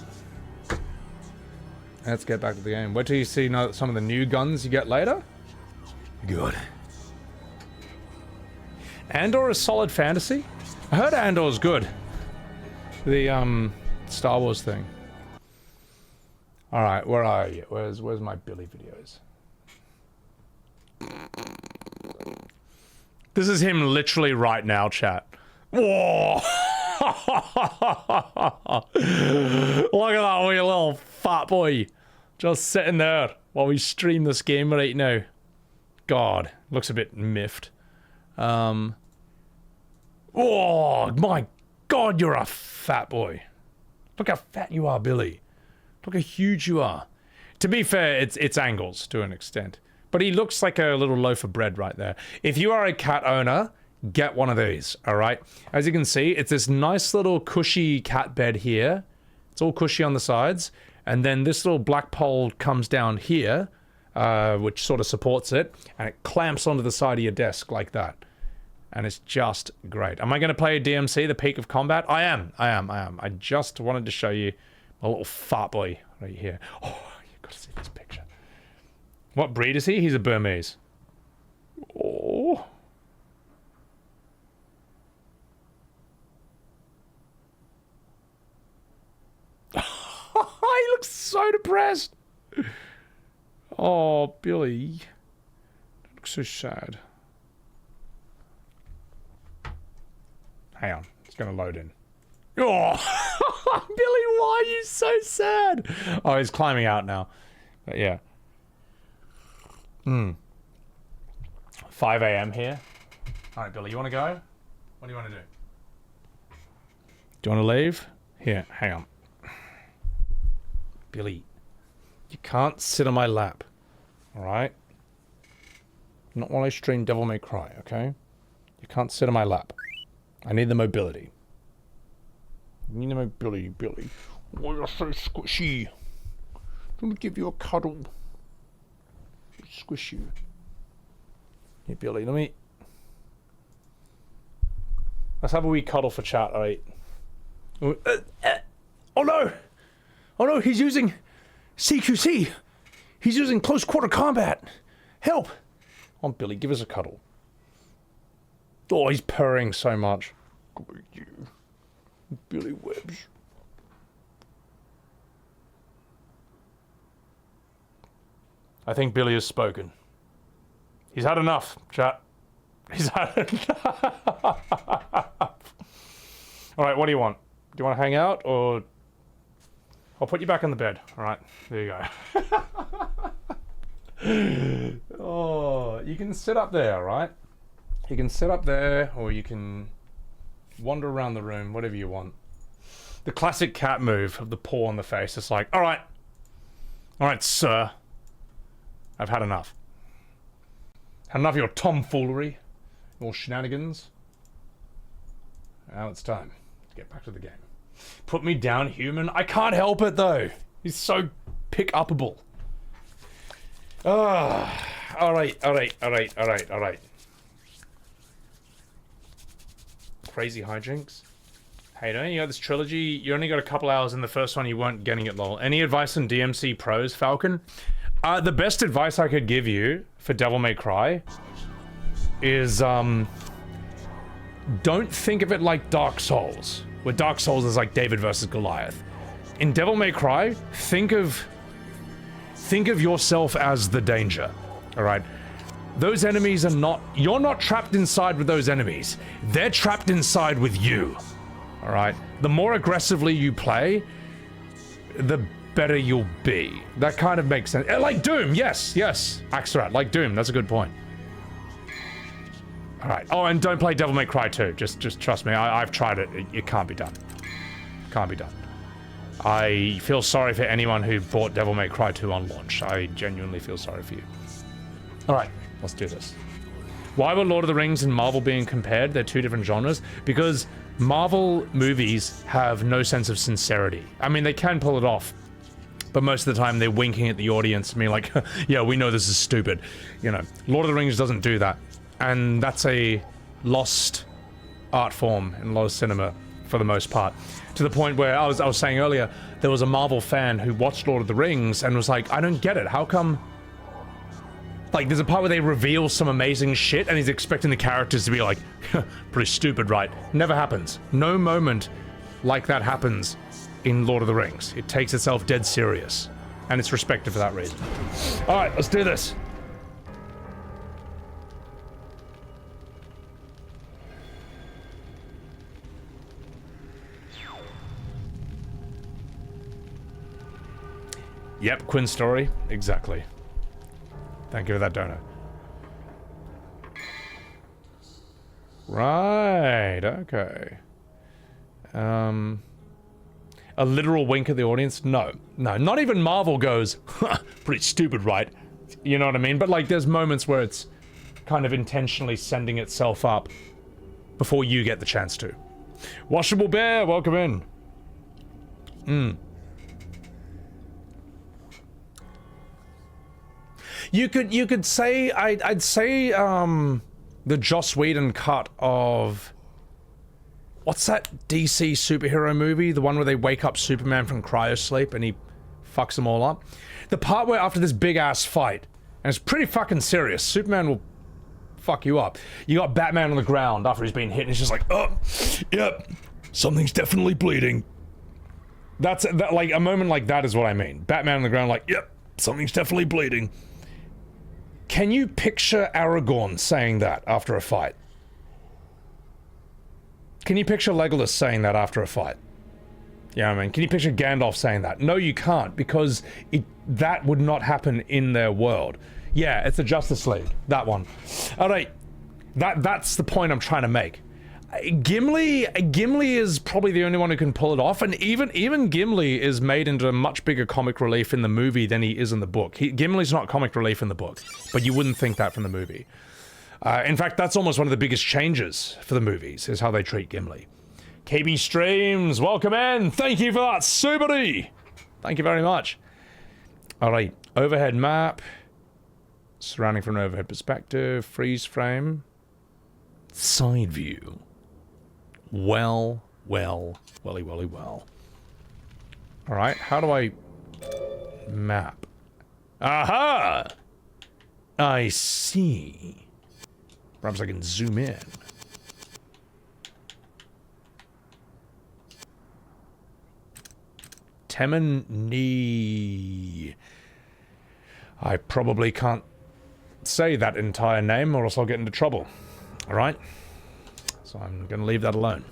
Let's get back to the game. Wait till you see some of the new guns you get later. Good. Andor is solid fantasy? I heard Andor's good. The, Star Wars thing. Alright, where are you? Where's my Billy videos? This is him literally right now, chat. Whoa! Look at that wee little fat boy. Just sitting there while we stream this game right now. God, looks a bit miffed. Oh my God, you're a fat boy. Look how fat you are, Billy. Look how huge you are. To be fair, it's angles to an extent. But he looks like a little loaf of bread right there. If you are a cat owner, get one of these, alright? As you can see, it's this nice little cushy cat bed here. It's all cushy on the sides. And then this little black pole comes down here, which sort of supports it. And it clamps onto the side of your desk like that. And it's just great. Am I going to play a DMC, the peak of combat? I am. I just wanted to show you a little fat boy right here. Oh, you've got to see this picture. What breed is he? He's a Burmese. Oh. He looks so depressed. Oh, Billy. You look so sad. Hang on, it's gonna load in. Oh, Billy, why are you so sad? Oh, he's climbing out now. But yeah. 5 a.m. here. All right, Billy, you want to go? What do you want to do? Do you want to leave? Here, hang on. Billy, you can't sit on my lap. All right? Not while I stream Devil May Cry, okay? You can't sit on my lap. I need the mobility. I need the mobility, Billy. Oh, you're so squishy. Let me give you a cuddle. Squish you. Here, Billy, let's have a wee cuddle for chat, alright? Oh no! Oh no, he's using CQC! He's using close quarter combat! Help! Come on, Billy, give us a cuddle. Oh, he's purring so much. Good you. Billy Webs. I think Billy has spoken. He's had enough, chat. He's had enough. Alright, what do you want? Do you want to hang out, or... I'll put you back on the bed. Alright, there you go. Oh, you can sit up there, right? You can sit up there, or you can wander around the room, whatever you want. The classic cat move of the paw on the face. It's like, alright, sir. I've had enough. Had enough of your tomfoolery, your shenanigans. Now it's time to get back to the game. Put me down, human. I can't help it, though. He's so pick-upable. Alright. Crazy hijinks. Hey, don't you got this trilogy? You only got a couple hours in the first one, you weren't getting it, lol. Any advice on DMC pros, Falcon? The best advice I could give you for Devil May Cry is, don't think of it like Dark Souls, where Dark Souls is like David versus Goliath. In Devil May Cry, think of yourself as the danger, alright? Those enemies are not... You're not trapped inside with those enemies. They're trapped inside with you. Alright? The more aggressively you play, the better you'll be. That kind of makes sense. Like Doom, yes. Axerat, like Doom, that's a good point. Alright. Oh, and don't play Devil May Cry 2. Just trust me, I've tried it. It can't be done. Can't be done. I feel sorry for anyone who bought Devil May Cry 2 on launch. I genuinely feel sorry for you. Alright. Let's do this. Why were Lord of the Rings and Marvel being compared? They're two different genres. Because Marvel movies have no sense of sincerity. I mean, they can pull it off, but most of the time they're winking at the audience and being like, yeah, we know this is stupid. You know, Lord of the Rings doesn't do that. And that's a lost art form in a lot of cinema, for the most part. To the point where, I was saying earlier, there was a Marvel fan who watched Lord of the Rings and was like, I don't get it, how come... Like, there's a part where they reveal some amazing shit, and he's expecting the characters to be like, pretty stupid, right? Never happens. No moment like that happens in Lord of the Rings. It takes itself dead serious, and it's respected for that reason. Alright, let's do this. Yep, Quinn's story. Exactly. Thank you for that donut. Right, okay. A literal wink at the audience? No. No, not even Marvel goes, pretty stupid, right? You know what I mean? But like, there's moments where it's kind of intentionally sending itself up before you get the chance to. Washable Bear, welcome in. You could say, I'd say, the Joss Whedon cut of... What's that DC superhero movie? The one where they wake up Superman from cryosleep and he fucks them all up? The part where after this big-ass fight, and it's pretty fucking serious, Superman will fuck you up. You got Batman on the ground after he's been hit and he's just like, oh, yep, something's definitely bleeding. That, like, a moment like that is what I mean. Batman on the ground like, yep, something's definitely bleeding. Can you picture Aragorn saying that after a fight? Can you picture Legolas saying that after a fight? Yeah, I mean, can you picture Gandalf saying that? No, you can't, because that would not happen in their world. Yeah, it's the Justice League, that one. Alright, that's the point I'm trying to make. Gimli is probably the only one who can pull it off, and even Gimli is made into a much bigger comic relief in the movie than he is in the book. Gimli's not comic relief in the book, but you wouldn't think that from the movie. In fact, that's almost one of the biggest changes for the movies, is how they treat Gimli. KB Streams, welcome in! Thank you for that, Subari! Thank you very much. Alright, overhead map. Surrounding from an overhead perspective, freeze frame. Side view. Welly. Alright, how do I map? Aha! I see. Perhaps I can zoom in. Temeni. I probably can't say that entire name or else I'll get into trouble. Alright? So I'm gonna leave that alone.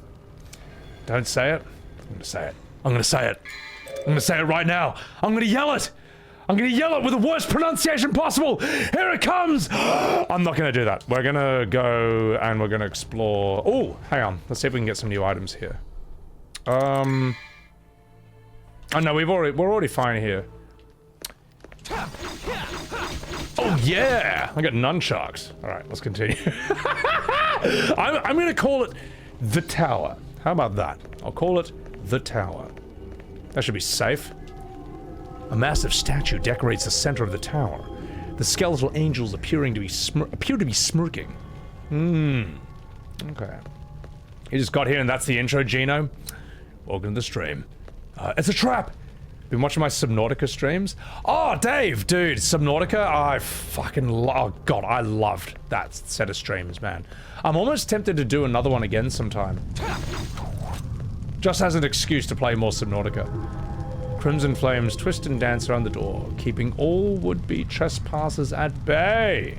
Don't say it. I'm gonna say it. I'm gonna say it. I'm gonna say it right now. I'm gonna yell it! I'm gonna yell it with the worst pronunciation possible! Here it comes! I'm not gonna do that. We're gonna go and we're gonna explore... Oh, hang on. Let's see if we can get some new items here. Oh no, we're already fine here. Oh yeah! I got nunchucks. Alright, let's continue. I'm gonna call it the tower. How about that? I'll call it the tower. That should be safe. A massive statue decorates the center of the tower. The skeletal angels appear to be smirking. Okay. You just got here and that's the intro, Gino? Welcome to the stream. It's a trap! Been watching my Subnautica streams? Oh, Dave, dude, Subnautica, I fucking oh god, I loved that set of streams, man. I'm almost tempted to do another one again sometime. Just as an excuse to play more Subnautica. Crimson flames twist and dance around the door, keeping all would-be trespassers at bay.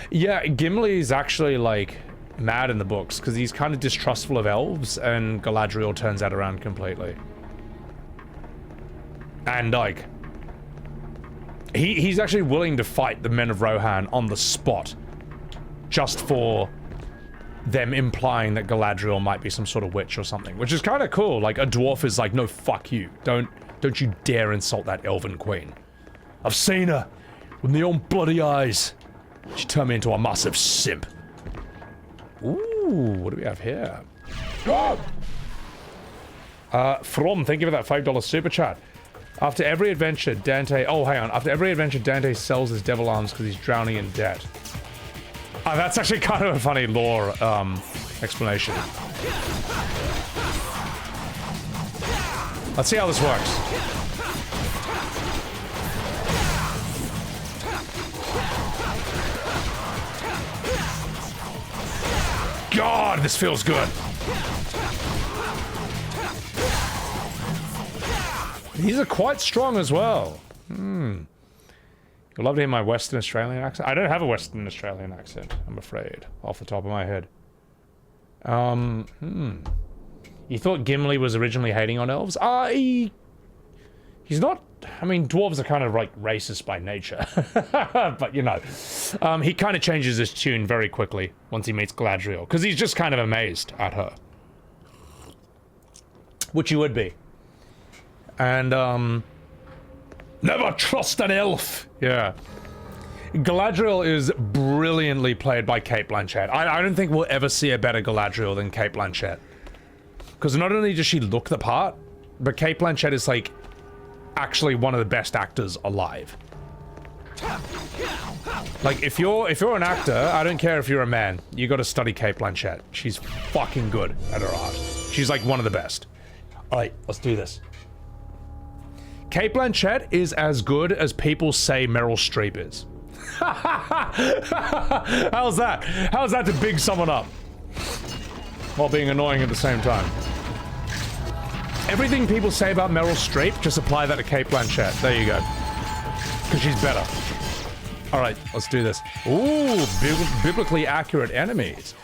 Yeah, Gimli's actually, like, mad in the books, because he's kind of distrustful of elves, and Galadriel turns that around completely. And, like, he's actually willing to fight the men of Rohan on the spot, just for them implying that Galadriel might be some sort of witch or something, which is kind of cool. Like, a dwarf is like, no, fuck you. Don't you dare insult that elven queen. I've seen her with my own bloody eyes. She turned me into a massive simp. Ooh, what do we have here? From, thank you for that $5 super chat. After every adventure, Dante... Oh, hang on. After every adventure, Dante sells his devil arms because he's drowning in debt. That's actually kind of a funny lore, explanation. Let's see how this works. God, this feels good. These are quite strong as well. You'll love to hear my Western Australian accent. I don't have a Western Australian accent, I'm afraid, off the top of my head. You thought Gimli was originally hating on elves? He's not. I mean, dwarves are kind of like racist by nature. But, you know, he kind of changes his tune very quickly once he meets Galadriel, because he's just kind of amazed at her. Which you would be. And, never trust an elf! Yeah. Galadriel is brilliantly played by Cate Blanchett. I don't think we'll ever see a better Galadriel than Cate Blanchett. Because not only does she look the part, but Cate Blanchett is, like, actually one of the best actors alive. Like, if you're an actor, I don't care if you're a man, you gotta study Cate Blanchett. She's fucking good at her art. She's, like, one of the best. Alright, let's do this. Cate Blanchett is as good as people say Meryl Streep is. How's that? How's that to big someone up? While being annoying at the same time. Everything people say about Meryl Streep, just apply that to Cate Blanchett. There you go. Because she's better. Alright, let's do this. Ooh, biblically accurate enemies.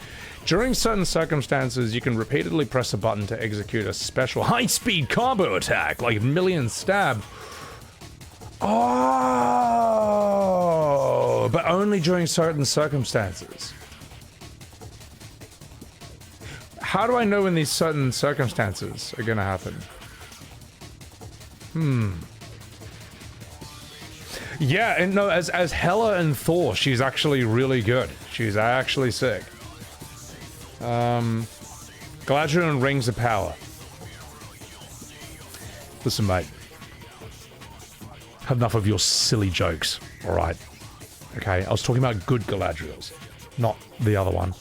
During certain circumstances, you can repeatedly press a button to execute a special high-speed combo attack, like Million Stab. Oh, but only during certain circumstances. How do I know when these certain circumstances are gonna happen? Yeah, and no, as Hela and Thor, she's actually really good. She's actually sick. Galadriel and Rings of Power. Listen, mate. Have enough of your silly jokes, alright? Okay, I was talking about good Galadriels, not the other one.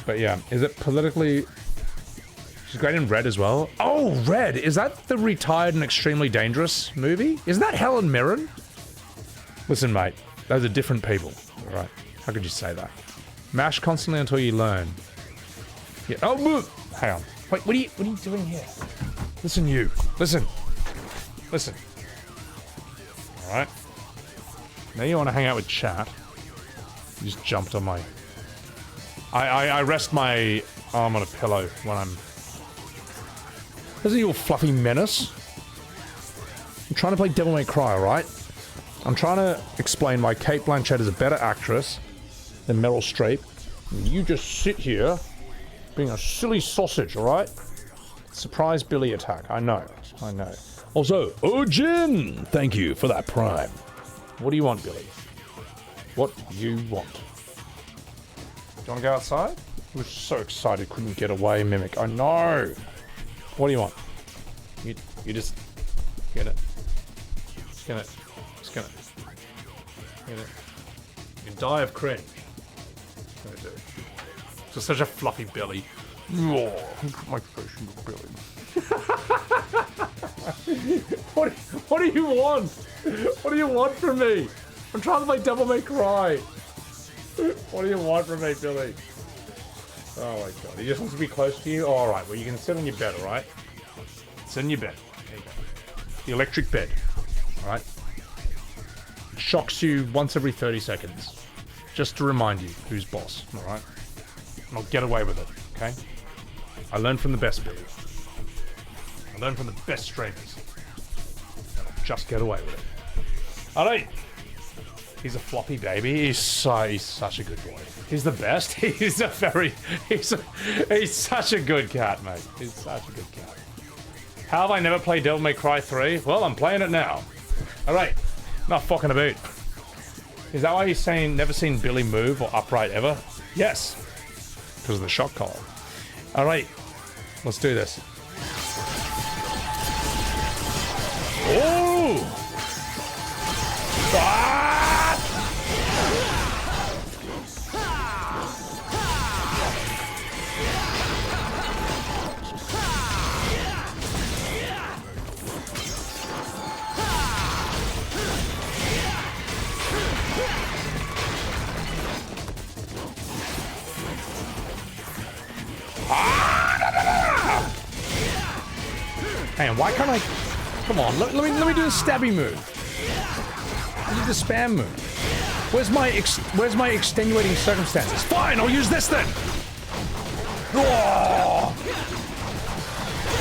But yeah, is it politically... She's great in Red as well. Oh, Red! Is that the Retired and Extremely Dangerous movie? Isn't that Helen Mirren? Listen, mate, those are different people, alright? How could you say that? Mash constantly until you learn. Yeah. Oh, move! Hang on. Wait, what are you doing here? Listen, you. Listen. Listen. Alright. Now you want to hang out with chat. You just jumped on my... I rest my arm on a pillow when I'm... Isn't you a fluffy menace? I'm trying to play Devil May Cry, alright? I'm trying to explain why Cate Blanchett is a better actress than Meryl Streep. You just sit here being a silly sausage, alright? Surprise Billy attack. I know. I know. Also, Ojin! Thank you for that prime. What do you want, Billy? What do you want? Do you want to go outside? I was so excited, couldn't get away, Mimic. I know! What do you want? You just... Get it. Just get it. Just get it. Get it. You die of cringe. What do? Just such a fluffy belly. Oh, my face in the belly. What do you want? What do you want from me? I'm trying to play Devil May Cry. What do you want from me, Billy? Oh my god, he just wants to be close to you? Oh, alright, well you can sit on your bed, alright? Sit on your bed. There you go. The electric bed. Alright? Shocks you once every 30 seconds. Just to remind you who's boss, alright? And I'll get away with it, okay? I learned from the best, Billy. I learned from the best streamers. And I'll just get away with it. Alright! He's a floppy baby. He's such a good boy. He's the best. He's such a good cat, mate. He's such a good cat. How have I never played Devil May Cry 3? Well, I'm playing it now. Alright. Not fucking about. Is that why he's saying never seen Billy move or upright ever? Yes. Because of the shock collar. Alright. Let's do this. Oh! Ah! Hang on, why can't I... Come on, let me do the stabby move. I do the spam move. Where's my extenuating circumstances? Fine, I'll use this then! Oh,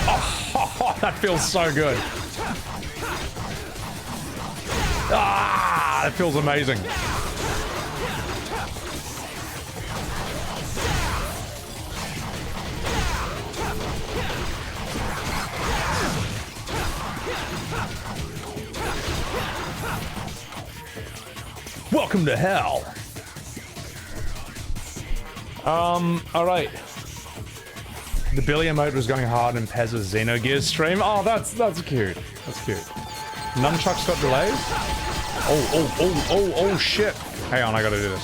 oh, that feels so good. Ah, that feels amazing. Welcome to hell. Alright. The Billy emote was going hard in Pez's Xenogears stream. Oh, that's cute. That's cute. Nunchucks got delays? Oh, shit. Hang on, I gotta do this.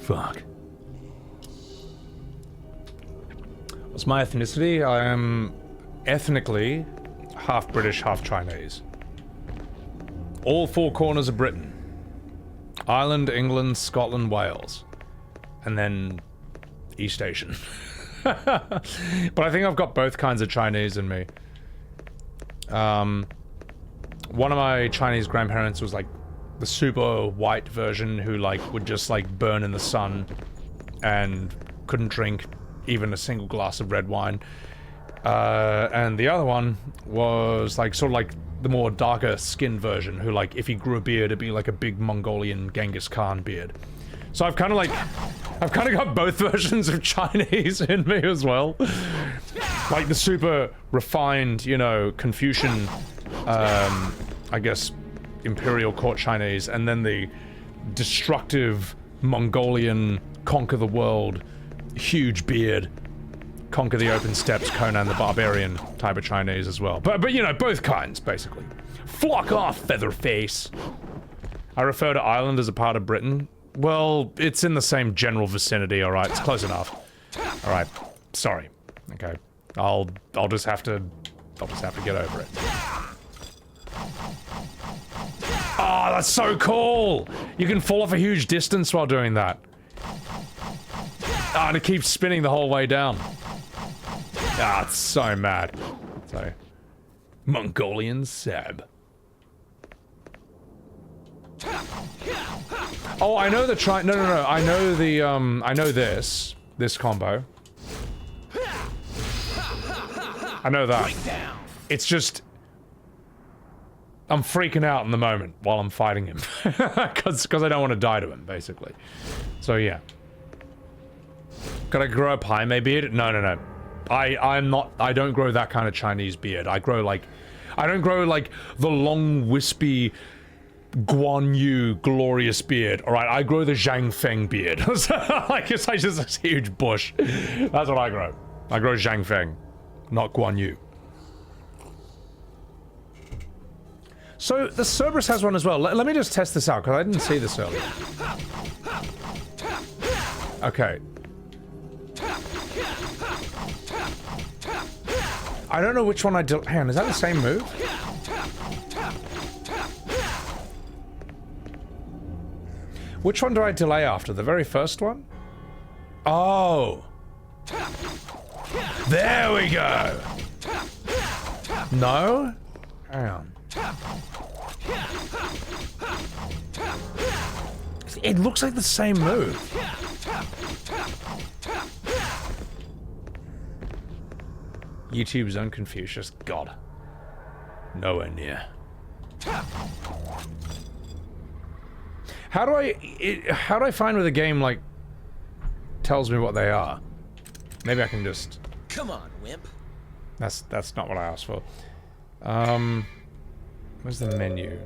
Fuck. What's my ethnicity? I am ethnically half British, half Chinese. All four corners of Britain. Ireland, England, Scotland, Wales. And then East Asian. But I think I've got both kinds of Chinese in me. One of my Chinese grandparents was like the super white version who like would just like burn in the sun and couldn't drink even a single glass of red wine. And the other one was like sort of like the more darker skinned version who like if he grew a beard it'd be like a big Mongolian Genghis Khan beard. So I've kind of got both versions of Chinese in me as well. Like the super refined, you know, Confucian, I guess, Imperial Court Chinese, and then the destructive Mongolian, conquer the world, huge beard, conquer the open steppes, Conan the Barbarian type of Chinese as well. But you know, both kinds, basically. Flock off, Featherface! I refer to Ireland as a part of Britain. Well, it's in the same general vicinity, alright? It's close enough. Alright. Sorry. Okay. I'll just have to get over it. Oh, that's so cool! You can fall off a huge distance while doing that. Ah, and it keeps spinning the whole way down. Ah, it's so mad. So, Mongolian Seb. Oh, I know the no, I know the, I know this combo. I know that. It's just... I'm freaking out in the moment while I'm fighting him. Because I don't want to die to him, basically. So, yeah. Could I grow a Paime beard? No. I don't grow that kind of Chinese beard. I grow like... I don't grow like the long, wispy... Guan Yu glorious beard. Alright, I grow the Zhang Feng beard. Like, it's like just this huge bush. That's what I grow. I grow Zhang Feng, not Guan Yu. So, the Cerberus has one as well. Let me just test this out, because I didn't see this earlier. Okay. I don't know which one I do. Hang on, is that the same move? Which one do I delay after? The very first one? Oh! There we go! No? Hang on. It looks like the same move. YouTube's own Confucius. God. Nowhere near. How do I find where the game, like, tells me what they are? Maybe I can just... Come on, wimp. That's not what I asked for. Where's the menu?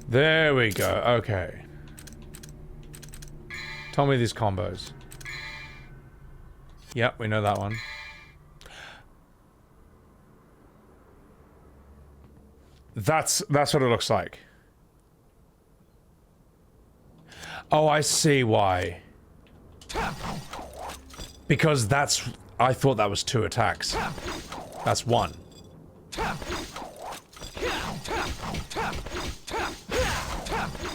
There we go, okay. Tell me these combos. Yep, we know that one. That's what it looks like. Oh, I see why. Because I thought that was 2 attacks. That's 1.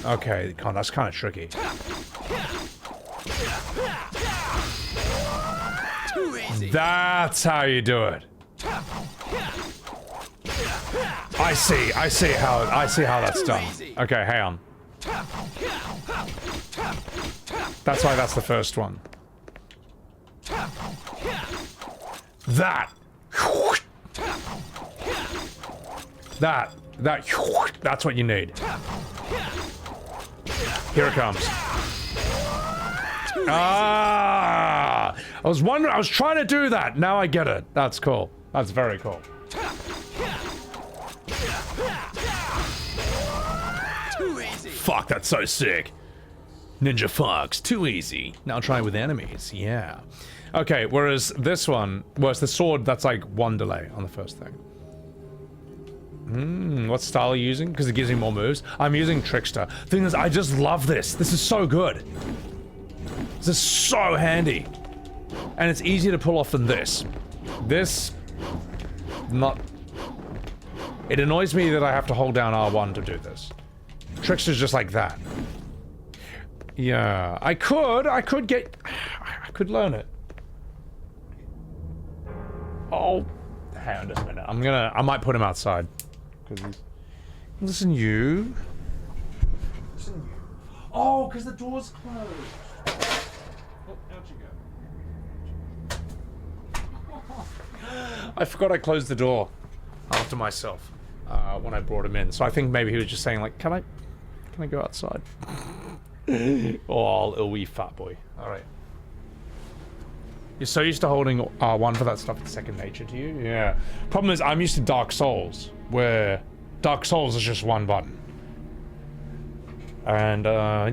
Okay, that's kind of tricky. That's how you do it. I see how that's done. Okay, hang on. That's why that's the first one. That's what you need. Here it comes. Ah! I was trying to do that. Now I get it. That's cool. That's very cool. Too easy. Fuck, that's so sick. Ninja Fox, too easy. Now try with enemies. Yeah. Okay, whereas this one, whereas the sword, that's like 1 delay on the first thing. What style are you using? Because it gives me more moves. I'm using Trickster. Thing is, I just love this. This is so good. This is so handy. And it's easier to pull off than this. This... not... It annoys me that I have to hold down R1 to do this. Trickster's just like that. Yeah, I could learn it. Oh, hang on just a minute. I might put him outside. Because listen, you. Oh, because the door's closed. Oh, out you go. I forgot I closed the door after myself when I brought him in. So I think maybe he was just saying like, can I go outside? Oh, wee fat boy. All right. You're so used to holding R1 for that stuff, it's second nature to you? Yeah. Problem is, I'm used to Dark Souls, where Dark Souls is just 1 button. And,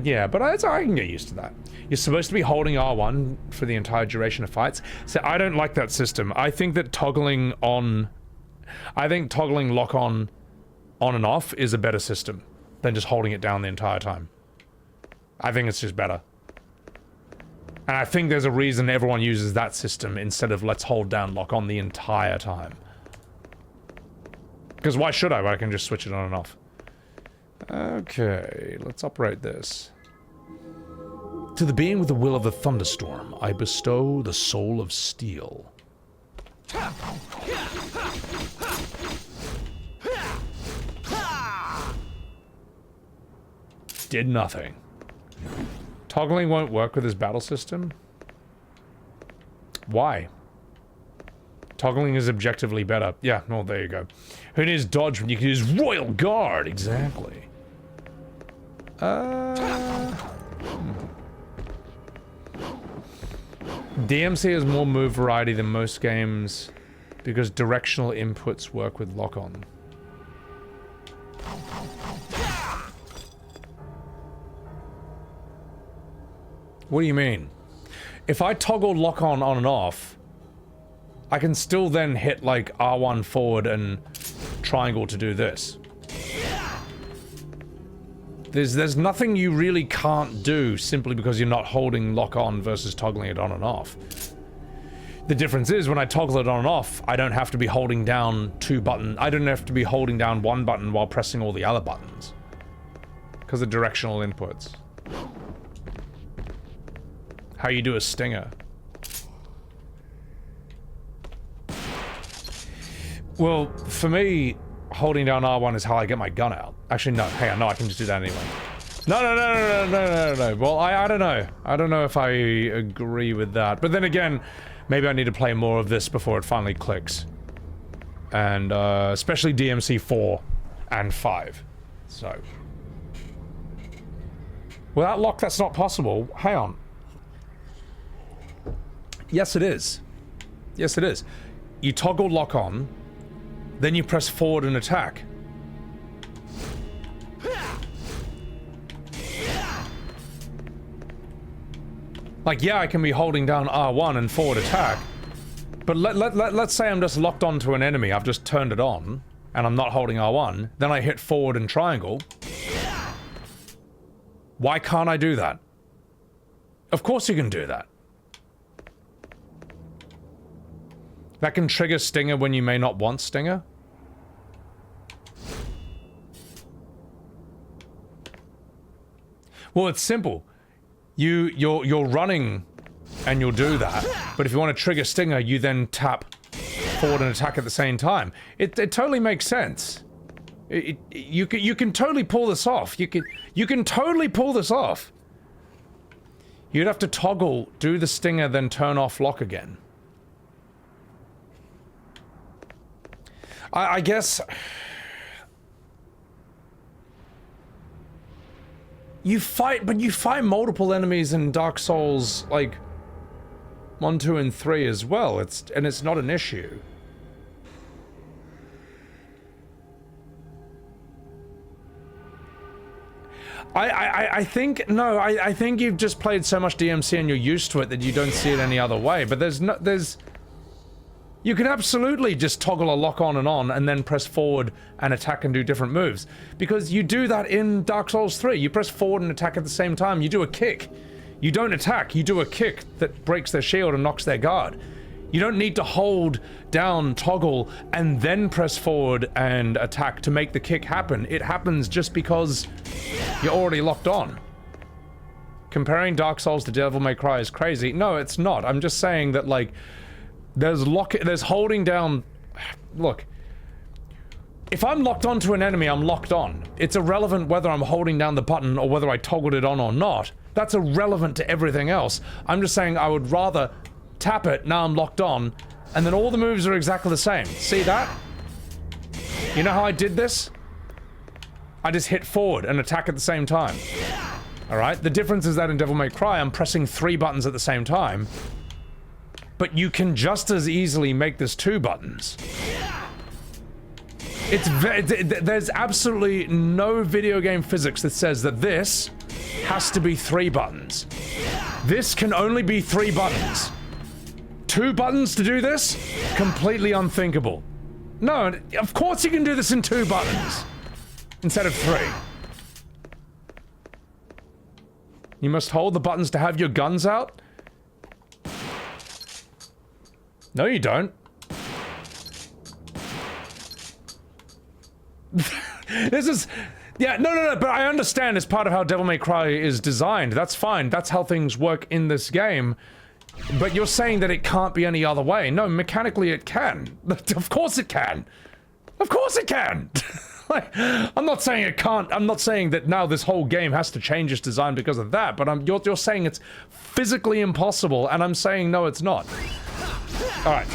yeah, but I can get used to that. You're supposed to be holding R1 for the entire duration of fights. So I don't like that system. I think that toggling on... I think toggling lock-on on and off is a better system than just holding it down the entire time. I think it's just better. And I think there's a reason everyone uses that system instead of let's hold down lock-on the entire time. Because why should I? I can just switch it on and off. Okay, let's operate this. To the being with the will of the thunderstorm, I bestow the soul of steel. Did nothing. Toggling won't work with his battle system? Why? Toggling is objectively better. Yeah, well, there you go. Who needs dodge when you can use Royal Guard? Exactly. DMC has more move variety than most games because directional inputs work with lock-on. What do you mean? If I toggle lock-on on and off, I can still then hit like R1 forward and triangle to do this. There's nothing you really can't do simply because you're not holding lock-on versus toggling it on and off. The difference is when I toggle it on and off, I don't have to be holding down two buttons. I don't have to be holding down one button while pressing all the other buttons. Because of directional inputs. How you do a stinger. Well, for me, holding down R1 is how I get my gun out. Actually, no. Hang on, no, I can just do that anyway. No. Well, I don't know. I don't know if I agree with that. But then again, maybe I need to play more of this before it finally clicks. And, especially DMC 4 and 5. So. Without lock, that's not possible. Hang on. Yes, it is. Yes, it is. You toggle lock on, then you press forward and attack. Like, yeah, I can be holding down R1 and forward attack, but let's say I'm just locked onto an enemy, I've just turned it on, and I'm not holding R1, then I hit forward and triangle. Why can't I do that? Of course you can do that. That can trigger Stinger when you may not want Stinger. Well, it's simple. You're running and you'll do that, but if you want to trigger Stinger, you then tap forward and attack at the same time. It totally makes sense. You can totally pull this off. You can totally pull this off. You'd have to toggle, do the Stinger, then turn off lock again. I guess you fight multiple enemies in Dark Souls like 1, 2, and 3 as well. It's not an issue. I think I think you've just played so much DMC and you're used to it that you don't see it any other way. But you can absolutely just toggle a lock on and then press forward and attack and do different moves. Because you do that in Dark Souls 3. You press forward and attack at the same time. You do a kick. You don't attack. You do a kick that breaks their shield and knocks their guard. You don't need to hold down, toggle, and then press forward and attack to make the kick happen. It happens just because you're already locked on. Comparing Dark Souls to Devil May Cry is crazy. No, it's not. I'm just saying that, like, there's holding down. Look, if I'm locked onto an enemy, I'm locked on. It's irrelevant whether I'm holding down the button or whether I toggled it on or not. That's irrelevant to everything else. I'm just saying I would rather tap it, now I'm locked on, and then all the moves are exactly the same. See that? You know how I did this? I just hit forward and attack at the same time. Alright? The difference is that in Devil May Cry, I'm pressing 3 buttons at the same time. But you can just as easily make this 2 buttons. There's absolutely no video game physics that says that this has to be 3 buttons. This can only be 3 buttons. 2 buttons to do this? Completely unthinkable. No, of course you can do this in 2 buttons instead of 3. You must hold the buttons to have your guns out? No, you don't. This is... Yeah, no, but I understand it's part of how Devil May Cry is designed. That's fine. That's how things work in this game. But you're saying that it can't be any other way. No, mechanically it can. Of course it can. Of course it can. Like, I'm not saying it can't. I'm not saying that now this whole game has to change its design because of that. But you're saying it's physically impossible, and I'm saying no, it's not. All right.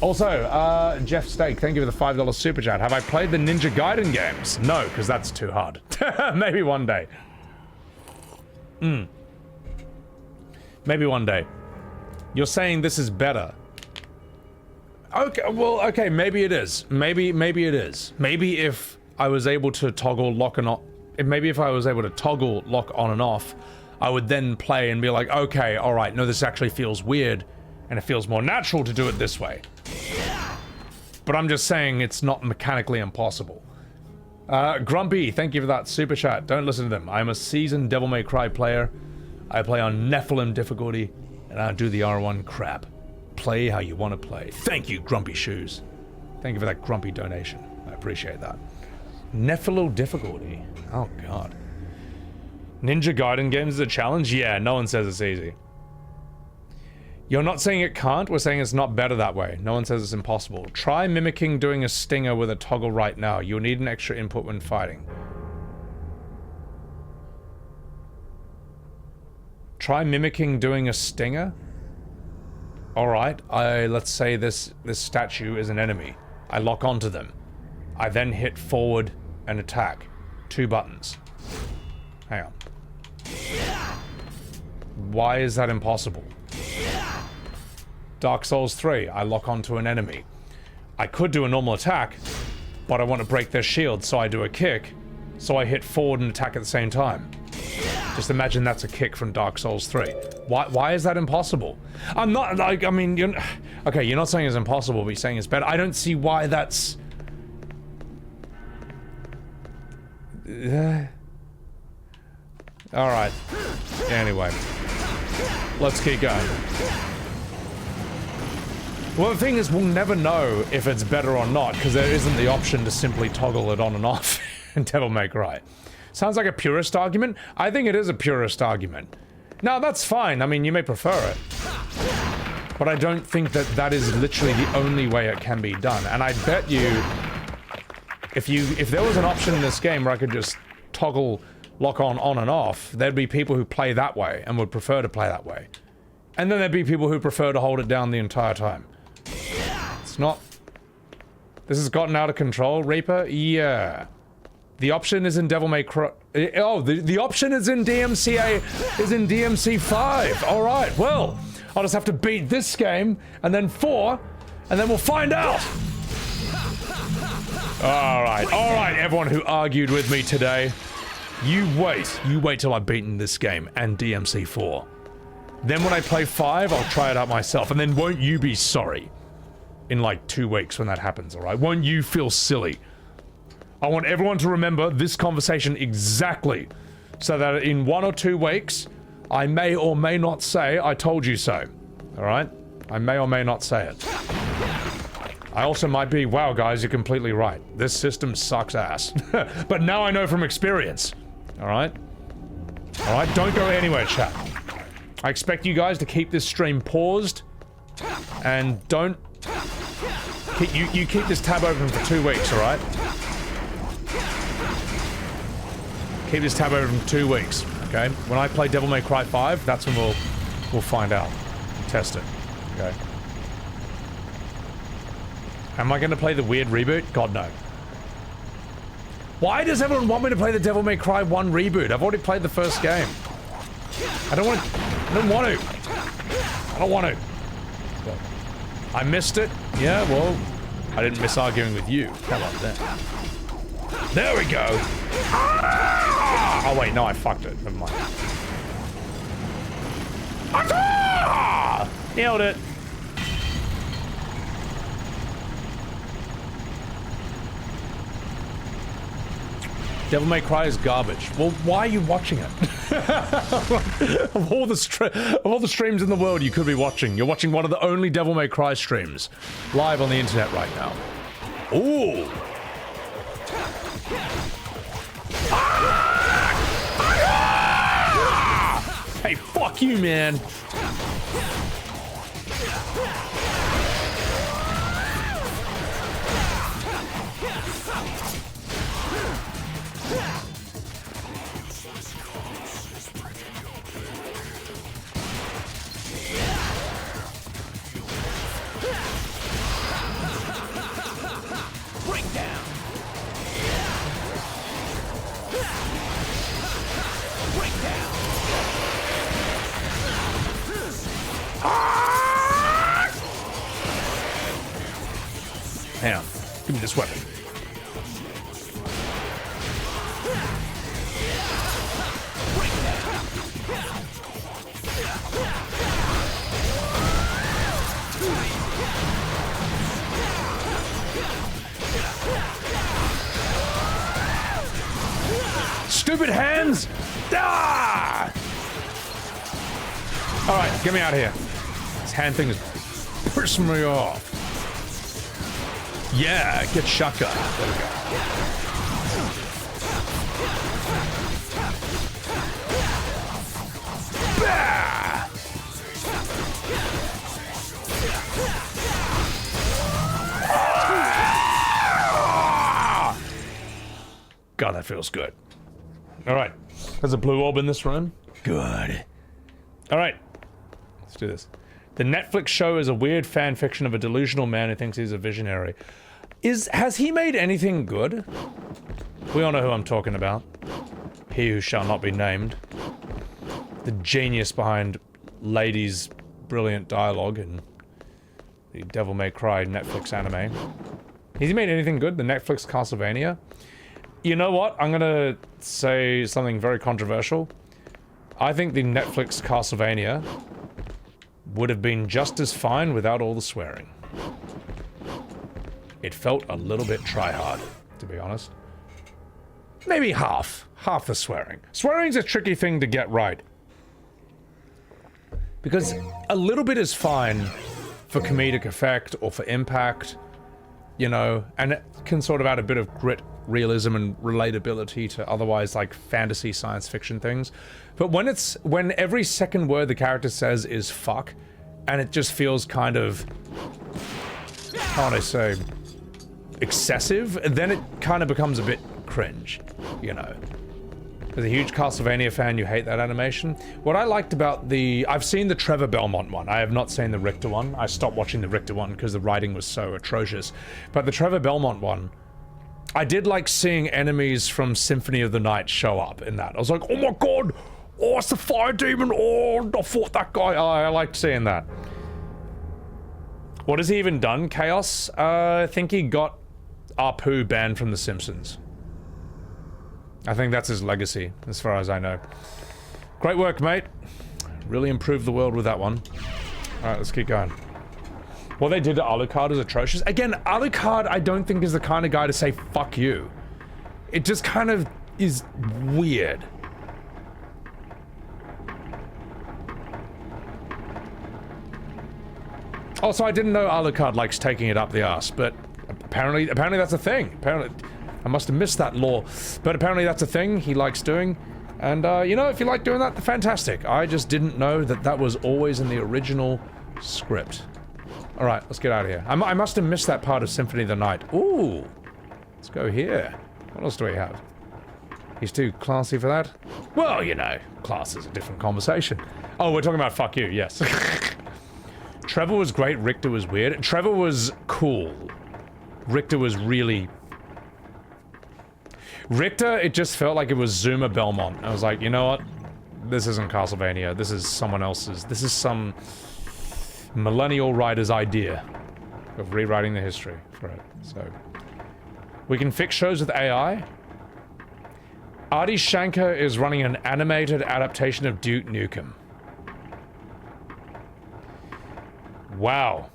Also, Jeff Steak, thank you for the $5 super chat. Have I played the Ninja Gaiden games? No, because that's too hard. Maybe one day. Maybe one day. You're saying this is better. Okay, well, okay, maybe it is. Maybe it is. Maybe if I was able to toggle lock and on... Maybe if I was able to toggle lock on and off, I would then play and be like, okay, alright, no, this actually feels weird, and it feels more natural to do it this way. But I'm just saying it's not mechanically impossible. Grumpy, thank you for that super chat. Don't listen to them. I'm a seasoned Devil May Cry player. I play on Nephilim difficulty, and I do the R1 crap. Play how you want to play. Thank you, Grumpy Shoes. Thank you for that grumpy donation. I appreciate that. Nephilim difficulty. Oh, God. Ninja Gaiden games is a challenge? Yeah, no one says it's easy. You're not saying it can't, we're saying it's not better that way. No one says it's impossible. Try mimicking doing a stinger with a toggle right now. You'll need an extra input when fighting. Try mimicking doing a stinger? Alright, let's say this statue is an enemy. I lock onto them. I then hit forward and attack. 2 buttons. Hang on. Why is that impossible? Dark Souls 3, I lock onto an enemy. I could do a normal attack, but I want to break their shield, so I do a kick, so I hit forward and attack at the same time. Just imagine that's a kick from Dark Souls 3. Why is that impossible? I'm not, like, I mean, you're... Okay, you're not saying it's impossible, but you're saying it's better. I don't see why that's... Alright. Anyway. Let's keep going. Well, the thing is, we'll never know if it's better or not, because there isn't the option to simply toggle it on and off in Devil May Cry. Sounds like a purist argument? I think it is a purist argument. No, that's fine. I mean, you may prefer it. But I don't think that that is literally the only way it can be done. And I bet you, if there was an option in this game where I could just toggle lock on and off, there'd be people who play that way and would prefer to play that way. And then there'd be people who prefer to hold it down the entire time. It's not... This has gotten out of control, Reaper? Yeah. The option is in Devil May Cry... Oh, the option is in DMCA... is in DMC 5. Alright, well, I'll just have to beat this game, and then 4, and then we'll find out! Alright, everyone who argued with me today. You wait till I've beaten this game, and DMC 4. Then when I play 5, I'll try it out myself, and then won't you be sorry? In like 2 weeks when that happens, alright? Won't you feel silly? I want everyone to remember this conversation exactly, so that in 1 or 2 weeks, I may or may not say, I told you so. Alright? I may or may not say it. I also might be, wow guys, you're completely right. This system sucks ass. But now I know from experience. Alright? Alright, don't go anywhere, chat. I expect you guys to keep this stream paused, and don't... You keep this tab open for 2 weeks, alright? Keep this tab open for 2 weeks, okay? When I play Devil May Cry 5, that's when we'll find out. Test it, okay? Am I gonna play the weird reboot? God, no. Why does everyone want me to play the Devil May Cry 1 reboot? I've already played the first game. I don't want to. I missed it. Yeah, well, I didn't miss arguing with you. How about that? There we go. Ah! Oh wait, no, I fucked it. Never mind. Ah! Nailed it. Devil May Cry is garbage. Well, why are you watching it? of all the streams in the world you could be watching, you're watching one of the only Devil May Cry streams live on the internet right now. Ooh. Hey, fuck you, man. Hang on. Give me this weapon. Stupid hands! Ah! Alright, get me out of here. This hand thing is pissing me off. Yeah, get shotgun. There we go. Bah! God, that feels good. Alright. There's a blue orb in this room. Good. Alright. Let's do this. The Netflix show is a weird fan fiction of a delusional man who thinks he's a visionary. Has he made anything good? We all know who I'm talking about. He who shall not be named. The genius behind Lady's brilliant dialogue in the Devil May Cry Netflix anime. Has he made anything good? The Netflix Castlevania? You know what? I'm gonna say something very controversial. I think the Netflix Castlevania would have been just as fine without all the swearing. It felt a little bit try-hard, to be honest. Maybe half the swearing. Swearing's a tricky thing to get right. Because a little bit is fine for comedic effect or for impact, you know, and it can sort of add a bit of grit, realism, and relatability to otherwise like fantasy science fiction things. But when every second word the character says is fuck, and it just feels kind of, how would I say, excessive, then it kind of becomes a bit cringe, you know. As a huge Castlevania fan, you hate that animation. What I liked about I've seen the Trevor Belmont one. I have not seen the Richter one. I stopped watching the Richter one because the writing was so atrocious. But the Trevor Belmont one, I did like seeing enemies from Symphony of the Night show up in that. I was like, oh my god! Oh, it's the fire demon! Oh, I fought that guy! Oh, I liked seeing that. What has he even done, Chaos? I think he got Apu banned from The Simpsons. I think that's his legacy, as far as I know. Great work, mate. Really improved the world with that one. Alright, let's keep going. What they did to Alucard is atrocious. Again, Alucard I don't think is the kind of guy to say fuck you. It just kind of is weird. Also, I didn't know Alucard likes taking it up the arse, but apparently that's a thing. Apparently, I must have missed that lore, but apparently that's a thing he likes doing. And, you know, if you like doing that, fantastic. I just didn't know that that was always in the original script. Alright, let's get out of here. I must have missed that part of Symphony of the Night. Ooh! Let's go here. What else do we have? He's too classy for that? Well, you know, class is a different conversation. Oh, we're talking about fuck you, yes. Trevor was great, Richter was weird. Trevor was cool. Richter was really... Richter, it just felt like it was Zuma Belmont. I was like, you know what? This isn't Castlevania. This is someone else's. This is some millennial writer's idea of rewriting the history for it. So, we can fix shows with AI. Adi Shankar is running an animated adaptation of Duke Nukem. Wow.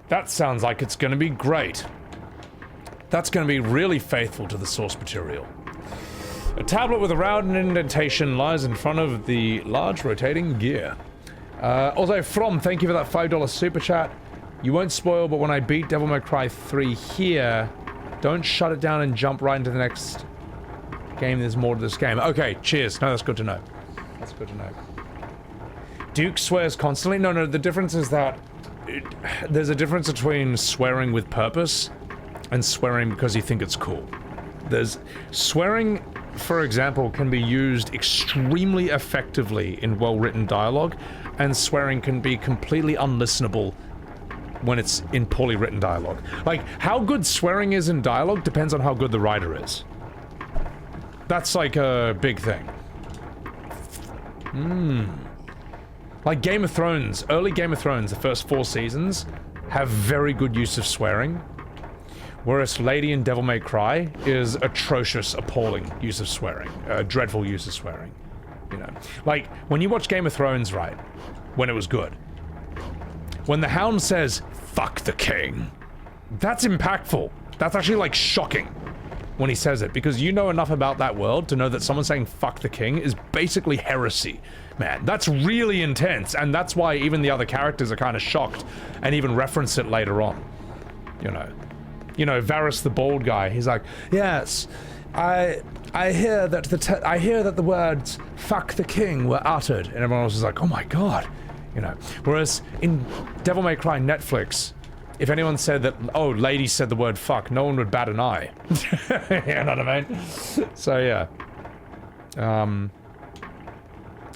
That sounds like it's gonna be great. That's gonna be really faithful to the source material. A tablet with a round indentation lies in front of the large rotating gear. Also, thank you for that $5 super chat. You won't spoil, but when I beat Devil May Cry 3 here, don't shut it down and jump right into the next game. There's more to this game. Okay, cheers. No, that's good to know. That's good to know. Duke swears constantly. No, the difference is that there's a difference between swearing with purpose and swearing because you think it's cool. There's swearing, for example, can be used extremely effectively in well-written dialogue, and swearing can be completely unlistenable when it's in poorly written dialogue. Like, how good swearing is in dialogue depends on how good the writer is. That's like a big thing. Like Game of Thrones, early Game of Thrones, the first 4 seasons, have very good use of swearing. Whereas Lady in Devil May Cry is atrocious, appalling use of swearing. Dreadful use of swearing. You know. Like, when you watch Game of Thrones, right, when it was good, when the Hound says, "Fuck the king," that's impactful. That's actually, like, shocking when he says it, because you know enough about that world to know that someone saying "fuck the king" is basically heresy. Man, that's really intense, and that's why even the other characters are kind of shocked and even reference it later on. You know, Varys the bald guy, he's like, "Yes, I hear that the words 'fuck the king' were uttered," and everyone else is like, "Oh my god," you know. Whereas in Devil May Cry Netflix, if anyone said that, "Oh, lady said the word fuck," no one would bat an eye. You know what I mean? So yeah.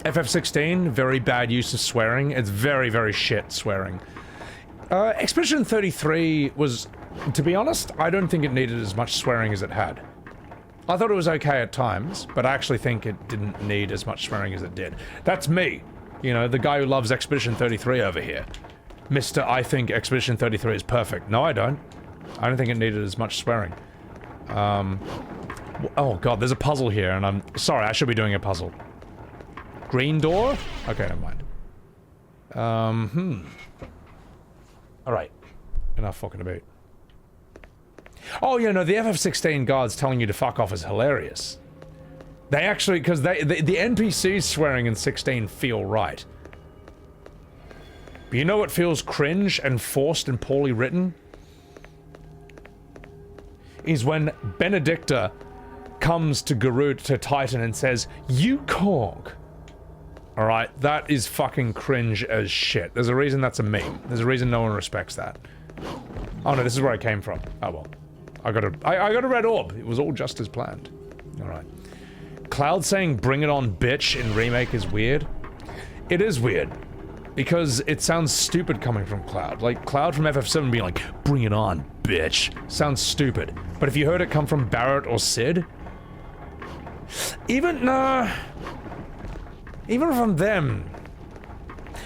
FF16, very bad use of swearing. It's very, very shit swearing. Expedition 33 was, to be honest, I don't think it needed as much swearing as it had. I thought it was okay at times, but I actually think it didn't need as much swearing as it did. That's me, you know, the guy who loves Expedition 33 over here. Mr. I think Expedition 33 is perfect. No, I don't. I don't think it needed as much swearing. Oh god, there's a puzzle here, and I'm sorry, I should be doing a puzzle. Green door? Okay, never mind. Alright. Enough fucking about. Oh, yeah, no, the FF16 guards telling you to fuck off is hilarious. They actually, because the NPCs swearing in 16 feel right. But you know what feels cringe and forced and poorly written? Is when Benedicta comes to Garud, to Titan, and says, "You Korg." Alright, that is fucking cringe as shit. There's a reason that's a meme. There's a reason no one respects that. Oh no, this is where I came from. Oh well. I got a red orb. It was all just as planned. Alright. Cloud saying "bring it on, bitch" in Remake is weird. It is weird. Because it sounds stupid coming from Cloud. Like, Cloud from FF7 being like, "bring it on, bitch," sounds stupid. But if you heard it come from Barrett or Sid, even from them,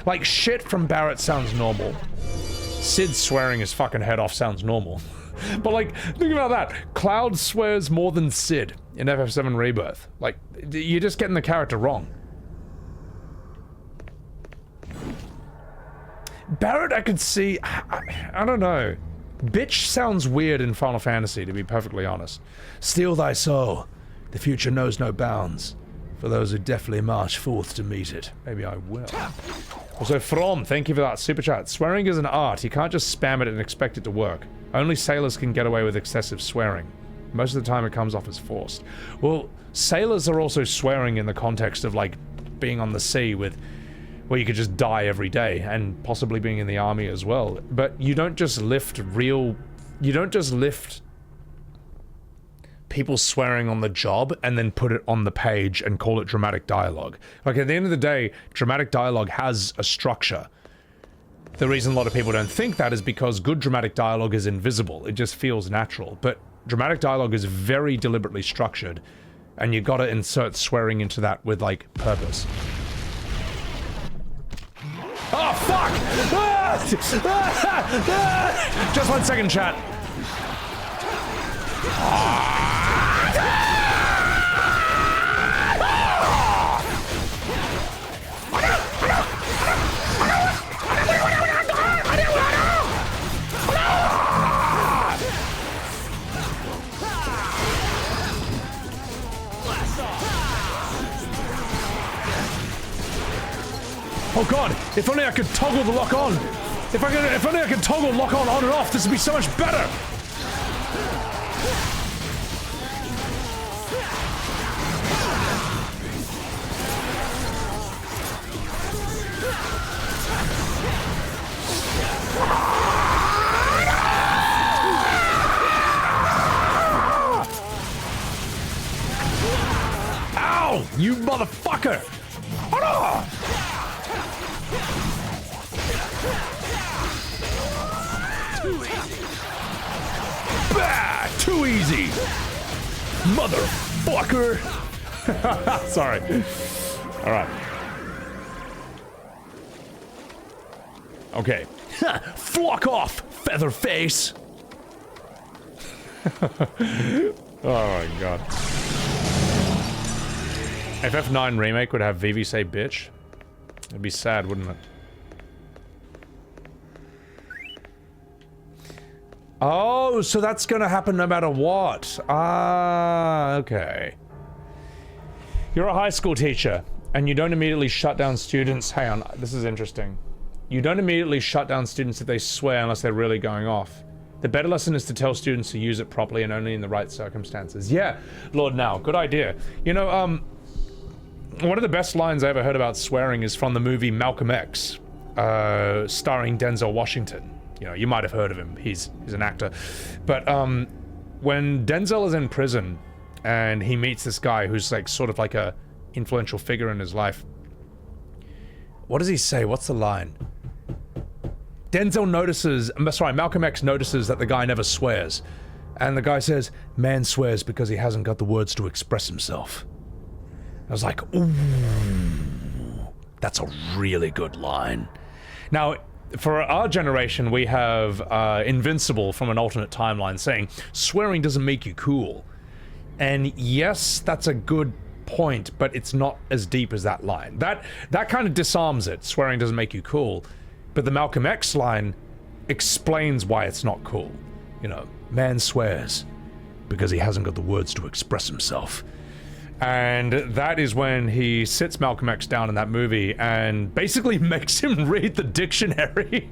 like, shit from Barrett sounds normal. Sid swearing his fucking head off sounds normal. But, like, think about that. Cloud swears more than Sid in FF7 Rebirth. Like, you're just getting the character wrong. Barrett, I could see, I don't know. Bitch sounds weird in Final Fantasy, to be perfectly honest. "Steal thy soul. The future knows no bounds. For those who definitely march forth to meet it." Maybe I will. Also, thank you for that super chat. Swearing is an art. You can't just spam it and expect it to work. Only sailors can get away with excessive swearing. Most of the time it comes off as forced. Well, sailors are also swearing in the context of, like, being on the sea where you could just die every day, and possibly being in the army as well. But you don't just lift people swearing on the job and then put it on the page and call it dramatic dialogue. Like, at the end of the day, dramatic dialogue has a structure. The reason a lot of people don't think that is because good dramatic dialogue is invisible. It just feels natural. But dramatic dialogue is very deliberately structured, and you gotta insert swearing into that with, like, purpose. Oh, fuck! Just 1 second, chat. Oh god, if only I could toggle the lock on. If only I could toggle lock on and off, this would be so much better. Ow! You motherfucker! Oh, bah! Too easy! Motherfucker! Sorry. Alright. Okay. Fuck off, Featherface! Oh my god. If F9 Remake would have Vivi say bitch, it'd be sad, wouldn't it? Oh, so that's gonna happen no matter what. Ah, okay. You're a high school teacher, and you don't immediately shut down students. Hang on, this is interesting. You don't immediately shut down students if they swear unless they're really going off. The better lesson is to tell students to use it properly and only in the right circumstances. Yeah, Lord Now, good idea. You know, one of the best lines I ever heard about swearing is from the movie Malcolm X, starring Denzel Washington. You know, you might have heard of him. He's an actor. But when Denzel is in prison and he meets this guy who's like sort of like a influential figure in his life, what does he say? What's the line? Malcolm X notices that the guy never swears. And the guy says, man swears because he hasn't got the words to express himself. I was like, ooh, that's a really good line. Now, for our generation, we have Invincible from an alternate timeline saying, swearing doesn't make you cool. And yes, that's a good point, but it's not as deep as that line. That kind of disarms it. Swearing doesn't make you cool. But the Malcolm X line explains why it's not cool. You know, man swears because he hasn't got the words to express himself. And that is when he sits Malcolm X down in that movie and basically makes him read the dictionary.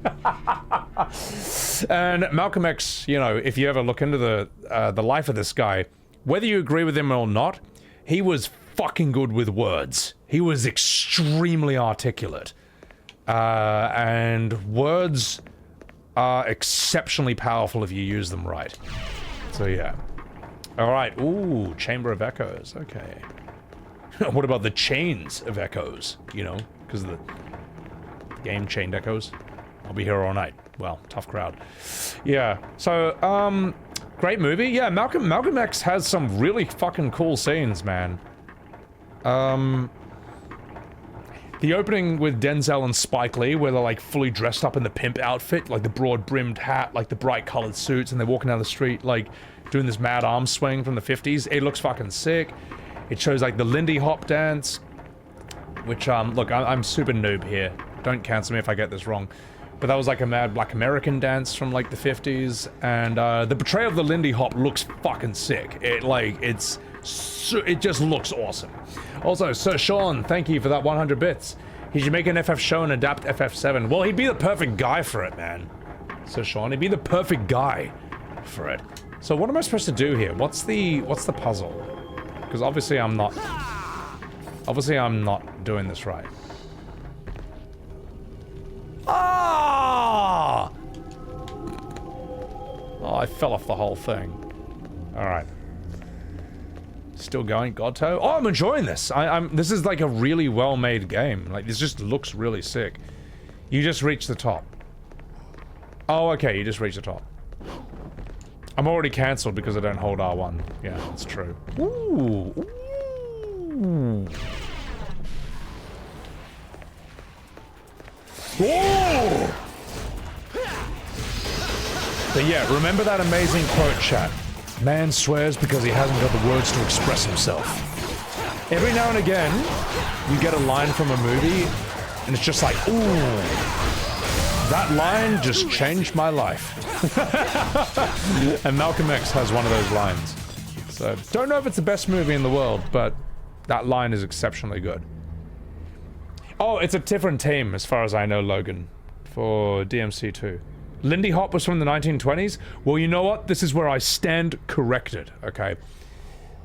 And Malcolm X, you know, if you ever look into the life of this guy, whether you agree with him or not, he was fucking good with words. He was extremely articulate. And words are exceptionally powerful if you use them right. So yeah. Alright, ooh, Chamber of Echoes, okay. What about the Chains of Echoes, you know? Because the game Chained Echoes. I'll be here all night. Well, tough crowd. Yeah, so, great movie. Yeah, Malcolm X has some really fucking cool scenes, man. The opening with Denzel and Spike Lee, where they're like fully dressed up in the pimp outfit, like the broad-brimmed hat, like the bright-colored suits, and they're walking down the street, like, doing this mad arm swing from the 50s. It looks fucking sick. It shows like the Lindy Hop dance, which, look, I'm super noob here. Don't cancel me if I get this wrong. But that was like a mad Black American dance from like the 50s. And, the portrayal of the Lindy Hop looks fucking sick. It, like, it just looks awesome. Also, Sir Sean, thank you for that 100 bits. He should make an FF show and adapt FF7. Well, he'd be the perfect guy for it, man. Sir Sean, he'd be the perfect guy for it. So what am I supposed to do here? What's the puzzle? Because obviously I'm not doing this right. Ah! Oh, I fell off the whole thing. Alright. Still going, Godto? Oh, I'm enjoying this. This is like a really well-made game. Like, this just looks really sick. You just reached the top. Oh, okay, you just reached the top. I'm already cancelled because I don't hold R1. Yeah, that's true. Ooh. Ooh. Whoa! But yeah, remember that amazing quote, chat. Man swears because he hasn't got the words to express himself. Every now and again, you get a line from a movie, and it's just like, ooh. That line just changed my life. And Malcolm X has one of those lines. So, don't know if it's the best movie in the world, but that line is exceptionally good. Oh, it's a different team, as far as I know, Logan, for DMC2. Lindy Hop was from the 1920s? Well, you know what? This is where I stand corrected, okay?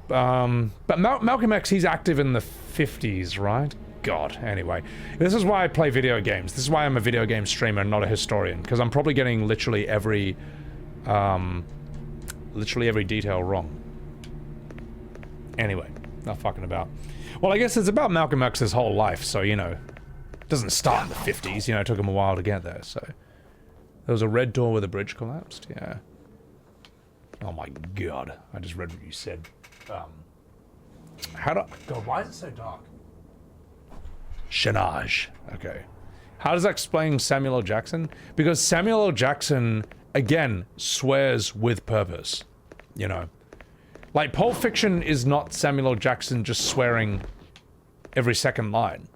But Malcolm X, he's active in the 50s, right? God, anyway. This is why I play video games. This is why I'm a video game streamer and not a historian, because I'm probably getting literally every detail wrong. Anyway, not fucking about. Well, I guess it's about Malcolm X's whole life, so, you know, it doesn't start in the 50s, you know, it took him a while to get there, so. There was a red door where the bridge collapsed, yeah. Oh my god, I just read what you said. God, why is it so dark? Shanaj, okay. How does that explain Samuel L. Jackson? Because Samuel L. Jackson, again, swears with purpose, you know. Like, Pulp Fiction is not Samuel L. Jackson just swearing every second line.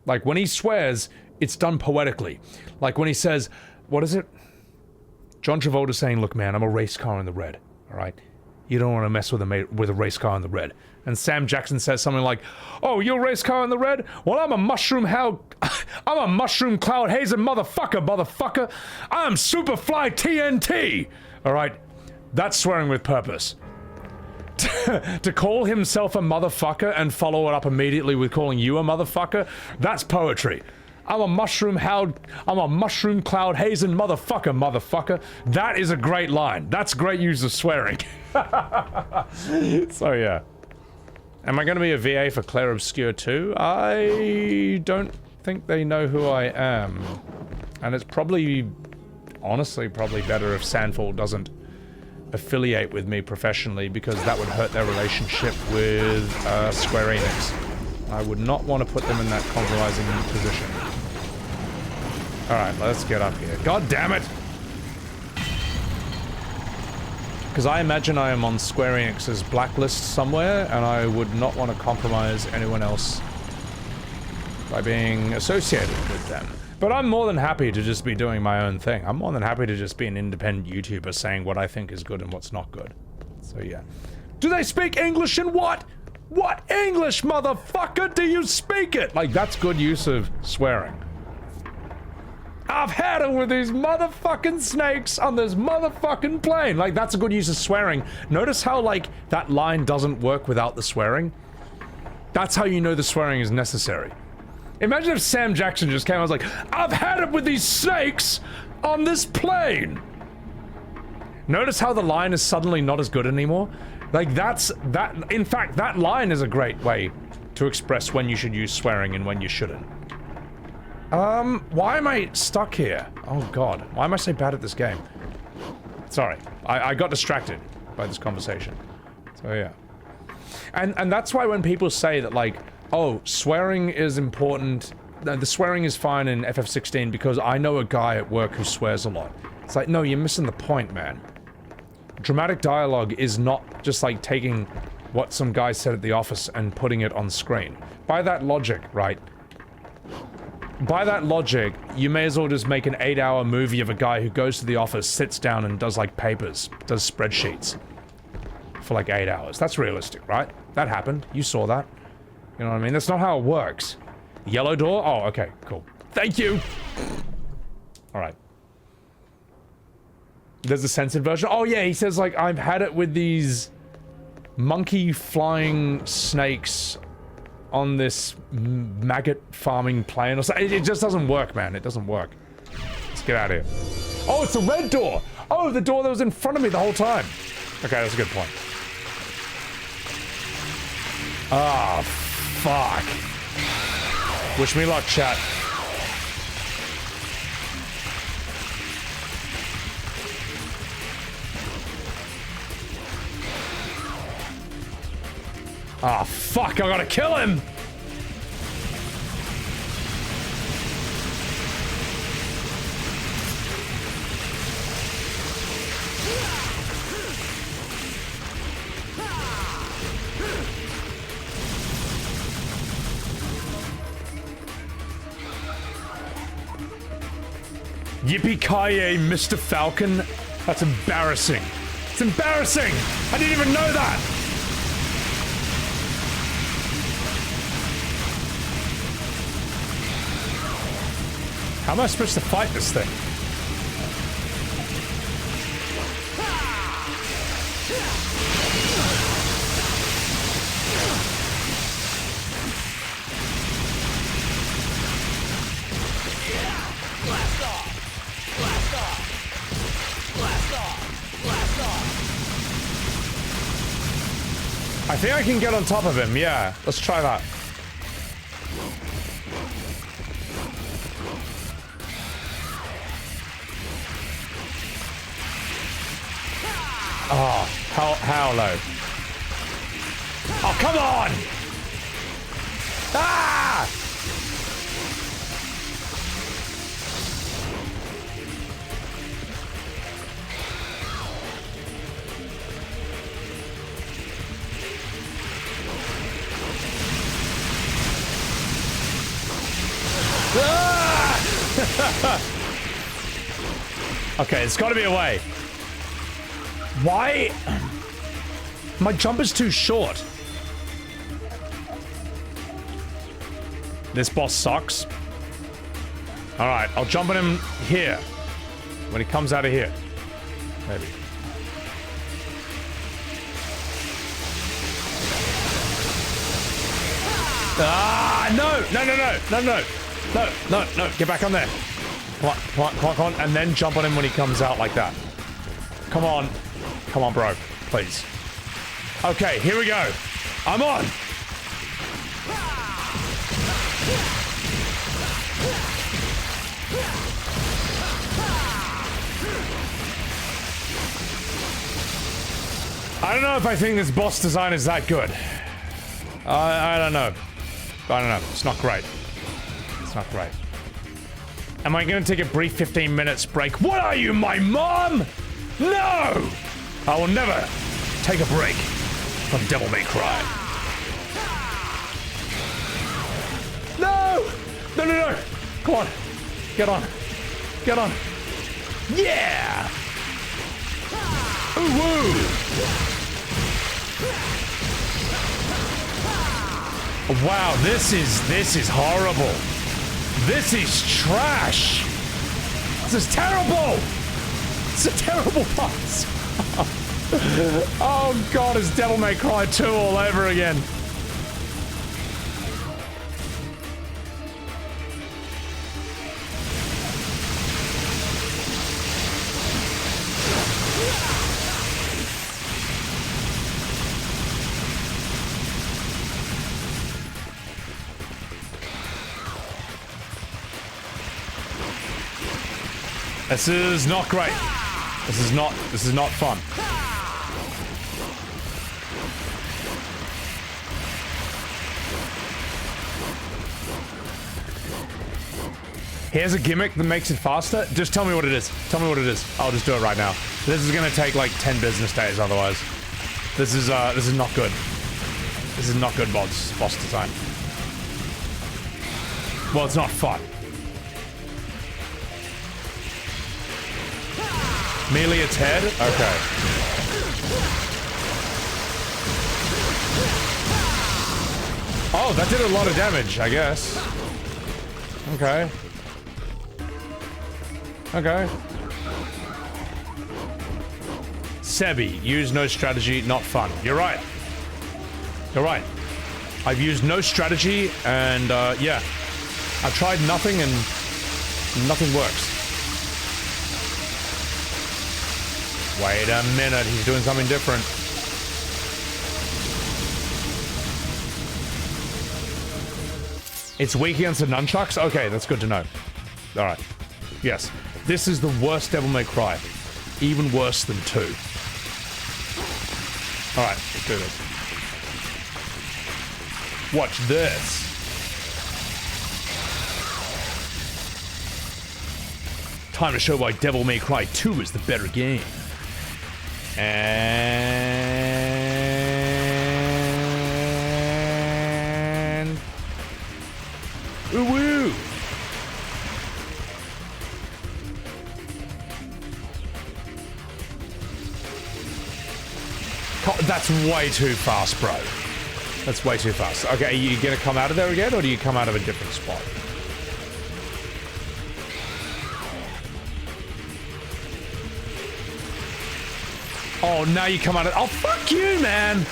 Like, when he swears, it's done poetically. Like, when he says, what is it? John Travolta saying, look, man, I'm a race car in the red, all right? You don't want to mess with a race car in the red. And Sam Jackson says something like, oh, you're a race car in the red? Well, I'm a mushroom cloud hazing motherfucker. I'm Superfly TNT, all right? That's swearing with purpose. To call himself a motherfucker and follow it up immediately with calling you a motherfucker, that's poetry. I'm a mushroom cloud hazing motherfucker. That is a great line. That's great use of swearing. So yeah. Am I going to be a VA for Claire Obscure too? I don't think they know who I am. And it's probably, honestly, probably better if Sandfall doesn't affiliate with me professionally, because that would hurt their relationship with Square Enix. I would not want to put them in that compromising position. Alright, let's get up here. God damn it! Because I imagine I am on Square Enix's blacklist somewhere, and I would not want to compromise anyone else by being associated with them. But I'm more than happy to just be doing my own thing. I'm more than happy to just be an independent YouTuber saying what I think is good and what's not good. So yeah. Do they speak English and what? What English, motherfucker? Do you speak it? Like, that's good use of swearing. I've had it with these motherfucking snakes on this motherfucking plane. Like, that's a good use of swearing. Notice how, like, that line doesn't work without the swearing? That's how you know the swearing is necessary. Imagine if Sam Jackson just came and was like, I've had it with these snakes on this plane. Notice how the line is suddenly not as good anymore? Like, in fact, that line is a great way to express when you should use swearing and when you shouldn't. Why am I stuck here? Oh god, why am I so bad at this game? Sorry, I got distracted by this conversation. So yeah. And that's why when people say that, like, oh, swearing is important, the swearing is fine in FF16 because I know a guy at work who swears a lot. It's like, no, you're missing the point, man. Dramatic dialogue is not just like taking what some guy said at the office and putting it on screen. By that logic, right? By that logic, you may as well just make an 8-hour movie of a guy who goes to the office, sits down and does like papers, does spreadsheets for like 8 hours. That's realistic, right? That happened. You saw that. You know what I mean? That's not how it works. Yellow door? Oh, okay, cool. Thank you! Alright. There's a censored version? Oh yeah, he says like, I've had it with these monkey flying snakes on this maggot farming plane or something. It just doesn't work, man. It doesn't work. Let's get out of here. Oh, it's the red door! Oh, the door that was in front of me the whole time. Okay, that's a good point. Ah, fuck. Wish me luck, chat. Ah, fuck, I gotta kill him! Yippee-ki-yay, Mr. Falcon. That's embarrassing. It's embarrassing! I didn't even know that! How am I supposed to fight this thing? Blast off! Blast off! Blast off! Blast off! I think I can get on top of him, yeah. Let's try that. Oh, how low? Oh, come on! Ah! Okay, there's got to be a way. Why? My jump is too short. This boss sucks. Alright, I'll jump on him here. When he comes out of here. Maybe. Ah, no! No, get back on there. Come on, and then jump on him when he comes out like that. Come on, bro, please. Okay, here we go. I'm on. I don't know if I think this boss design is that good. I don't know. It's not great. It's not great. Am I going to take a brief 15 minutes break? What are you, my mom? No! I will never take a break from Devil May Cry. No! No! Come on. Get on. Yeah! Ooh, woo! Wow, this is horrible. This is trash. This is terrible. It's a terrible boss. Oh god, it's Devil May Cry 2 all over again. This is not great. This is not fun. Here's a gimmick that makes it faster. Just tell me what it is. Tell me what it is. I'll just do it right now. This is gonna take like 10 business days otherwise. This is not good. This is not good boss design. Well, it's not fun. Melee its head? Okay. Oh, that did a lot of damage, I guess. Okay. Sebby, use no strategy, not fun. You're right. I've used no strategy, and yeah. I've tried nothing, and nothing works. Wait a minute, he's doing something different. It's weak against the nunchucks? Okay, that's good to know. Alright. Yes. This is the worst Devil May Cry. Even worse than 2. Alright, let's do this. Watch this. Time to show why Devil May Cry 2 is the better game. And ooh woo! That's way too fast, bro. That's way too fast. Okay, are you gonna come out of there again, or do you come out of a different spot? Oh, now you come out of... Oh, fuck you, man!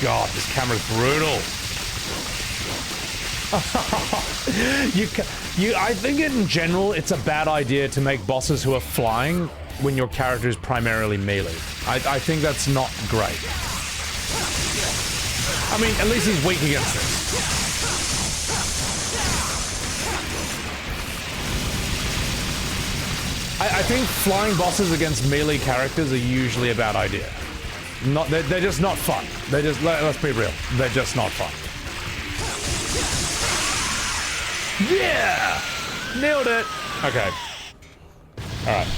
God, this camera's brutal. I think in general, it's a bad idea to make bosses who are flying when your character is primarily melee. I think that's not great. I mean, at least he's weak against this. I think flying bosses against melee characters are usually a bad idea. They're just not fun. Let's be real. They're just not fun. Yeah! Nailed it! Okay. Alright.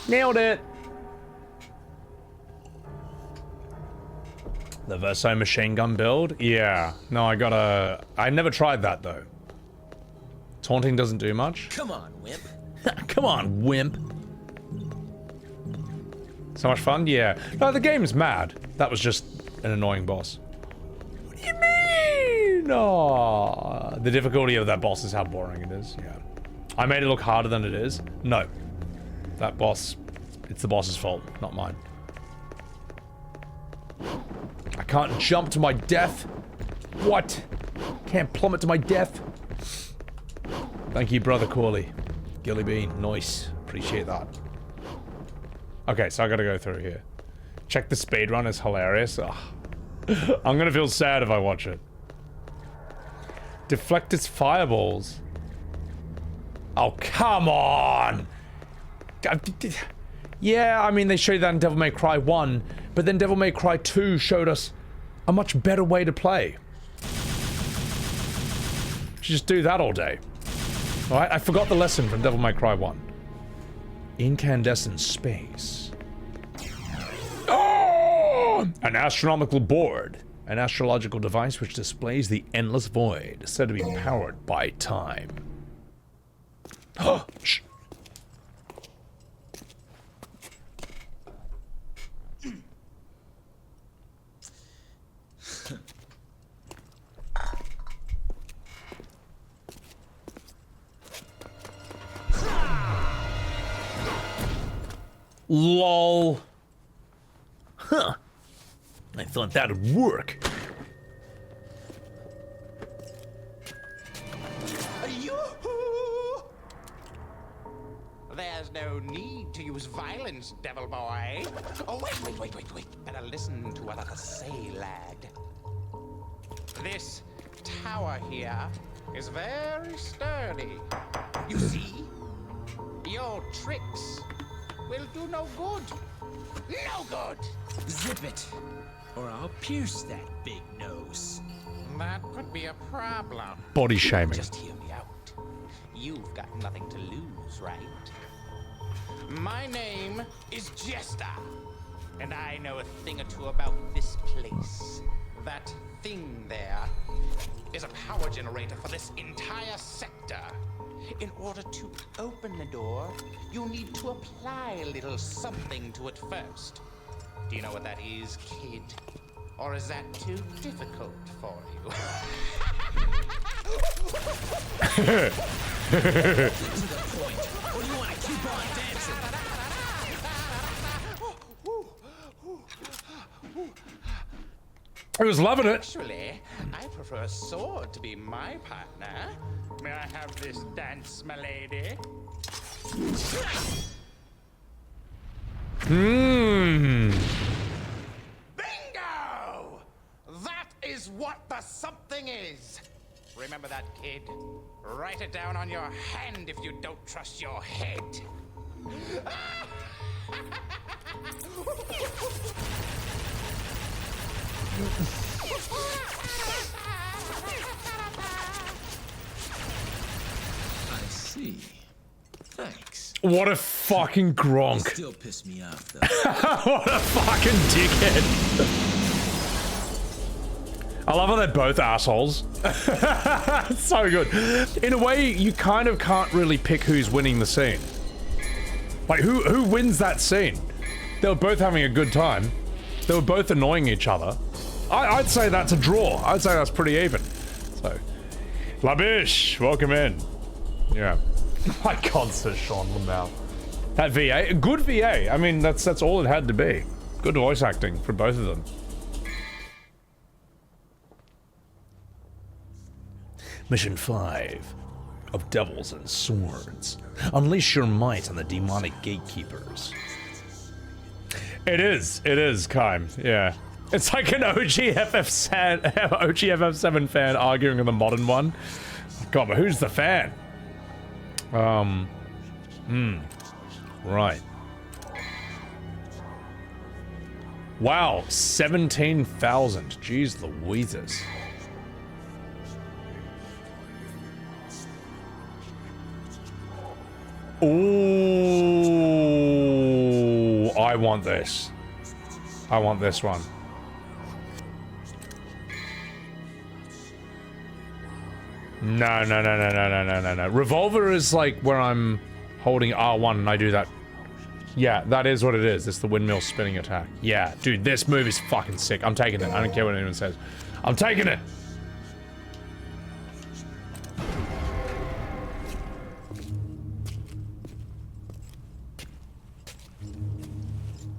Nailed it! The Verso machine gun build? Yeah. No, I never tried that though. Taunting doesn't do much. Come on, wimp. Come on, wimp. So much fun? Yeah. No, the game's mad. That was just an annoying boss. What do you mean? Oh, the difficulty of that boss is how boring it is. Yeah. I made it look harder than it is. No. That boss, it's the boss's fault, not mine. I can't jump to my death. What? Can't plummet to my death. Thank you, Brother Corley. Gilly Bean, nice. Appreciate that. Okay, so I gotta go through here. Check the speedrun is hilarious. Ugh. I'm gonna feel sad if I watch it. Deflect its fireballs. Oh, come on! Yeah, I mean, they showed that in Devil May Cry 1, but then Devil May Cry 2 showed us a much better way to play. Just do that all day. Alright, I forgot the lesson from Devil May Cry 1. Incandescent space. Oh! An astronomical board. An astrological device which displays the endless void, said to be powered by time. Oh, shh. LOL. Huh. I thought that'd work. There's no need to use violence, devil boy. Oh, wait. Better listen to what I say, lad. This tower here is very sturdy. You see? Your tricks will do no good. No good! Zip it, or I'll pierce that big nose. That could be a problem. Body shaming. Just hear me out. You've got nothing to lose, right? My name is Jester, and I know a thing or two about this place. That thing there is a power generator for this entire sector. In order to open the door, you need to apply a little something to it first. Do you know what that is, kid? Or is that too difficult for you? Get to the point, or do you want to keep on dancing? I was loving it. Actually, I prefer a sword to be my partner. May I have this dance, my lady? Bingo! That is what the something is. Remember that, kid. Write it down on your hand if you don't trust your head. I What a fucking Gronk. Still piss me off though. What a fucking dickhead. I love how they're both assholes. It's so good. In a way, you kind of can't really pick who's winning the scene. Like, who wins that scene? They were both having a good time. They were both annoying each other. I'd say that's a draw. I'd say that's pretty even. So, Labish, welcome in. Yeah. My God, says Sean Lamau. That VA, good VA. I mean, that's all it had to be. Good voice acting for both of them. Mission 5 of Devils and Swords. Unleash your might on the demonic gatekeepers. It is, Kaim. Yeah. It's like an OG FF7 fan arguing with a modern one. God, but who's the fan? Right. Wow, 17,000. Jeez Louises. Ooh, I want this. I want this one. No. Revolver is like where I'm holding R1 and I do that. Yeah, that is what it is. It's the windmill spinning attack. Yeah, dude, this move is fucking sick. I'm taking it. I don't care what anyone says. I'm taking it.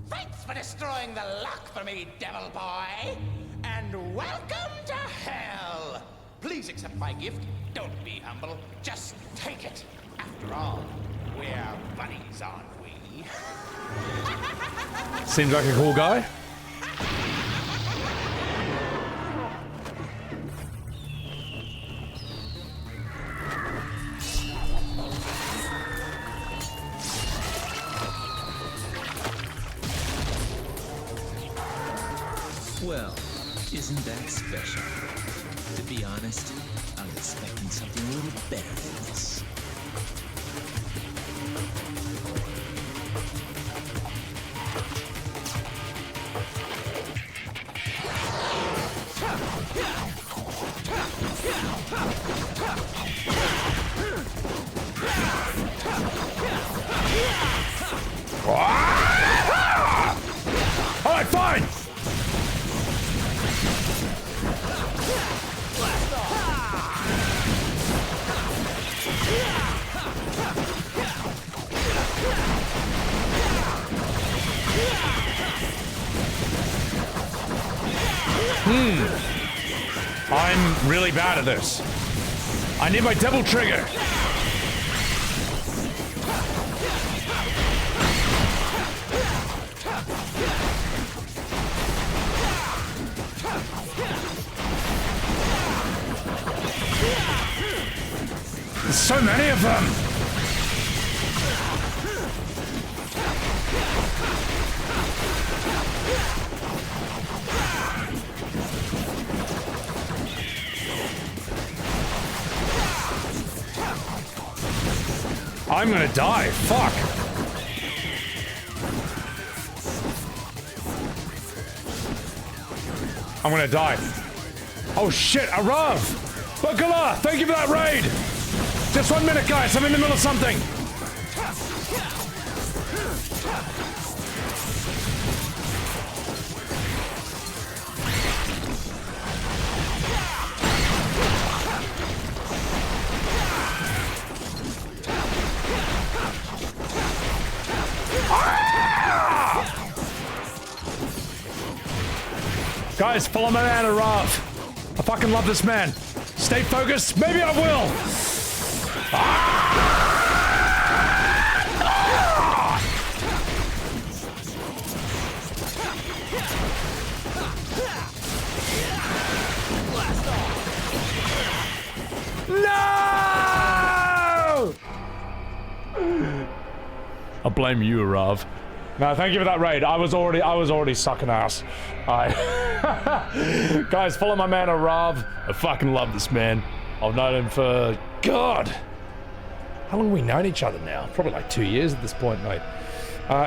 Thanks for destroying the lock for me, devil boy. And welcome to hell. Please accept my gift. Don't be humble. Just take it. After all, we're buddies, aren't we? Seems like a cool guy. Well, isn't that special? To be honest, I was expecting something a little better than this. Alright, fine! I'm really bad at this. I need my double trigger. There's so many of them. I'm gonna die. Fuck. I'm gonna die. Oh shit, Arav! Bakala, thank you for that raid! Just 1 minute, guys, I'm in the middle of something! Guys, follow my man, Arav. I fucking love this man. Stay focused. Maybe I will. No! I blame you, Arav. No, thank you for that raid. I was already sucking ass. Guys, follow my man Arav. I fucking love this man. I've known him for God. How long have we known each other now? Probably like 2 years at this point, mate.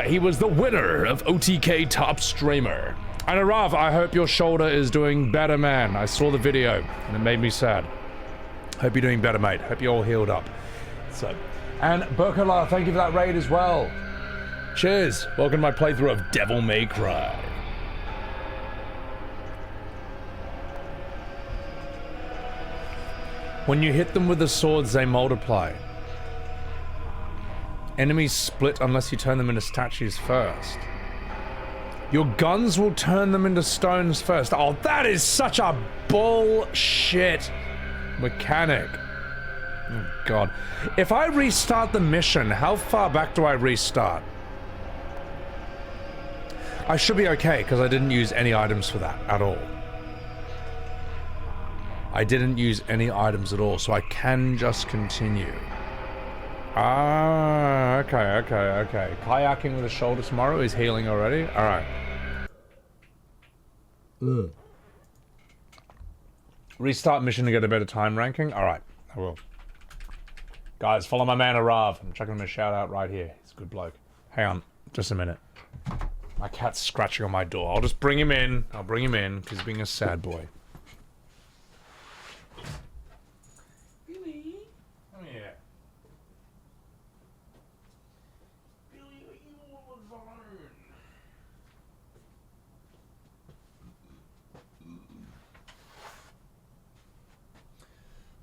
He was the winner of OTK Top Streamer. And Arav, I hope your shoulder is doing better, man. I saw the video and it made me sad. Hope you're doing better, mate. Hope you're all healed up. So, and Burkala, thank you for that raid as well. Cheers. Welcome to my playthrough of Devil May Cry. When you hit them with the swords, they multiply. Enemies split unless you turn them into statues first. Your guns will turn them into stones first. Oh, that is such a bullshit mechanic. Oh, God. If I restart the mission, how far back do I restart? I should be okay, because I didn't use any items for that at all. I didn't use any items at all, so I can just continue. Ah, okay. Kayaking with a shoulder tomorrow is healing already? Alright. Restart mission to get a better time ranking? Alright, I will. Guys, follow my man Arav. I'm chucking him a shout out right here. He's a good bloke. Hang on, just a minute. My cat's scratching on my door. I'll just bring him in. I'll bring him in, because he's being a sad boy. Billy? Come here. Billy, are you all alone?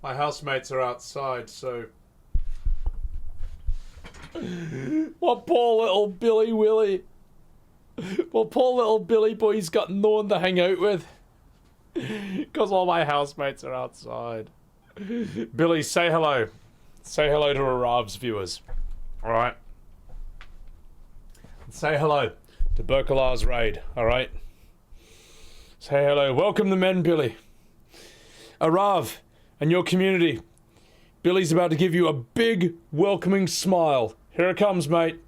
My housemates are outside, so... What poor little Billy Willy. Well, poor little Billy boy's got no one to hang out with. Because all my housemates are outside. Billy, say hello. Say hello to Arav's viewers. Alright? Say hello to Burkalar's raid. Alright? Say hello. Welcome the men, Billy. Arav and your community. Billy's about to give you a big, welcoming smile. Here it comes, mate.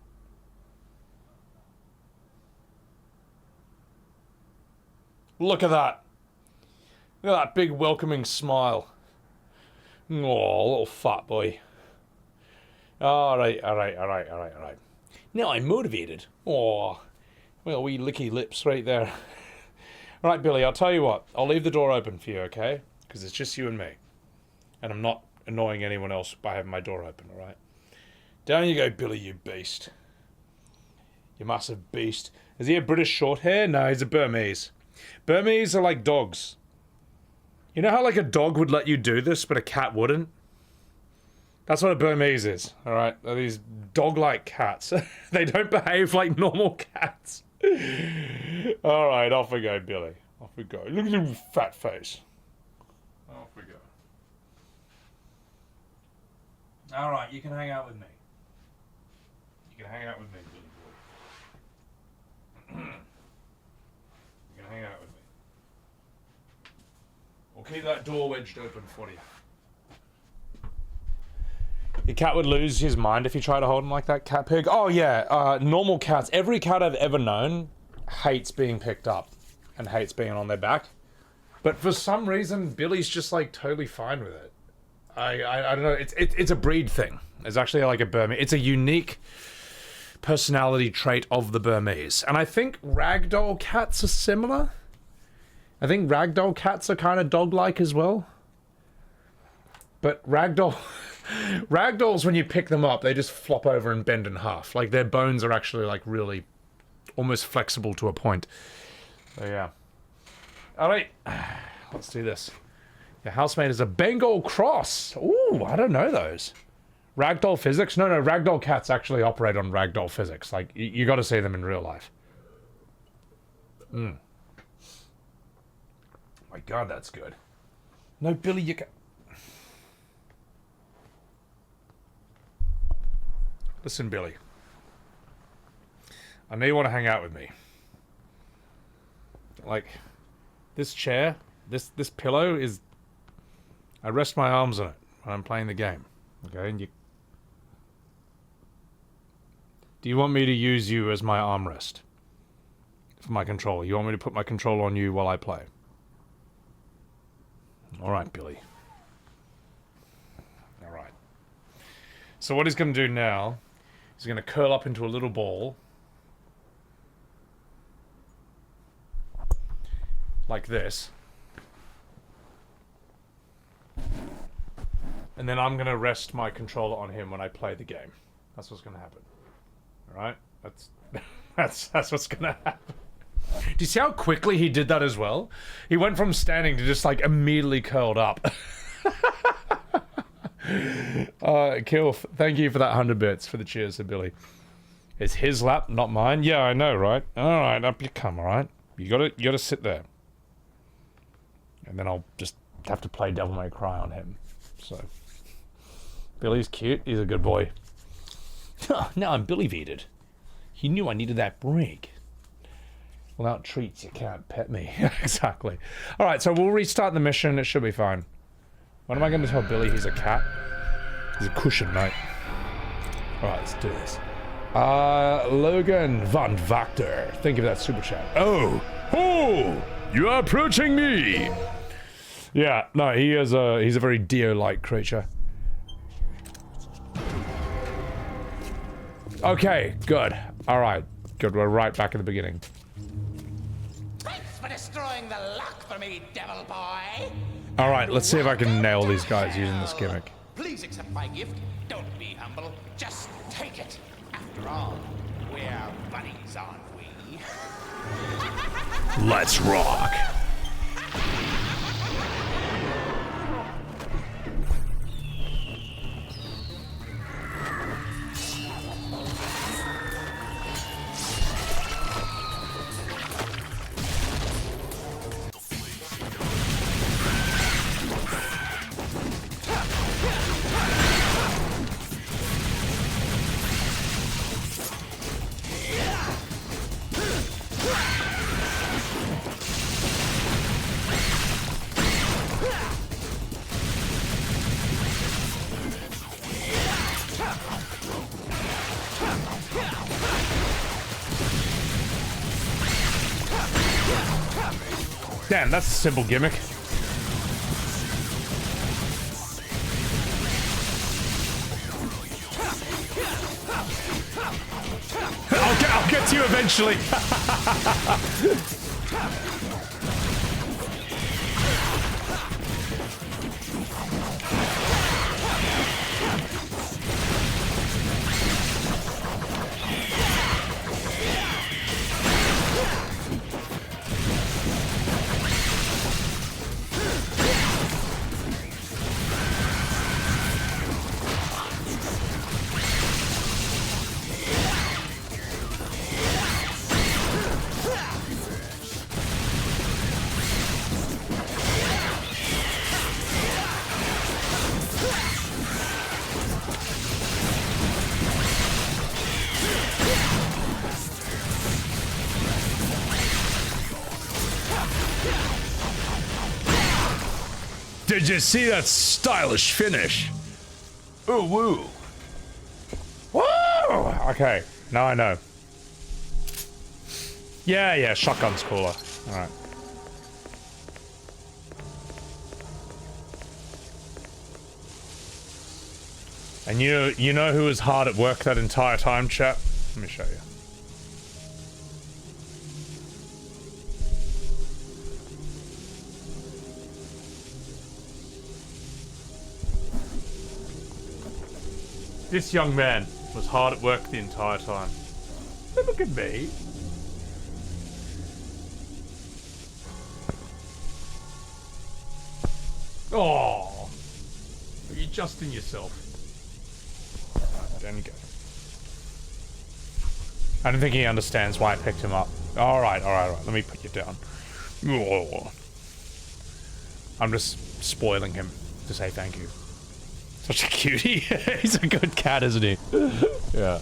Look at that. Look at that big welcoming smile. Oh, little fat boy. Alright. Now I'm motivated. Oh, well, wee licky lips right there. Alright, Billy, I'll tell you what. I'll leave the door open for you, okay? Because it's just you and me. And I'm not annoying anyone else by having my door open, alright? Down you go, Billy, you beast. You massive beast. Is he a British short hair? No, he's a Burmese. Burmese are like dogs. You know how like a dog would let you do this, but a cat wouldn't? That's what a Burmese is, alright? They're these dog-like cats. They don't behave like normal cats. Alright, off we go, Billy. Off we go. Look at your fat face. Off we go. Alright, you can hang out with me. You can hang out with me, Billy boy. You can hang out with me. We'll keep that door wedged open for you. Your cat would lose his mind if you try to hold him like that, cat pig. Oh yeah, normal cats. Every cat I've ever known hates being picked up and hates being on their back. But for some reason, Billy's just like totally fine with it. I don't know. It's a breed thing. It's actually like a Burmese. It's a unique personality trait of the Burmese. And I think ragdoll cats are similar. I think ragdoll cats are kind of dog-like as well. But ragdolls, when you pick them up, they just flop over and bend in half. Like, their bones are actually, like, really almost flexible to a point. So, yeah. Alright, let's do this. Your housemate is a Bengal cross. Ooh, I don't know those. Ragdoll physics? No, ragdoll cats actually operate on ragdoll physics. Like, you gotta see them in real life. My god, that's good. No, Billy, you can... Listen, Billy. I know you want to hang out with me. Like, this chair, this pillow is... I rest my arms on it when I'm playing the game. Okay, and you... Do you want me to use you as my armrest? For my controller? You want me to put my controller on you while I play? Alright, Billy. Alright. So what he's going to do now, he's going to curl up into a little ball. Like this. And then I'm going to rest my controller on him when I play the game. That's what's going to happen. Alright? That's what's going to happen. Do you see how quickly he did that as well? He went from standing to just like immediately curled up. Kill, thank you for that 100 bits for the cheers to Billy. It's his lap, not mine. Yeah, I know, right? Alright, up you come, alright? You gotta sit there. And then I'll just have to play Devil May Cry on him. So Billy's cute, he's a good boy. Now I'm Billy V'd. He knew I needed that break. Without treats, you can't pet me. Exactly. Alright, so we'll restart the mission. It should be fine. When am I going to tell Billy he's a cat? He's a cushion, mate. Alright, let's do this. Logan Van Vactor. Thank you for that super chat. Oh! Oh! You are approaching me! Yeah, no, he's a very Dio-like creature. Okay, good. Alright, good. We're right back at the beginning. Thanks for destroying the luck for me, devil boy. Alright, let's see if I can nail these guys using this gimmick. Please accept my gift. Don't be humble. Just take it. After all, we're buddies, aren't we? Let's rock! Damn, that's a simple gimmick. I'll get to you eventually. Did you see that stylish finish? Ooh, woo. Woo! Okay, now I know. Yeah, shotgun's cooler. Alright. And you know who was hard at work that entire time, chat? Let me show you. This young man was hard at work the entire time. Look at me. Oh, are you adjusting yourself? Right, down you go. I don't think he understands why I picked him up. All right. Let me put you down. Oh. I'm just spoiling him to say thank you. Such a cutie. He's a good cat, isn't he? Yeah.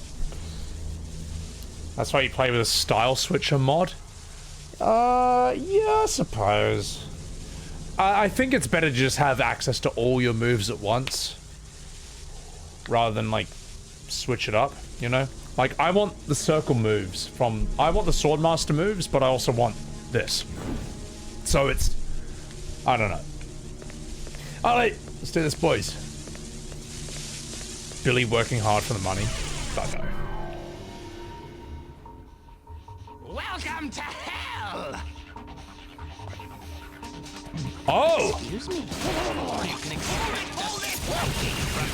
That's why you play with a style switcher mod? Yeah, I suppose. I think it's better to just have access to all your moves at once. Rather than, like, switch it up, you know? Like, I want the circle moves from... I want the Swordmaster moves, but I also want this. So it's... I don't know. Alright, let's do this, boys. Billy working hard for the money? Don't know. Welcome to hell! Oh! Excuse me. You can expect us smoking from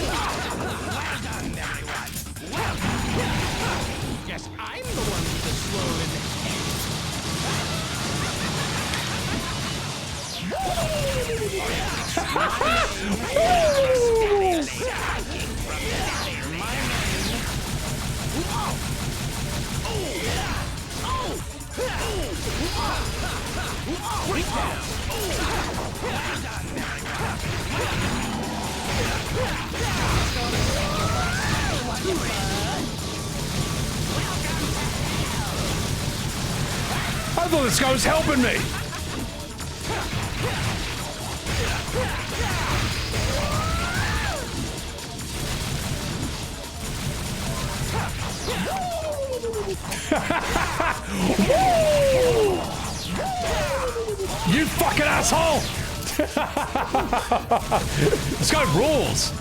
Well done, everyone. Welcome. Guess I'm the one with the swollen I thought this guy was helping me. You fucking asshole! This guy rules.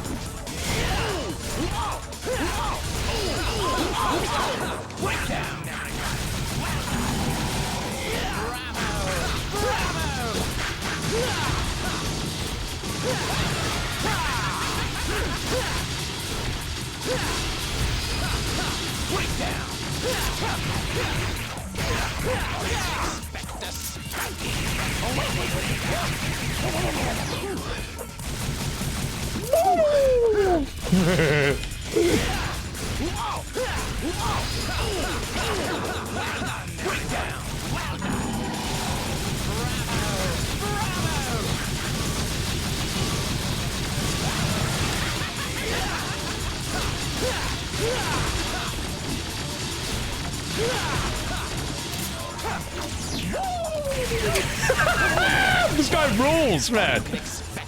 This guy rules, man.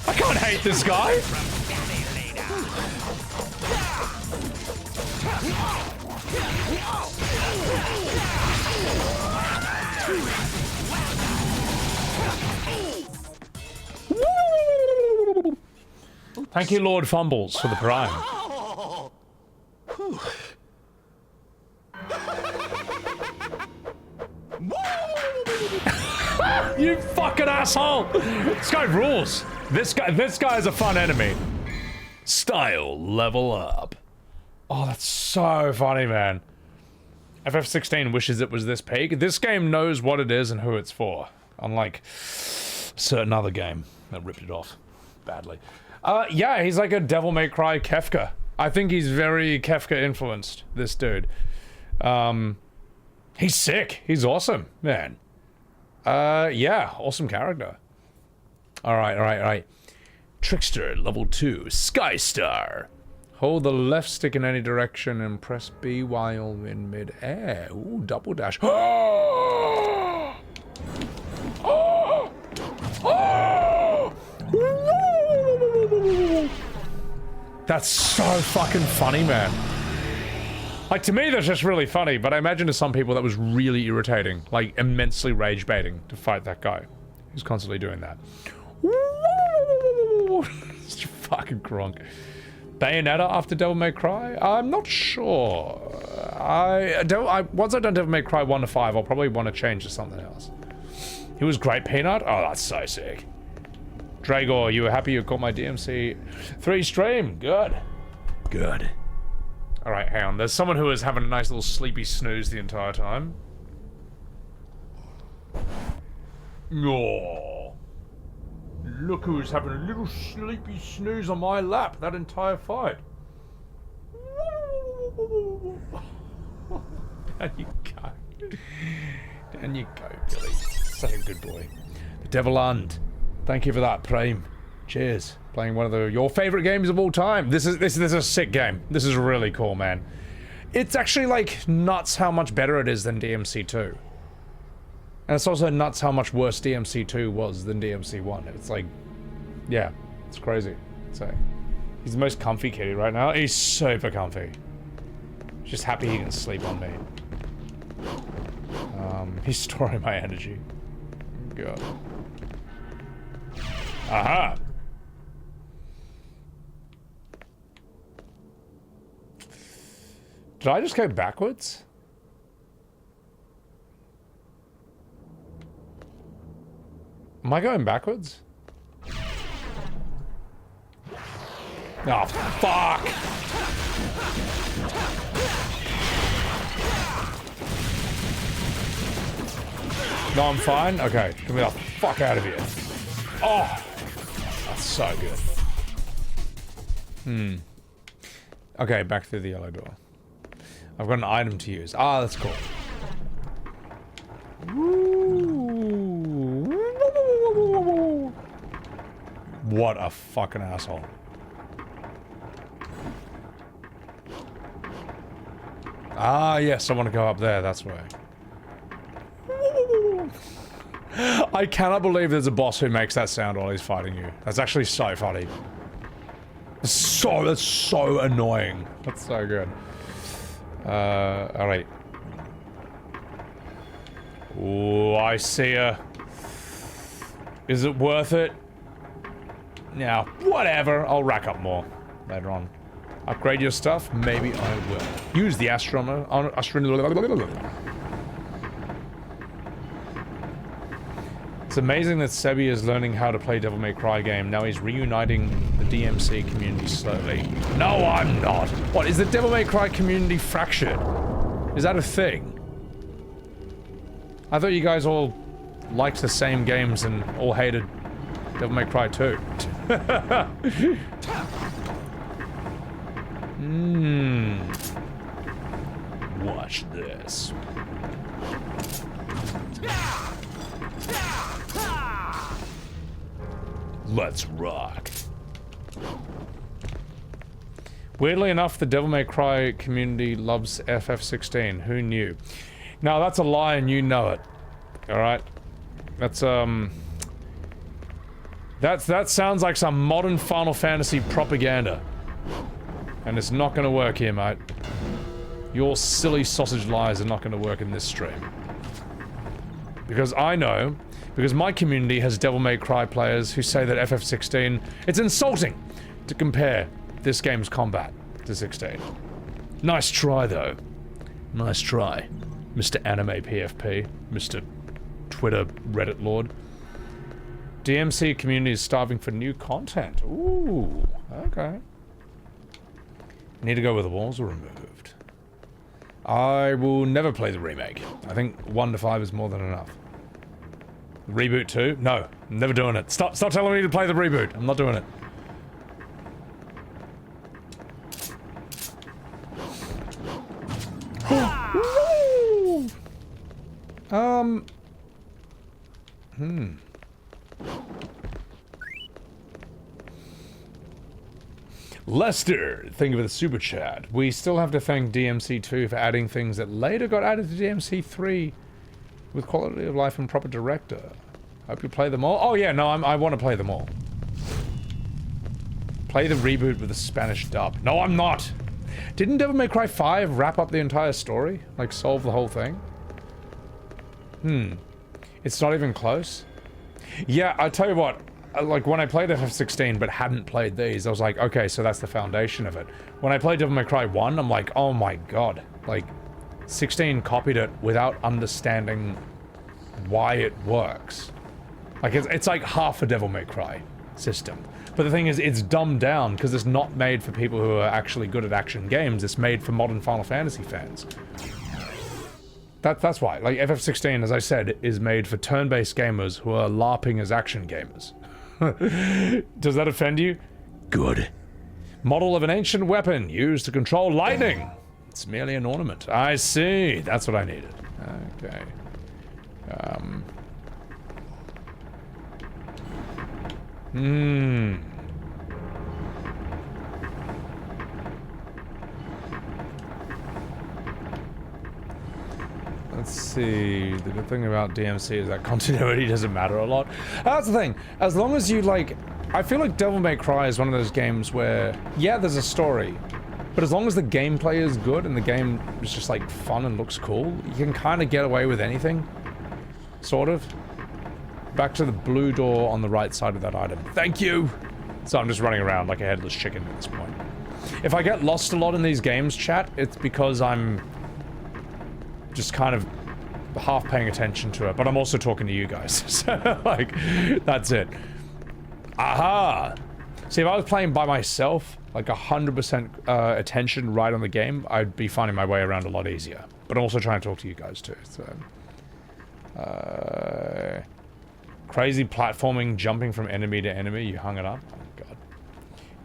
I can't hate this guy. Thank you, Lord Fumbles, for the prime. You fucking asshole! This guy rules. This guy is a fun enemy. Style level up. Oh, that's so funny, man. FF16 wishes it was this peak. This game knows what it is and who it's for. Unlike a certain other game that ripped it off badly. Yeah, he's like a Devil May Cry Kefka. I think he's very Kefka influenced, this dude. He's sick. He's awesome, man. Yeah, awesome character. Alright. Trickster, level 2, Skystar. Hold the left stick in any direction and press B while in mid-air. Ooh, double dash. Oh! Oh! Oh! That's so fucking funny, man. Like, to me, that's just really funny, but I imagine to some people that was really irritating. Like, immensely rage baiting to fight that guy who's constantly doing that. It's fucking Gronk. Bayonetta after Devil May Cry? I'm not sure. Once I've done Devil May Cry 1 to 5, I'll probably want to change to something else. He was great, Peanut? Oh, that's so sick. Dragor, you were happy you caught my DMC 3 stream? Good. Good. Alright, hang on. There's someone who is having a nice little sleepy snooze the entire time. Oh. Look who's having a little sleepy snooze on my lap that entire fight. Down you go. Down you go, Billy. Such a good boy. The Devil Und. Thank you for that, Prime. Cheers. Playing one of your favorite games of all time. This is a sick game. This is really cool, man. It's actually like nuts how much better it is than DMC2. And it's also nuts how much worse DMC2 was than DMC1. It's like, yeah, it's crazy. So, he's the most comfy kitty right now. He's super comfy. Just happy he can sleep on me. He's storing my energy. God. Aha! Did I just go backwards? Am I going backwards? Oh, fuck! No, I'm fine? Okay, get me the fuck out of here. Oh! That's so good. Okay, back through the yellow door. I've got an item to use. Ah, that's cool. What a fucking asshole. Ah, yes, I want to go up there, that's why. I cannot believe there's a boss who makes that sound while he's fighting you. That's actually so funny. That's so annoying. That's so good. Alright. Oh, I see her. Is it worth it? Yeah, whatever. I'll rack up more later on. Upgrade your stuff? Maybe I will. Use the astronomer. It's amazing that Sebby is learning how to play Devil May Cry game. Now he's reuniting the DMC community slowly. No, I'm not. What, is the Devil May Cry community fractured? Is that a thing? I thought you guys all liked the same games and all hated Devil May Cry 2. Watch this. Let's rock. Weirdly enough, the Devil May Cry community loves FF16. Who knew? No, that's a lie and you know it. Alright? That's, that sounds like some modern Final Fantasy propaganda. And it's not gonna work here, mate. Your silly sausage lies are not gonna work in this stream. Because I know, because my community has Devil May Cry players who say that FF16, it's insulting to compare this game's combat to 16. Nice try, though. Nice try, Mr. Anime PFP, Mr. Twitter Reddit Lord. DMC community is starving for new content. Ooh, okay. Need to go where the walls are removed. I will never play the remake. I think 1 to 5 is more than enough. Reboot 2? No, I'm never doing it. Stop telling me to play the reboot. I'm not doing it. Lester, thank you for the super chat. We still have to thank DMC2 for adding things that later got added to DMC3 with quality of life and proper director. Hope you play them all. Oh yeah, no, I want to play them all. Play the reboot with the Spanish dub. No, I'm not! Didn't Devil May Cry 5 wrap up the entire story? Like, solve the whole thing? It's not even close? Yeah, I'll tell you what. Like, when I played FF16 but hadn't played these, I was like, okay, so that's the foundation of it. When I played Devil May Cry 1, I'm like, oh my god. Like, 16 copied it without understanding why it works. Like, it's like half a Devil May Cry system. But the thing is, it's dumbed down because it's not made for people who are actually good at action games. It's made for modern Final Fantasy fans. That's why. Like, FF16, as I said, is made for turn-based gamers who are LARPing as action gamers. Does that offend you? Good. Model of an ancient weapon used to control lightning. It's merely an ornament. I see. That's what I needed. Okay. Let's see. The good thing about DMC is that continuity doesn't matter a lot. That's the thing. As long as you, like... I feel like Devil May Cry is one of those games where, yeah, there's a story, But as long as the gameplay is good and the game is just like fun and looks cool, you can kind of get away with anything. Sort of. Back to the blue door on the right side of that item. Thank you! So I'm just running around like a headless chicken at this point. If I get lost a lot in these games, chat, it's because I'm just kind of half paying attention to it, but I'm also talking to you guys. So, like, that's it. Aha! See, if I was playing by myself, like 100% attention right on the game, I'd be finding my way around a lot easier. But I'm also trying to talk to you guys too, so... crazy platforming, jumping from enemy to enemy, you hung it up? Oh god.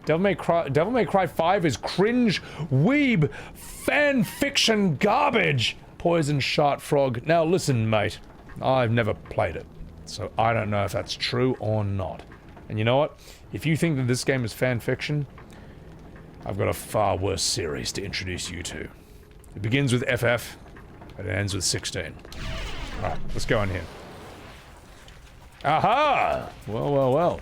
Devil May Cry 5 is cringe, weeb, fan fiction garbage! Poison Shot Frog. Now listen, mate. I've never played it, so I don't know if that's true or not. And you know what? If you think that this game is fan fiction, I've got a far worse series to introduce you to. It begins with FF, and it ends with 16. Alright, let's go in here. Aha! Well, well, well.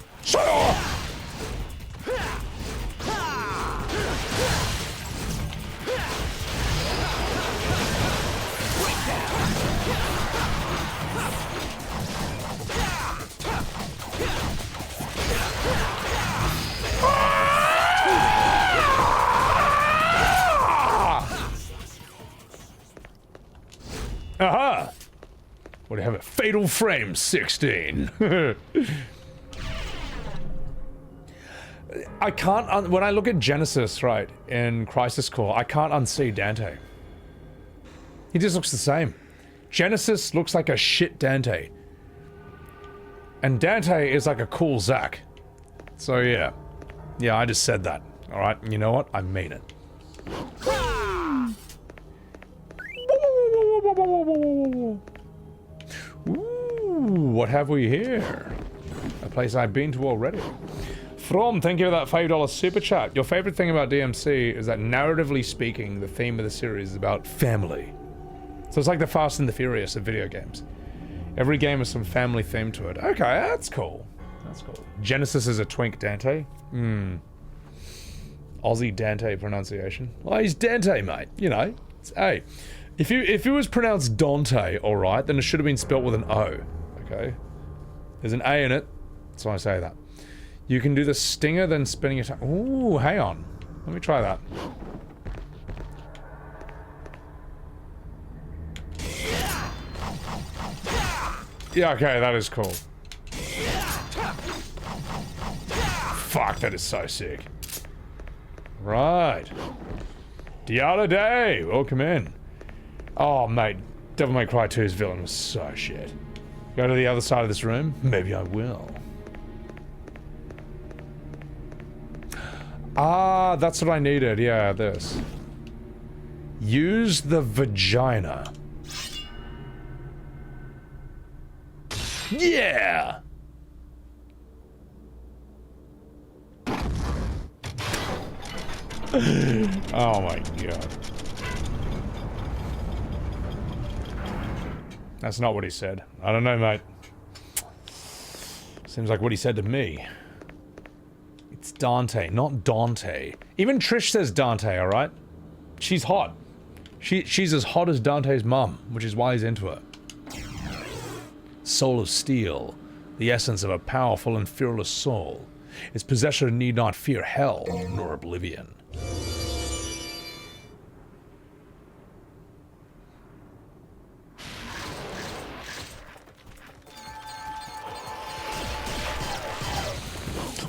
Aha! What do you have? A Fatal Frame 16. I can't, when I look at Genesis, right, in Crisis Core, I can't unsee Dante. He just looks the same. Genesis looks like a shit Dante. And Dante is like a cool Zack. So yeah. Yeah, I just said that. Alright, you know what? I mean it. Ooh, what have we here? A place I've been to already. From, thank you for that $5 super chat. Your favorite thing about DMC is that narratively speaking, the theme of the series is about family. So it's like the Fast and the Furious of video games. Every game has some family theme to it. Okay, that's cool. That's cool. Genesis is a twink Dante. Aussie Dante pronunciation. Well, he's Dante, mate. You know. Hey, if it was pronounced Dante, alright, then it should have been spelt with an O. Okay? There's an A in it, so I say that. You can do the stinger, then spinning attack. Ooh, hang on. Let me try that. Yeah, okay, that is cool. Fuck, that is so sick. Right. Diala Day, welcome in. Oh, mate, Devil May Cry 2's villain was so shit. Go to the other side of this room? Maybe I will. Ah, that's what I needed. Yeah, this. Use the vagina. Yeah! Oh my god. That's not what he said. I don't know, mate. Seems like what he said to me. It's Dante, not Dante. Even Trish says Dante, alright? She's hot. She's as hot as Dante's mum, which is why he's into her. Soul of Steel, the essence of a powerful and fearless soul. Its possessor need not fear hell nor oblivion.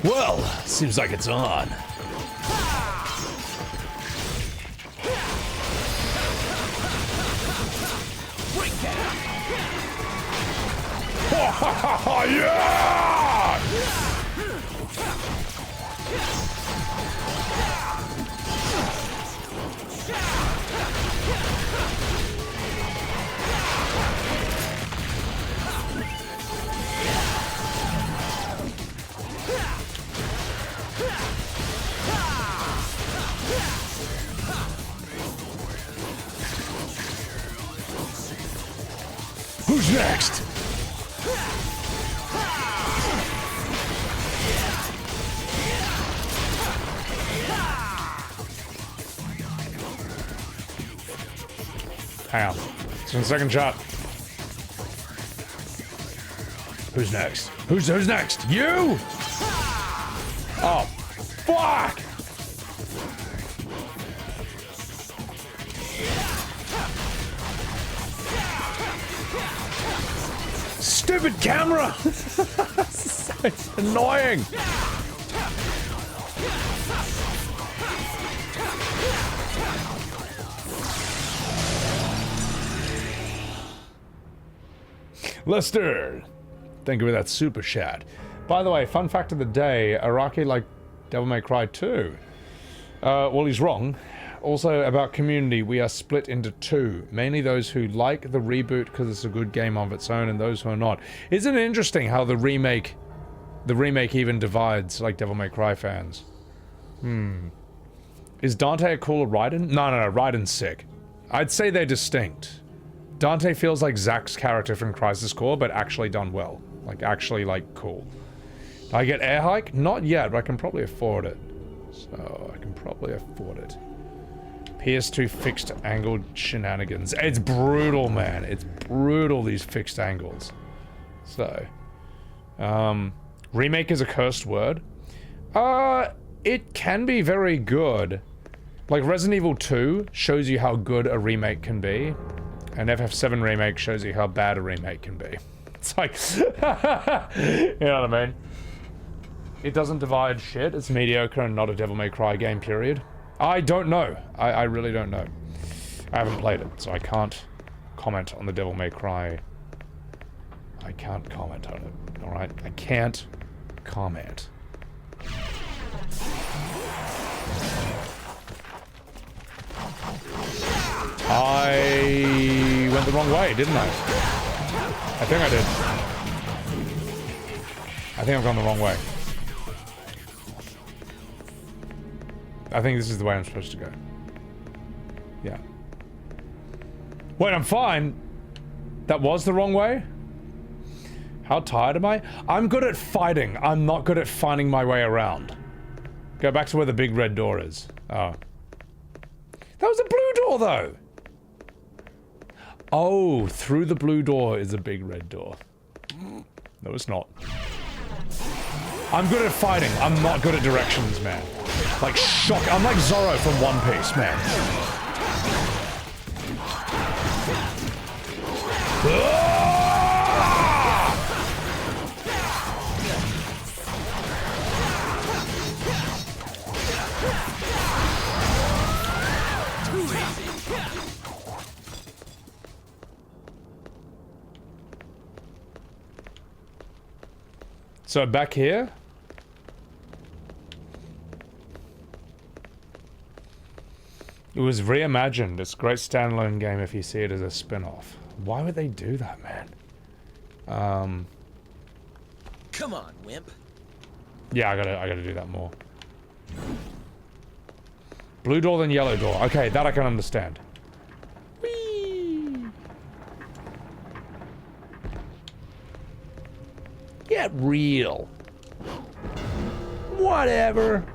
Well, seems like it's on. Yeah! Who's next? Hang on. It's in the second shot. Who's next? Who's next? You! Oh, fuck! Stupid camera! It's annoying! Lester! Thank you for that super chat. By the way, fun fact of the day, Araki like Devil May Cry 2. Well, he's wrong. Also, about community, we are split into two. Mainly those who like the reboot because it's a good game of its own, and those who are not. Isn't it interesting how the remake even divides, like, Devil May Cry fans? Is Dante a cooler Raiden? No, Raiden's sick. I'd say they're distinct. Dante feels like Zack's character from Crisis Core, but actually done well. Like, actually, like, cool. I get air hike? Not yet, but I can probably afford it. So, I can probably afford it. PS2 fixed angled shenanigans. It's brutal, man. It's brutal, these fixed angles. So, remake is a cursed word. It can be very good. Like, Resident Evil 2 shows you how good a remake can be. And FF7 remake shows you how bad a remake can be. It's like, you know what I mean? It doesn't divide shit. It's mediocre and not a Devil May Cry game, period. I don't know. I really don't know. I haven't played it, so I can't comment on the Devil May Cry. I can't comment on it, alright? I can't comment. I went the wrong way, didn't I? I think I did. I think I've gone the wrong way. I think this is the way I'm supposed to go. Yeah. Wait, I'm fine. That was the wrong way? How tired am I? I'm good at fighting. I'm not good at finding my way around. Go back to where the big red door is. Oh. That was a blue door, though! Oh, through the blue door is a big red door. No, it's not. I'm good at fighting. I'm not good at directions, man. Like, shock. I'm like Zorro from One Piece, man. So back here? It was reimagined. It's a great standalone game if you see it as a spin-off. Why would they do that, man? Come on, wimp. Yeah, I gotta do that more. Blue door then yellow door. Okay, that I can understand. Whee! Get real. Whatever.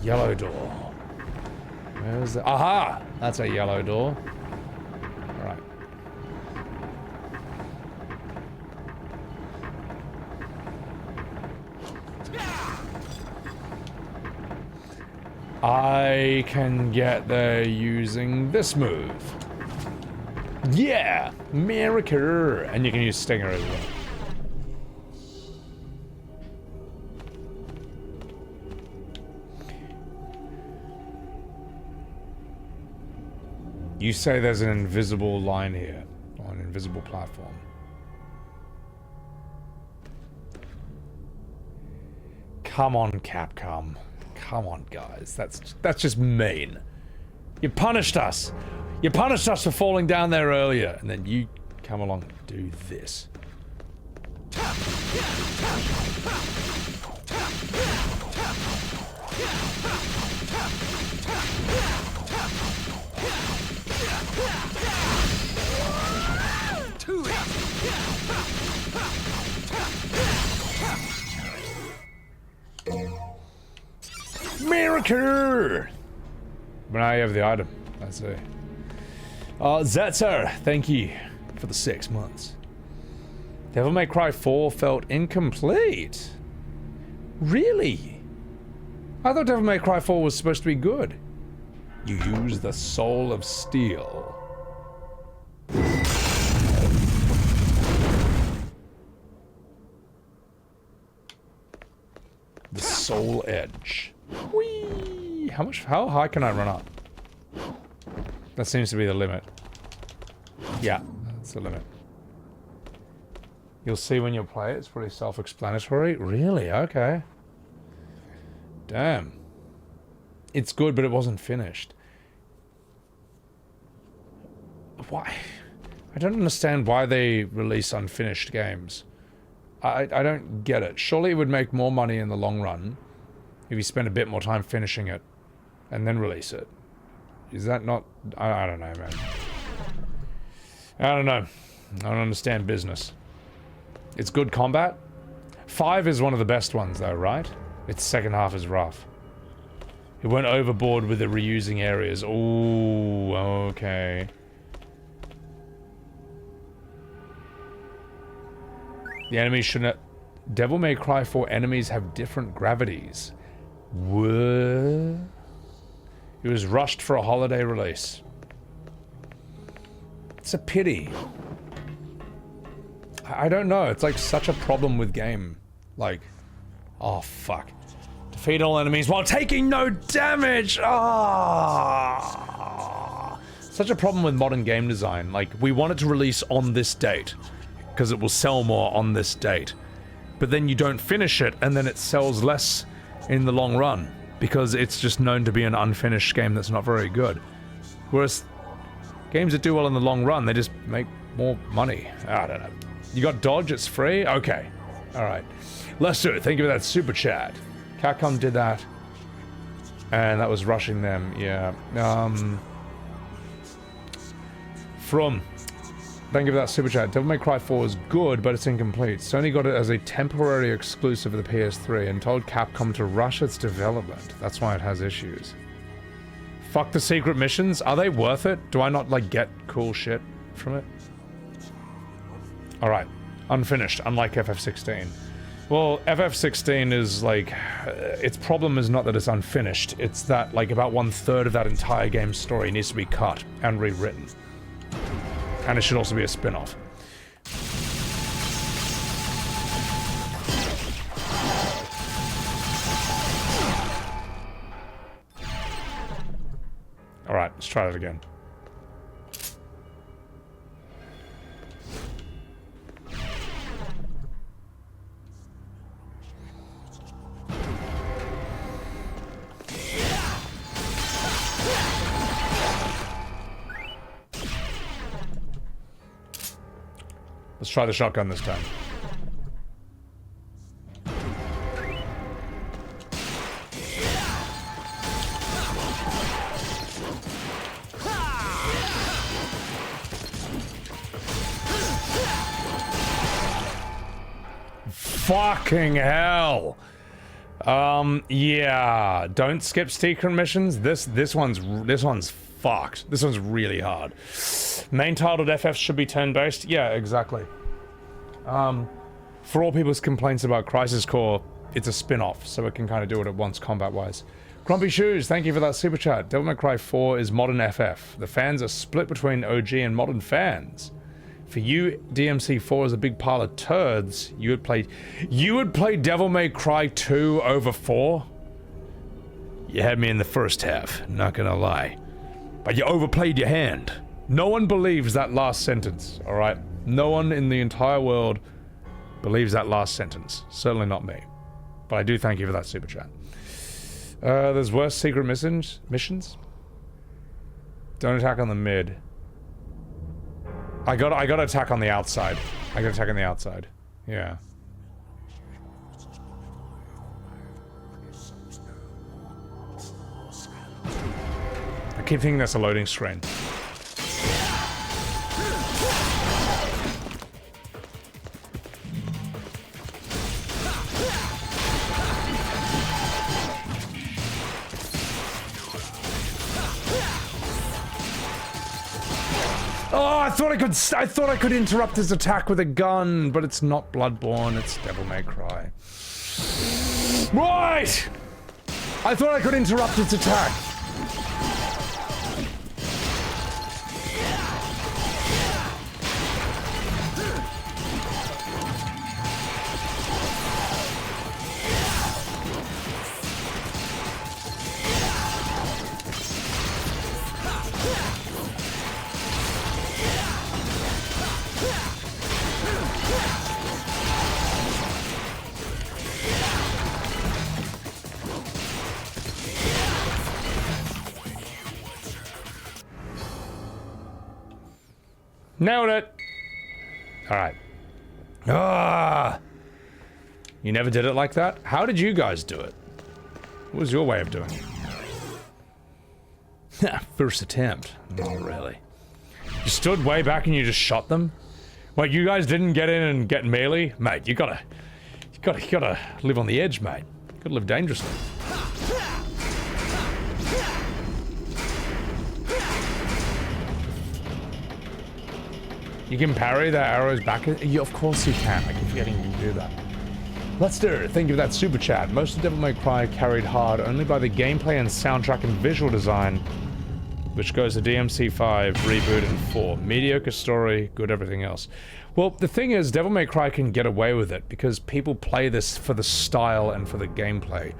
Yellow door. Where's the... Aha! That's a yellow door. Alright. I can get there using this move. Yeah! America! And you can use Stinger as well. You say there's an invisible line here, or an invisible platform. Come on, Capcom. Come on, guys. That's just mean. You punished us. You punished us for falling down there earlier, and then you come along and do this. America! But now you have the item. I see. Zetzer, thank you for the 6 months. Devil May Cry 4 felt incomplete. Really? I thought Devil May Cry 4 was supposed to be good. You use the soul of steel. The soul edge. Whee! How high can I run up? That seems to be the limit. Yeah, that's the limit. You'll see when you play it, it's pretty self-explanatory. Really? Okay. Damn. It's good, but it wasn't finished. Why? I don't understand why they release unfinished games. I don't get it. Surely it would make more money in the long run if you spend a bit more time finishing it and then release it. Is that not... I don't know, man. I don't know. I don't understand business. It's good combat. 5 is one of the best ones, though, right? Its second half is rough. It went overboard with the reusing areas. Ooh, okay. The enemies shouldn't... Devil May Cry 4 enemies have different gravities. What? It was rushed for a holiday release. It's a pity. I don't know. It's like such a problem with game. Like, oh fuck. Defeat all enemies while taking no damage. Ah, such a problem with modern game design. Like, we want it to release on this date because it will sell more on this date. But then you don't finish it, and then it sells less in the long run because it's just known to be an unfinished game that's not very good. Whereas games that do well in the long run, they just make more money. I don't know. You got dodge, it's free? Okay. Alright. Lester, thank you for that super chat. Capcom did that. And that was rushing them, yeah. Thank you for that super chat. Devil May Cry 4 is good, but it's incomplete. Sony got it as a temporary exclusive of the PS3 and told Capcom to rush its development. That's why it has issues. Fuck the secret missions. Are they worth it? Do I not, like, get cool shit from it? Alright. Unfinished, unlike FF16. Well, FF16 is, like... its problem is not that it's unfinished. It's that, like, about 1/3 of that entire game's story needs to be cut and rewritten. And it should also be a spin-off. Alright, let's try that again. Let's try the shotgun this time. Fucking hell. Yeah. Don't skip secret missions. This one's fucked. This one's really hard. Main titled FF should be turn-based. Yeah, exactly. For all people's complaints about Crisis Core, it's a spin-off, so it can kind of do it at once combat-wise. Grumpy Shoes, thank you for that super chat. Devil May Cry 4 is modern FF. The fans are split between OG and modern fans. For you, DMC4 is a big pile of turds. You would play Devil May Cry 2 over 4? You had me in the first half, not gonna lie. But you overplayed your hand. No one believes that last sentence, alright? No one in the entire world believes that last sentence. Certainly not me. But I do thank you for that super chat. There's worse secret missions? Don't attack on the mid. I got to attack on the outside. I got to attack on the outside. Yeah. I keep thinking that's a loading screen. Oh, I thought I could interrupt his attack with a gun, but it's not Bloodborne, it's Devil May Cry. Right! I thought I could interrupt its attack. Nailed it! Alright. Ah! You never did it like that? How did you guys do it? What was your way of doing it? First attempt. Not really. You stood way back and you just shot them? Wait, you guys didn't get in and get melee? Mate, you gotta live on the edge, mate. You gotta live dangerously. You can parry their arrows back. Yeah, of course you can. I keep forgetting you can do that. Lester, thank you for that super chat. Most of Devil May Cry carried hard only by the gameplay and soundtrack and visual design, which goes to DMC5, Reboot, and 4. Mediocre story, good everything else. Well, the thing is, Devil May Cry can get away with it because people play this for the style and for the gameplay.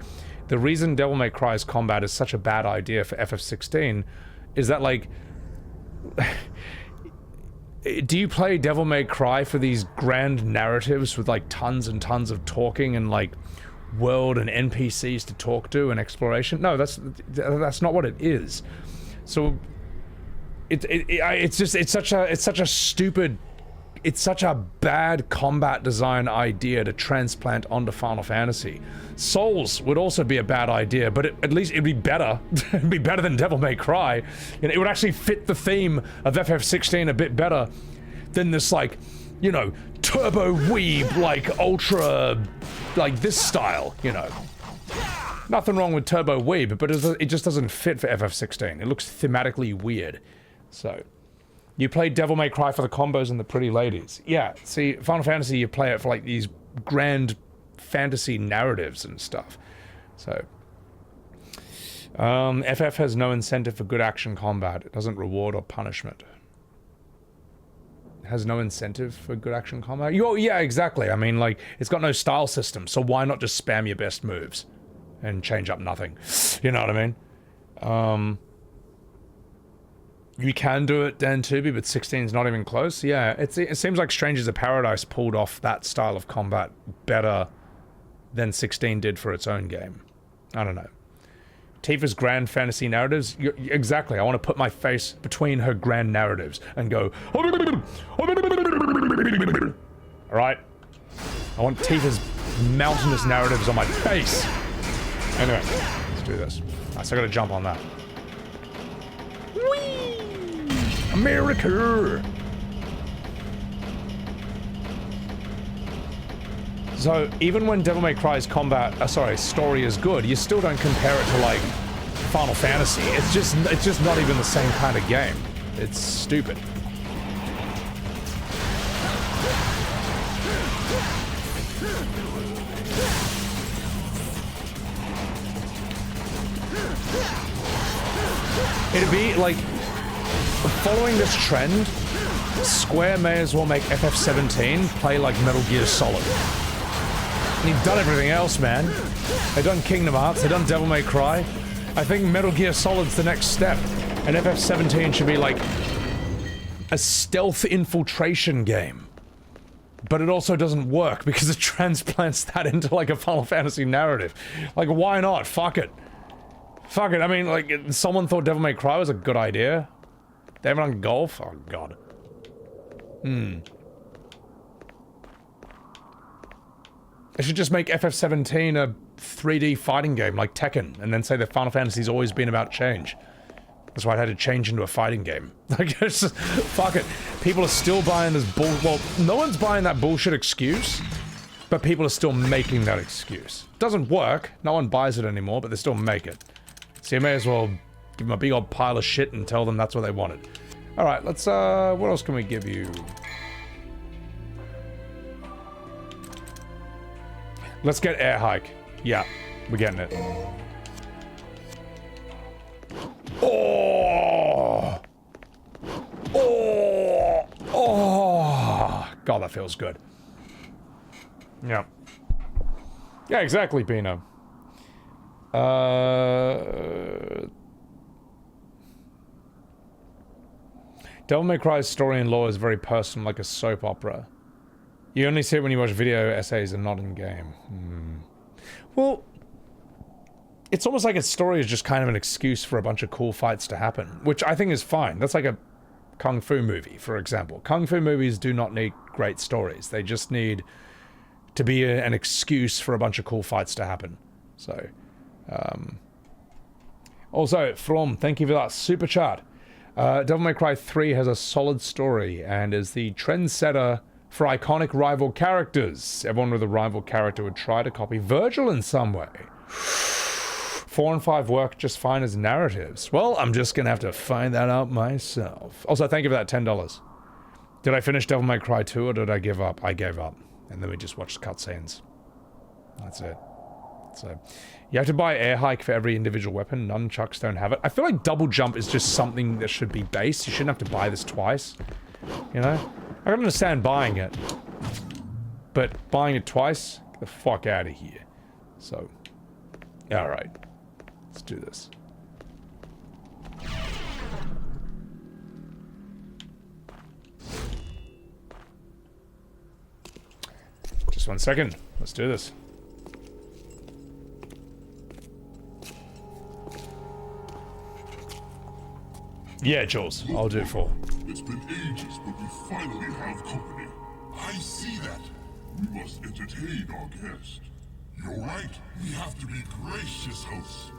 The reason Devil May Cry's combat is such a bad idea for FF16 is that, like... Do you play Devil May Cry for these grand narratives with like tons and tons of talking and like world and NPCs to talk to and exploration? No, that's not what it is. So it's such a stupid, it's such a bad combat design idea to transplant onto Final Fantasy. Souls would also be a bad idea, but at least it'd be better. It'd be better than Devil May Cry. And it would actually fit the theme of FF16 a bit better than this, like, you know, turbo weeb, like, ultra, like, this style, you know. Nothing wrong with turbo weeb, but it just doesn't fit for FF16. It looks thematically weird. So, you play Devil May Cry for the combos and the pretty ladies. Yeah, see, Final Fantasy, you play it for, like, these grand fantasy narratives and stuff. So FF has no incentive for good action combat. It doesn't reward or punishment. It has no incentive for good action combat. Yeah, exactly. I mean, like, it's got no style system, so why not just spam your best moves and change up nothing? You know what I mean? You can do it, Dan Tubi, but 16's not even close. Yeah, it seems like Strangers of Paradise pulled off that style of combat better than 16 did for its own game. I don't know. Tifa's grand fantasy narratives? Exactly, I want to put my face between her grand narratives and go... Alright? I want Tifa's mountainous narratives on my face! Anyway, let's do this. Alright, so I gotta jump on that. Whee! America! So, even when Devil May Cry's story is good, you still don't compare it to, like, Final Fantasy. It's just not even the same kind of game. It's stupid. It'd be, like, following this trend, Square may as well make FF17 play like Metal Gear Solid. And you've done everything else, man. They've done Kingdom Hearts, they've done Devil May Cry. I think Metal Gear Solid's the next step. And FF17 should be like a stealth infiltration game. But it also doesn't work because it transplants that into like a Final Fantasy narrative. Like, why not? Fuck it. Fuck it. I mean, like, someone thought Devil May Cry was a good idea. They haven't done golf? Oh, God. They should just make FF17 a 3D fighting game like Tekken, and then say that Final Fantasy's always been about change. That's why it had to change into a fighting game. Like, it's just, fuck it. People are still buying this well, no one's buying that bullshit excuse, but people are still making that excuse. It doesn't work, no one buys it anymore, but they still make it. So you may as well give them a big old pile of shit and tell them that's what they wanted. All right, let's, what else can we give you? Let's get air hike. Yeah, we're getting it. Oh! Oh! Oh! God, that feels good. Yeah. Yeah, exactly, Pino. Devil May Cry's story and lore is very personal, like a soap opera. You only see it when you watch video essays and not in game. Well, it's almost like its story is just kind of an excuse for a bunch of cool fights to happen, which I think is fine. That's like a Kung Fu movie, for example. Kung Fu movies do not need great stories. They just need to be an excuse for a bunch of cool fights to happen. So, also, From, thank you for that super chat. Devil May Cry 3 has a solid story and is the trendsetter for iconic rival characters. Everyone with a rival character would try to copy Vergil in some way. 4 and 5 work just fine as narratives. Well, I'm just gonna have to find that out myself. Also, thank you for that $10. Did I finish Devil May Cry 2 or did I give up? I gave up. And then we just watched cutscenes. That's it. So, you have to buy air hike for every individual weapon. Nunchucks don't have it. I feel like double jump is just something that should be base. You shouldn't have to buy this twice. You know? I can understand buying it. But buying it twice? Get the fuck out of here. So, alright. Let's do this. Just 1 second. Let's do this. Yeah, Jules. I'll do it for. It's been ages, but we finally have company. I see that. We must entertain our guest. You're right. We have to be gracious hosts.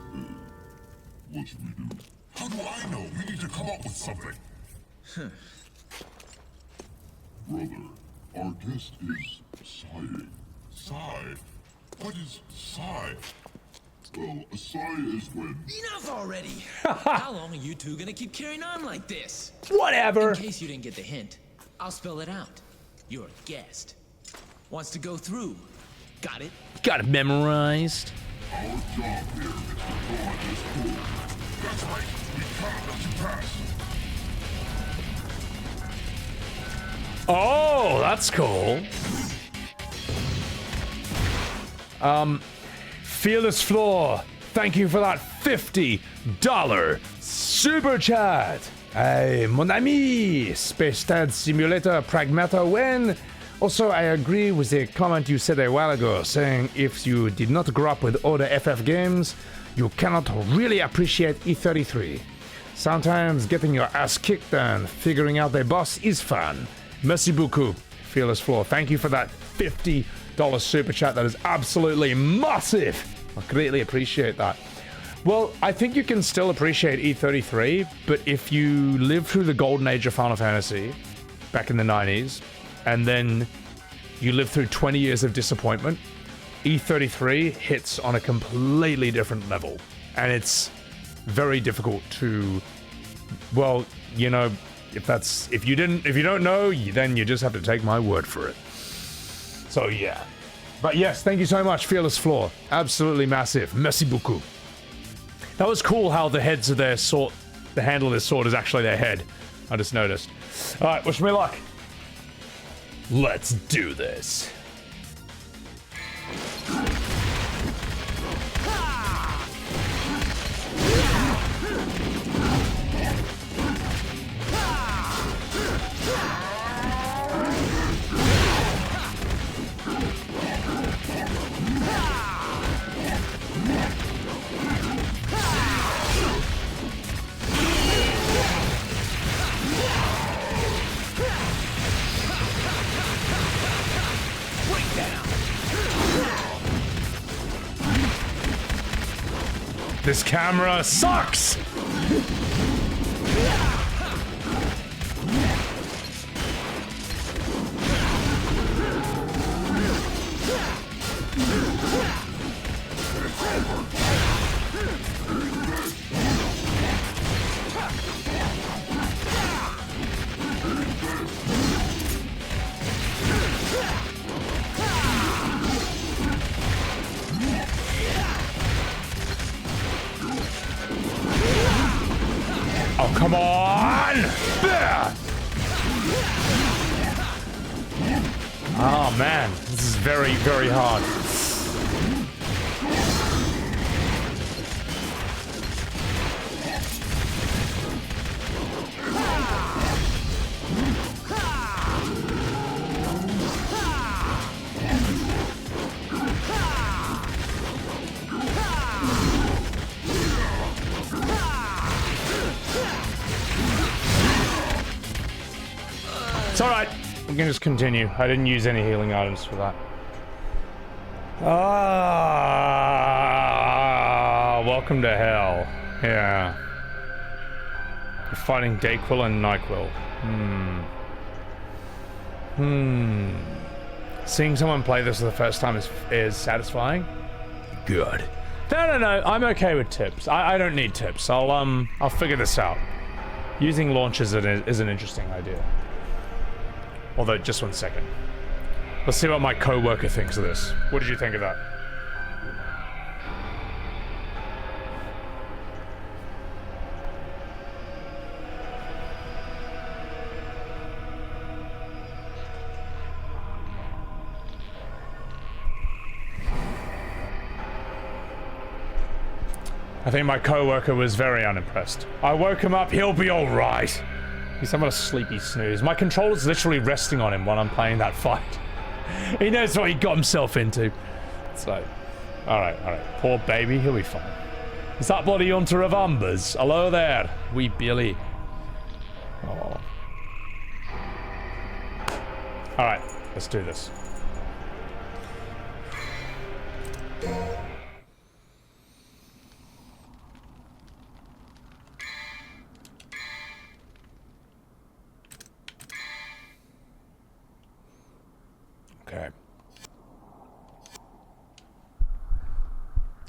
What should we do? How do I know? We need to come up with something. Brother, our guest is sighing. Sigh? What is sigh? Well, a sigh is when... Enough already! How long are you two gonna keep carrying on like this? Whatever! In case you didn't get the hint, I'll spell it out. You're a guest. Wants to go through. Got it? Got it memorized. Our job here is to guard this pool. That's right. We can't let you pass. Oh, that's cool. Fearless Floor, thank you for that $50 super chat. Hey, mon ami, Space Dad Simulator Pragmata when? Also, I agree with the comment you said a while ago, saying if you did not grow up with all the FF games, you cannot really appreciate E33. Sometimes getting your ass kicked and figuring out the boss is fun. Merci beaucoup, Fearless Floor. Thank you for that $50 super chat. That is absolutely massive. I greatly appreciate that. Well, I think you can still appreciate E33, but if you live through the golden age of Final Fantasy back in the 90s, and then you live through 20 years of disappointment, E33 hits on a completely different level. And it's very difficult to, well, you know, if you don't know, then you just have to take my word for it. So yeah. But yes, thank you so much, Fearless Floor. Absolutely massive. Merci beaucoup. That was cool how the heads of their sword, the handle of their sword is actually their head. I just noticed. Alright, wish me luck. Let's do this. This camera sucks! Come on! Oh man, this is very, very hard. It's alright. We can just continue. I didn't use any healing items for that. Ah, welcome to hell. Yeah. You're fighting Dayquil and Nyquil. Seeing someone play this for the first time is satisfying. Good. No. I'm okay with tips. I don't need tips. I'll figure this out. Using launches is an interesting idea. Although, just 1 second. Let's see what my co-worker thinks of this. What did you think of that? I think my co-worker was very unimpressed. I woke him up, he'll be alright. He's somewhat a sleepy snooze. My controller's literally resting on him while I'm playing that fight. He knows what he got himself into. So, alright. Poor baby, he'll be fine. Is that bloody Hunter of Ambers? Hello there, wee Billy. Oh. Alright, let's do this. Okay.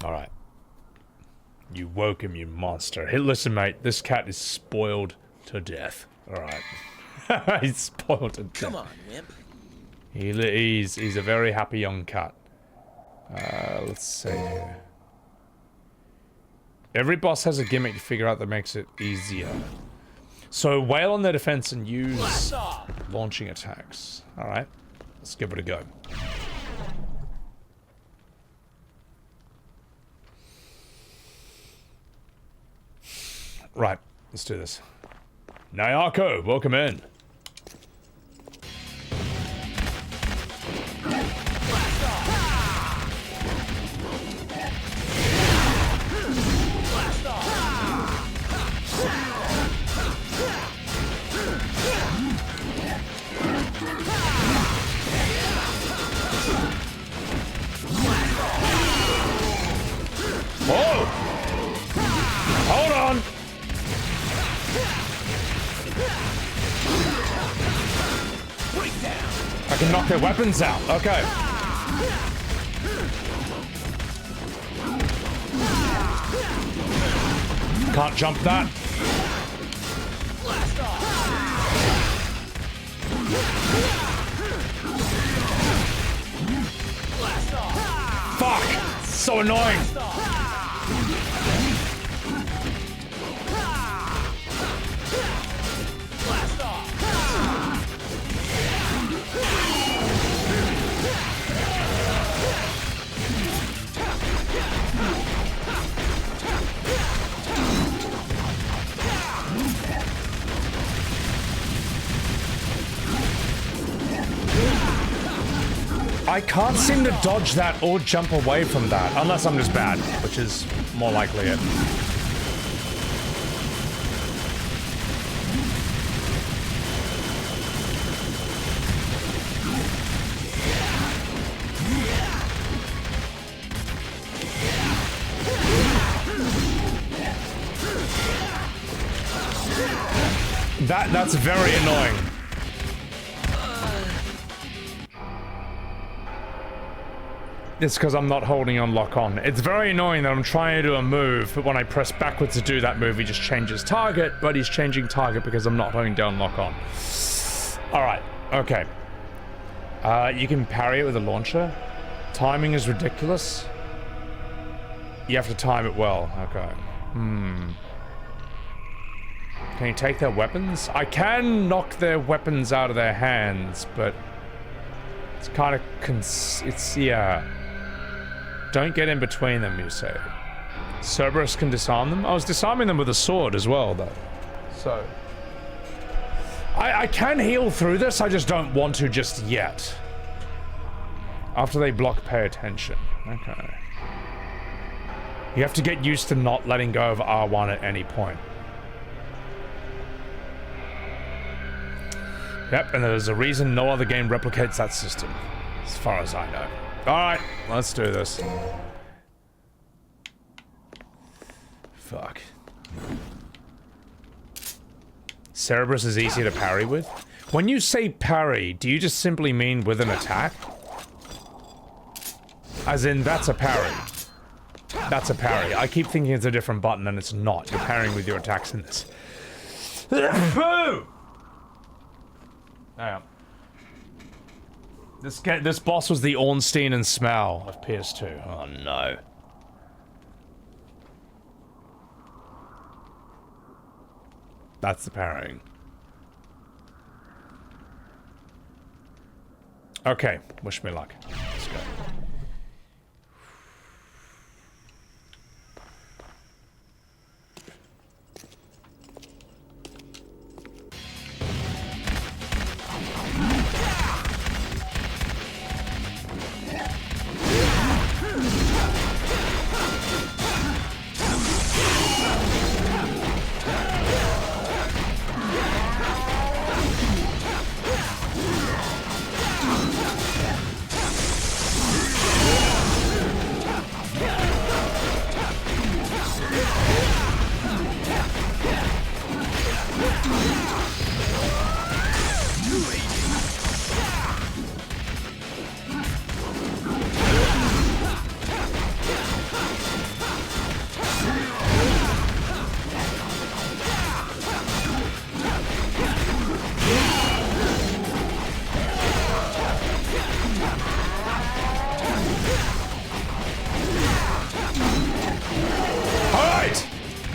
Alright. You woke him, you monster. Hey, listen, mate. This cat is spoiled to death. Alright. He's spoiled to death. Come on, wimp. He's a very happy young cat. Let's see here. Every boss has a gimmick to figure out that makes it easier. So wail on their defense and use launching attacks. Alright. Let's give it a go. Right, let's do this. Nyako, welcome in. Whoa! Hold on! I can knock their weapons out. Okay. Can't jump that. Fuck! So annoying. I can't seem to dodge that or jump away from that, unless I'm just bad, which is more likely it. That's very annoying. It's because I'm not holding on lock on. It's very annoying that I'm trying to do a move, but when I press backwards to do that move, he just changes target, but he's changing target because I'm not holding down lock on. Alright, okay. You can parry it with a launcher. Timing is ridiculous. You have to time it well. Okay. Can you take their weapons? I can knock their weapons out of their hands, but it's kind of yeah. Don't get in between them, you say. Cerberus can disarm them? I was disarming them with a sword as well, though. So I can heal through this, I just don't want to just yet. After they block, pay attention. Okay. You have to get used to not letting go of R1 at any point. Yep, and there's a reason no other game replicates that system, as far as I know. Alright, let's do this. Fuck. Cerberus is easy to parry with? When you say parry, do you just simply mean with an attack? As in, that's a parry. That's a parry. I keep thinking it's a different button, and it's not. You're parrying with your attacks in this. Hang on. This boss was the Ornstein and Smaug of PS2. Oh no. That's the parrying. Okay, wish me luck. Let's go.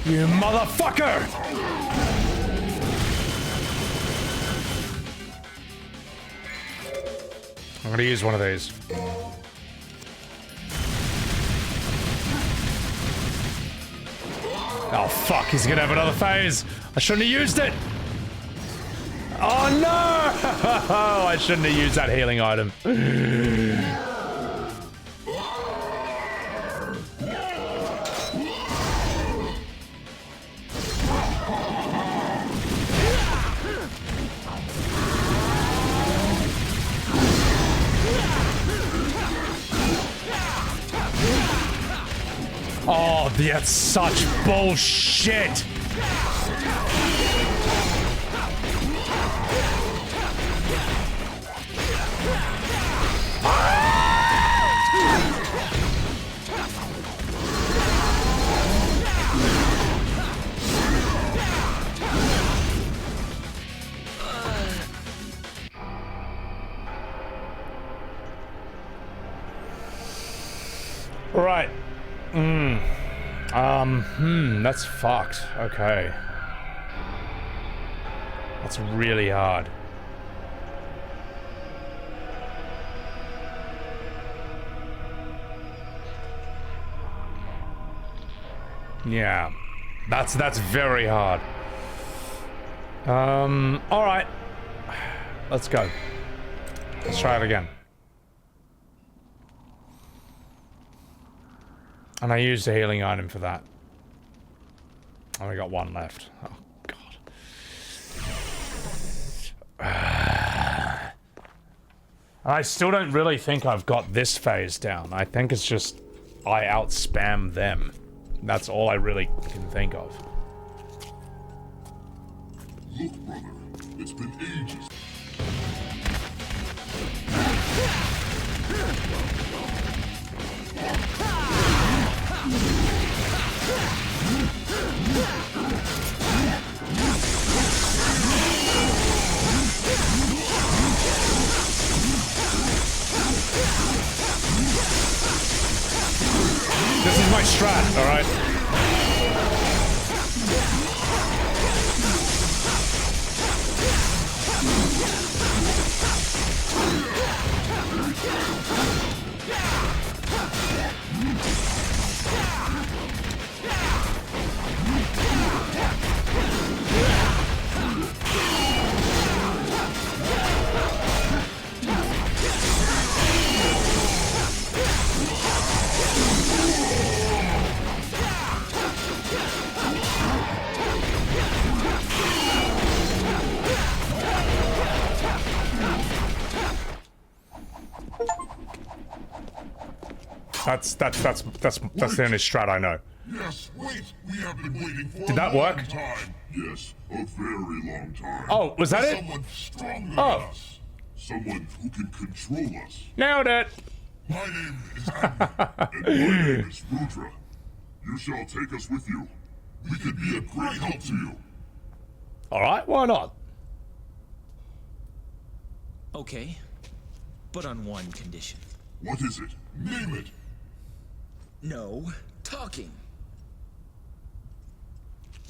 You motherfucker! I'm gonna use one of these. Oh fuck, he's gonna have another phase! I shouldn't have used it! Oh no! I shouldn't have used that healing item. Oh, that's such bullshit! Right. That's fucked. Okay. That's really hard. Yeah. That's very hard. Alright. Let's go. Let's try it again. And I used a healing item for that. Only got one left. Oh, God. I still don't really think I've got this phase down. I think it's just I outspam them. That's all I really can think of. Look, brother, it's been ages. This is my strat, alright? That's the only strat I know. Yes, wait! We have been waiting for Did that a long work? time. Yes, a very long time. Oh, was that it? Someone stronger than Oh. us. Someone who can control us. Nailed it. My name is Agni, and my name is Rudra. You shall take us with you. We could be a great help to you. All right, why not? Okay, but on one condition. What is it? Name it. No talking.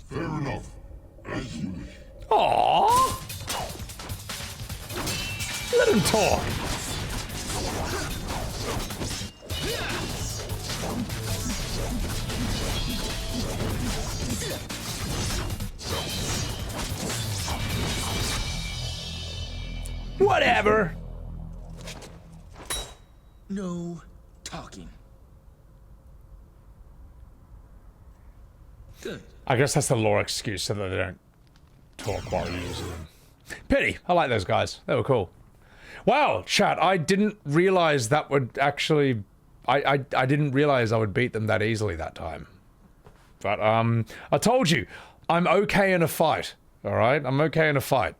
Fair enough. As you wish. Aww. Let him talk. Whatever. No talking. Good. I guess that's the lore excuse so that they don't talk while using them. Pity. I like those guys. They were cool. Wow, chat. I didn't realize that would actually... I didn't realize I would beat them that easily that time. But, I told you, I'm okay in a fight. Alright? I'm okay in a fight.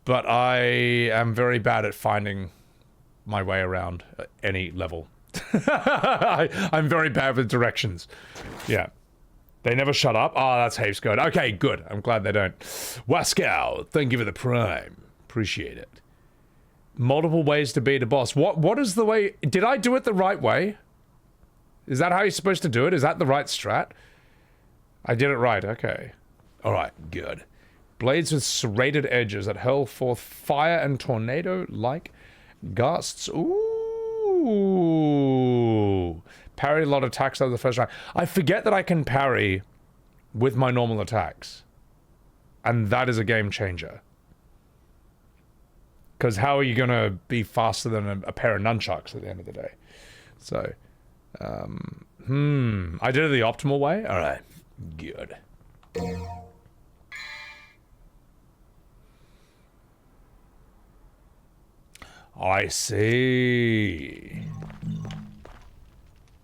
But I am very bad at finding my way around any level. I'm very bad with directions. Yeah. They never shut up? Oh, that's heaps good. Okay, good. I'm glad they don't. Wascow, thank you for the prime. Appreciate it. Multiple ways to beat a boss. What is the way? Did I do it the right way? Is that how you're supposed to do it? Is that the right strat? I did it right, okay. Alright, good. Blades with serrated edges that hurl forth fire and tornado-like gusts. Ooh. Parry a lot of attacks over the first round. I forget that I can parry with my normal attacks. And that is a game changer. Because how are you going to be faster than a pair of nunchucks at the end of the day? So, I did it the optimal way? Alright, good. I see.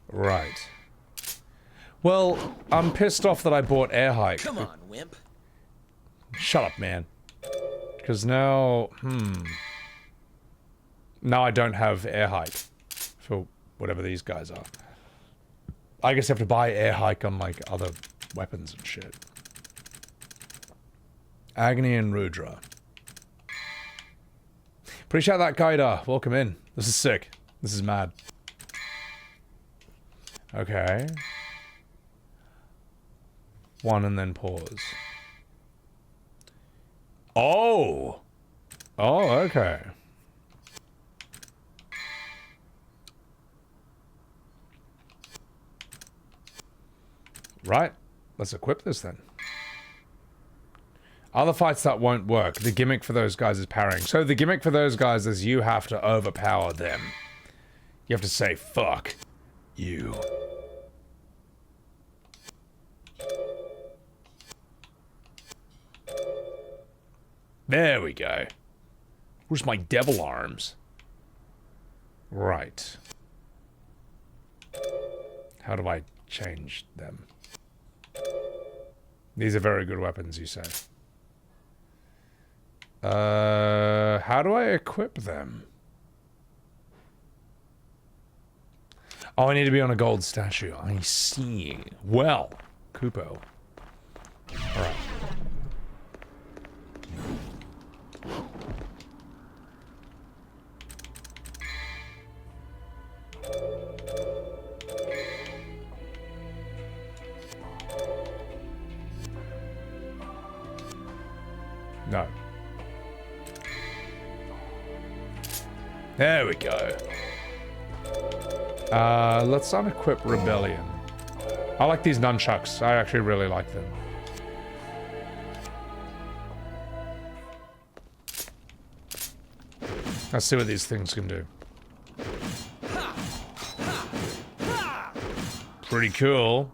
Right. Well, I'm pissed off that I bought Air Hike. Come on, wimp. Shut up, man. Because now, now I don't have Air Hike for whatever these guys are. I guess I have to buy Air Hike on, like, other weapons and shit. Agni and Rudra. Appreciate that, Kaida. Welcome in. This is sick. This is mad. Okay. One and then pause. Oh! Oh, okay. Right. Let's equip this then. Other fights that won't work. The gimmick for those guys is parrying. So the gimmick for those guys is you have to overpower them. You have to say, fuck you. There we go. Where's my devil arms? Right. How do I change them? These are very good weapons, you say. How do I equip them? Oh, I need to be on a gold statue. I see. Well, Kupo. Alright. No. There we go. Let's unequip Rebellion. I like these nunchucks. I actually really like them. Let's see what these things can do. Pretty cool.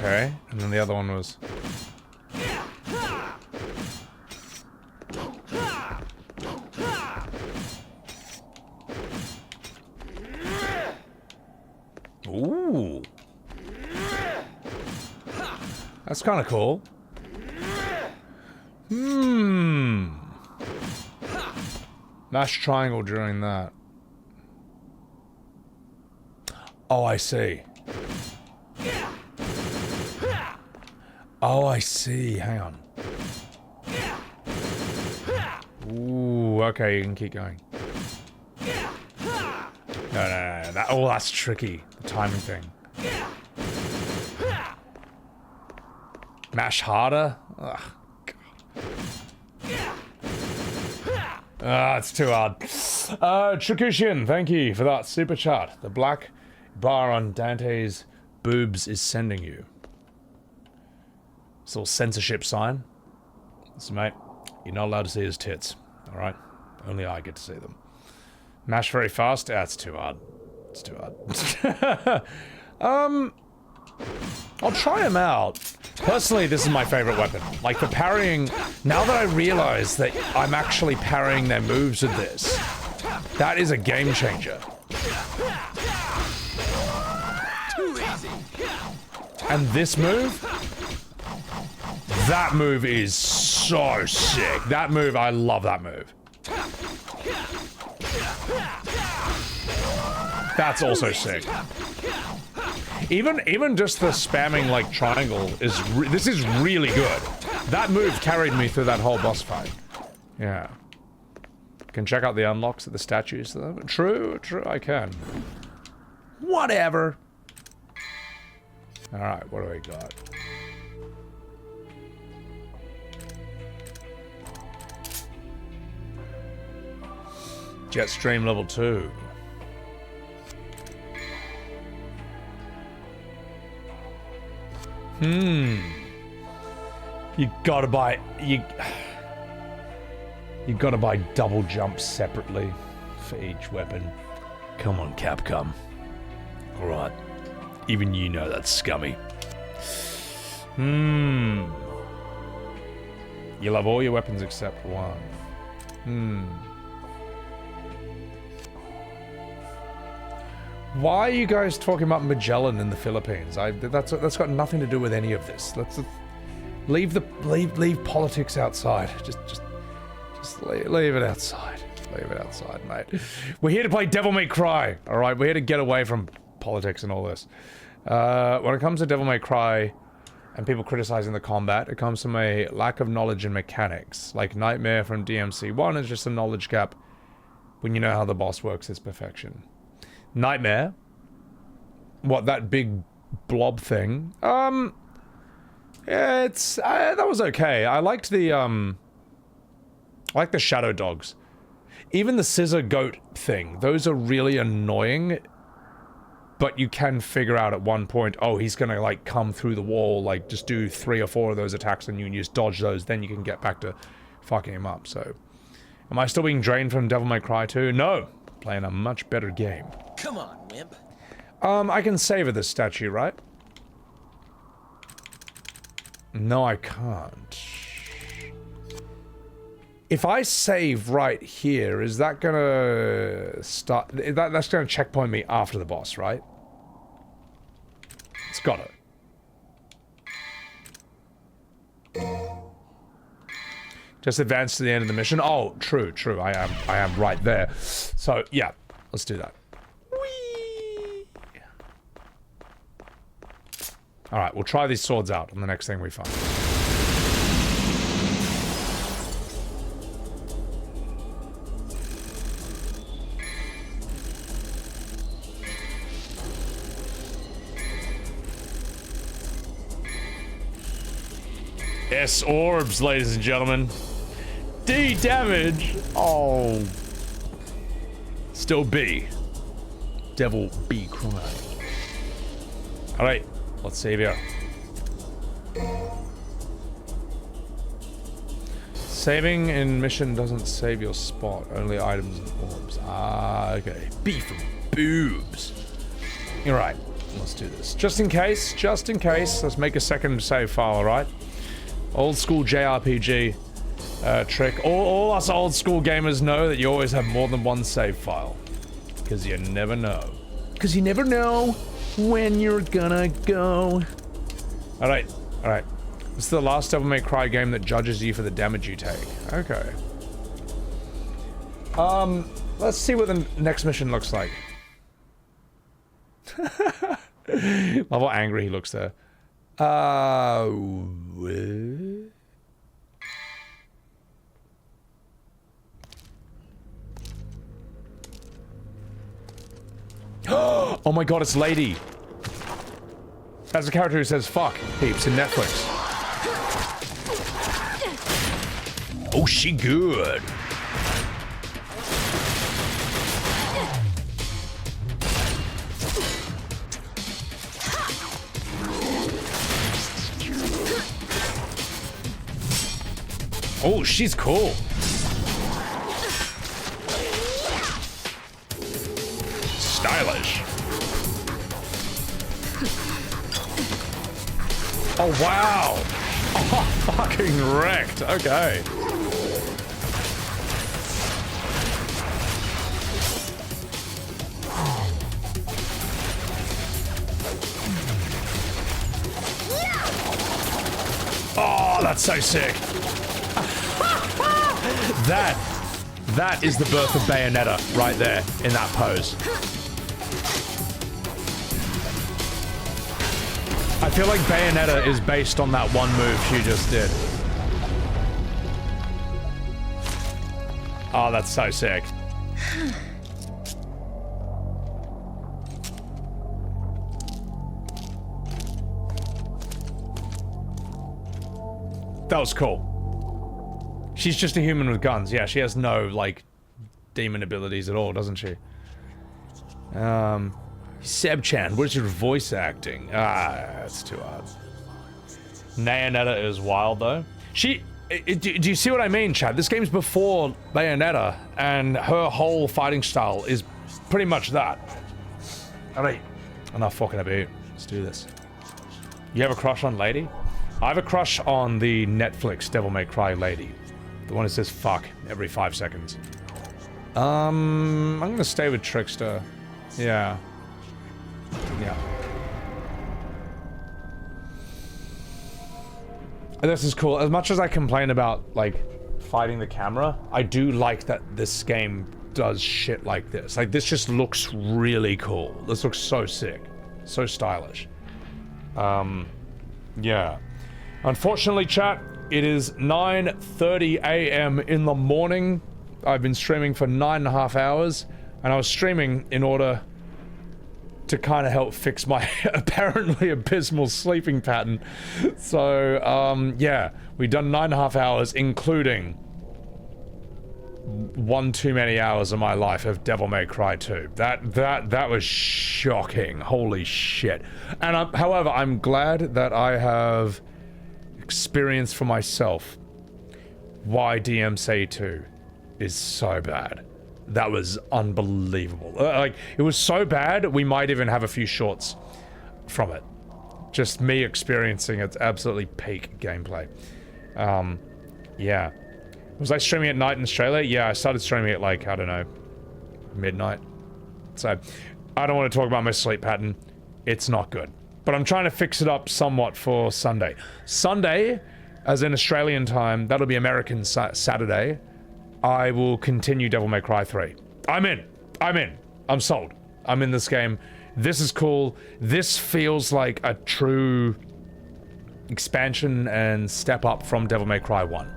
Okay, and then the other one was... Ooh. That's kind of cool. Mash triangle during that. Oh, I see. Oh, I see. Hang on. Ooh, okay, you can keep going. No. Oh, that's tricky. The timing thing. Mash harder? Ugh. It's too hard. Trikushin, thank you for that super chat. The black bar on Dante's boobs is sending you. It's a little censorship sign. Listen, mate, you're not allowed to see his tits. Alright? Only I get to see them. Mash very fast? That's too hard. It's too hard. I'll try him out. Personally, this is my favorite weapon. Like, for parrying... Now that I realize that I'm actually parrying their moves with this, that is a game changer. And this move? That move is so sick. That move, I love that move. That's also sick. Even just the spamming like triangle is this is really good. That move carried me through that whole boss fight. Yeah. Can check out the unlocks at the statues though. True, I can. Whatever. Alright, what do we got? Jetstream level 2. You gotta buy you gotta buy double jumps separately for each weapon. Come on, Capcom. Alright. Even you know that's scummy. You love all your weapons except one. Why are you guys talking about Magellan in the Philippines? That's got nothing to do with any of this. Let's leave politics outside. Just leave it outside. Leave it outside, mate. We're here to play Devil May Cry. All right, we're here to get away from politics and all this. When it comes to Devil May Cry and people criticizing the combat, it comes from a lack of knowledge in mechanics. Like Nightmare from DMC1 is just a knowledge gap. When you know how the boss works, it's perfection. Nightmare, what, that big blob thing? Yeah, it's that was okay. I liked the shadow dogs. Even the scissor goat thing, those are really annoying. But you can figure out at one point, oh, he's gonna like come through the wall, like just do 3 or 4 of those attacks and you can just dodge those, then you can get back to fucking him up. So, am I still being drained from Devil May Cry 2? No, playing a much better game. Come on, wimp. I can savor this statue, right? No, I can't. If I save right here, is that gonna start... That's gonna checkpoint me after the boss, right? It's gotta. Just advance to the end of the mission. Oh, true. I am right there. So, yeah, let's do that. Whee! Alright, we'll try these swords out on the next thing we find. S orbs, ladies and gentlemen. D damage. Oh. Still B. Devil be crying. Alright, let's save here. Saving in mission doesn't save your spot, only items and orbs. Ah, okay. B for boobs. You're right. let's do this. Just in case, let's make a second save file, alright? Old school JRPG trick. All us old school gamers know that you always have more than one save file. Because you never know. Because you never know when you're gonna go. Alright. This is the last Devil May Cry game that judges you for the damage you take. Okay. Let's see what the next mission looks like. Love how angry he looks there. Oh my god, it's Lady. As a character who says fuck heaps in Netflix. Oh, she good. Oh, she's cool. Stylish. Oh, wow. Oh, fucking wrecked. Okay. Oh, that's so sick. That is the birth of Bayonetta right there in that pose. I feel like Bayonetta is based on that one move she just did. Oh, that's so sick. That was cool. She's just a human with guns. Yeah, she has no, like, demon abilities at all, doesn't she? Seb-chan, what is your voice acting? Ah, that's too hard. Bayonetta is wild, though. Do you see what I mean, Chad? This game's before Bayonetta, and her whole fighting style is pretty much that. Alright, enough fucking about. Let's do this. You have a crush on Lady? I have a crush on the Netflix Devil May Cry Lady. The one that says fuck every 5 seconds. I'm gonna stay with Trickster. Yeah. Yeah. This is cool. As much as I complain about, like, fighting the camera, I do like that this game does shit like this. Like, this just looks really cool. This looks so sick. So stylish. Yeah. Unfortunately, chat, it is 9:30 a.m. in the morning. I've been streaming for 9.5 hours, and I was streaming in order to kind of help fix my apparently abysmal sleeping pattern. So, yeah, we've done 9.5 hours, including one too many hours of my life of Devil May Cry 2. That was shocking. Holy shit. And however, I'm glad that I have experienced for myself why DMC 2 is so bad. That was unbelievable. Like, it was so bad, we might even have a few shorts from it. Just me experiencing its absolutely peak gameplay. Yeah. Was I streaming at night in Australia? Yeah, I started streaming at, like, I don't know, midnight. So, I don't want to talk about my sleep pattern. It's not good. But I'm trying to fix it up somewhat for Sunday. Sunday, as in Australian time, that'll be American Saturday, I will continue Devil May Cry 3. I'm in. I'm sold. I'm in this game. This is cool. This feels like a true expansion and step up from Devil May Cry 1.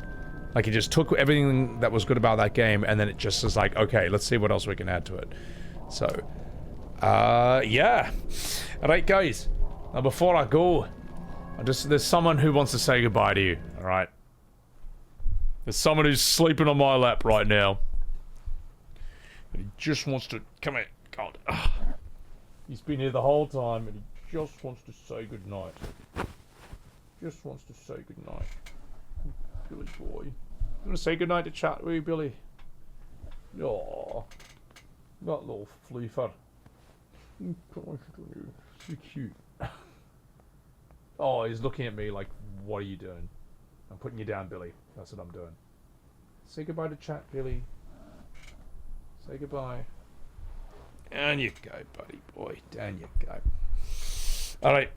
Like, it just took everything that was good about that game, and then it just is like, okay, let's see what else we can add to it. So, yeah. Alright, guys. Now, before I go, there's someone who wants to say goodbye to you, alright? There's someone who's sleeping on my lap right now. And he just wants to... Come here. God. Ugh. He's been here the whole time, and he just wants to say goodnight. Just wants to say goodnight. Billy boy. You want to say goodnight to chat with you, Billy? Aww. That little fleefer. You're cute. Oh, he's looking at me like, what are you doing? I'm putting you down, Billy. That's what I'm doing. Say goodbye to chat, Billy. Say goodbye. Down you go, buddy boy. Down you go. Alright.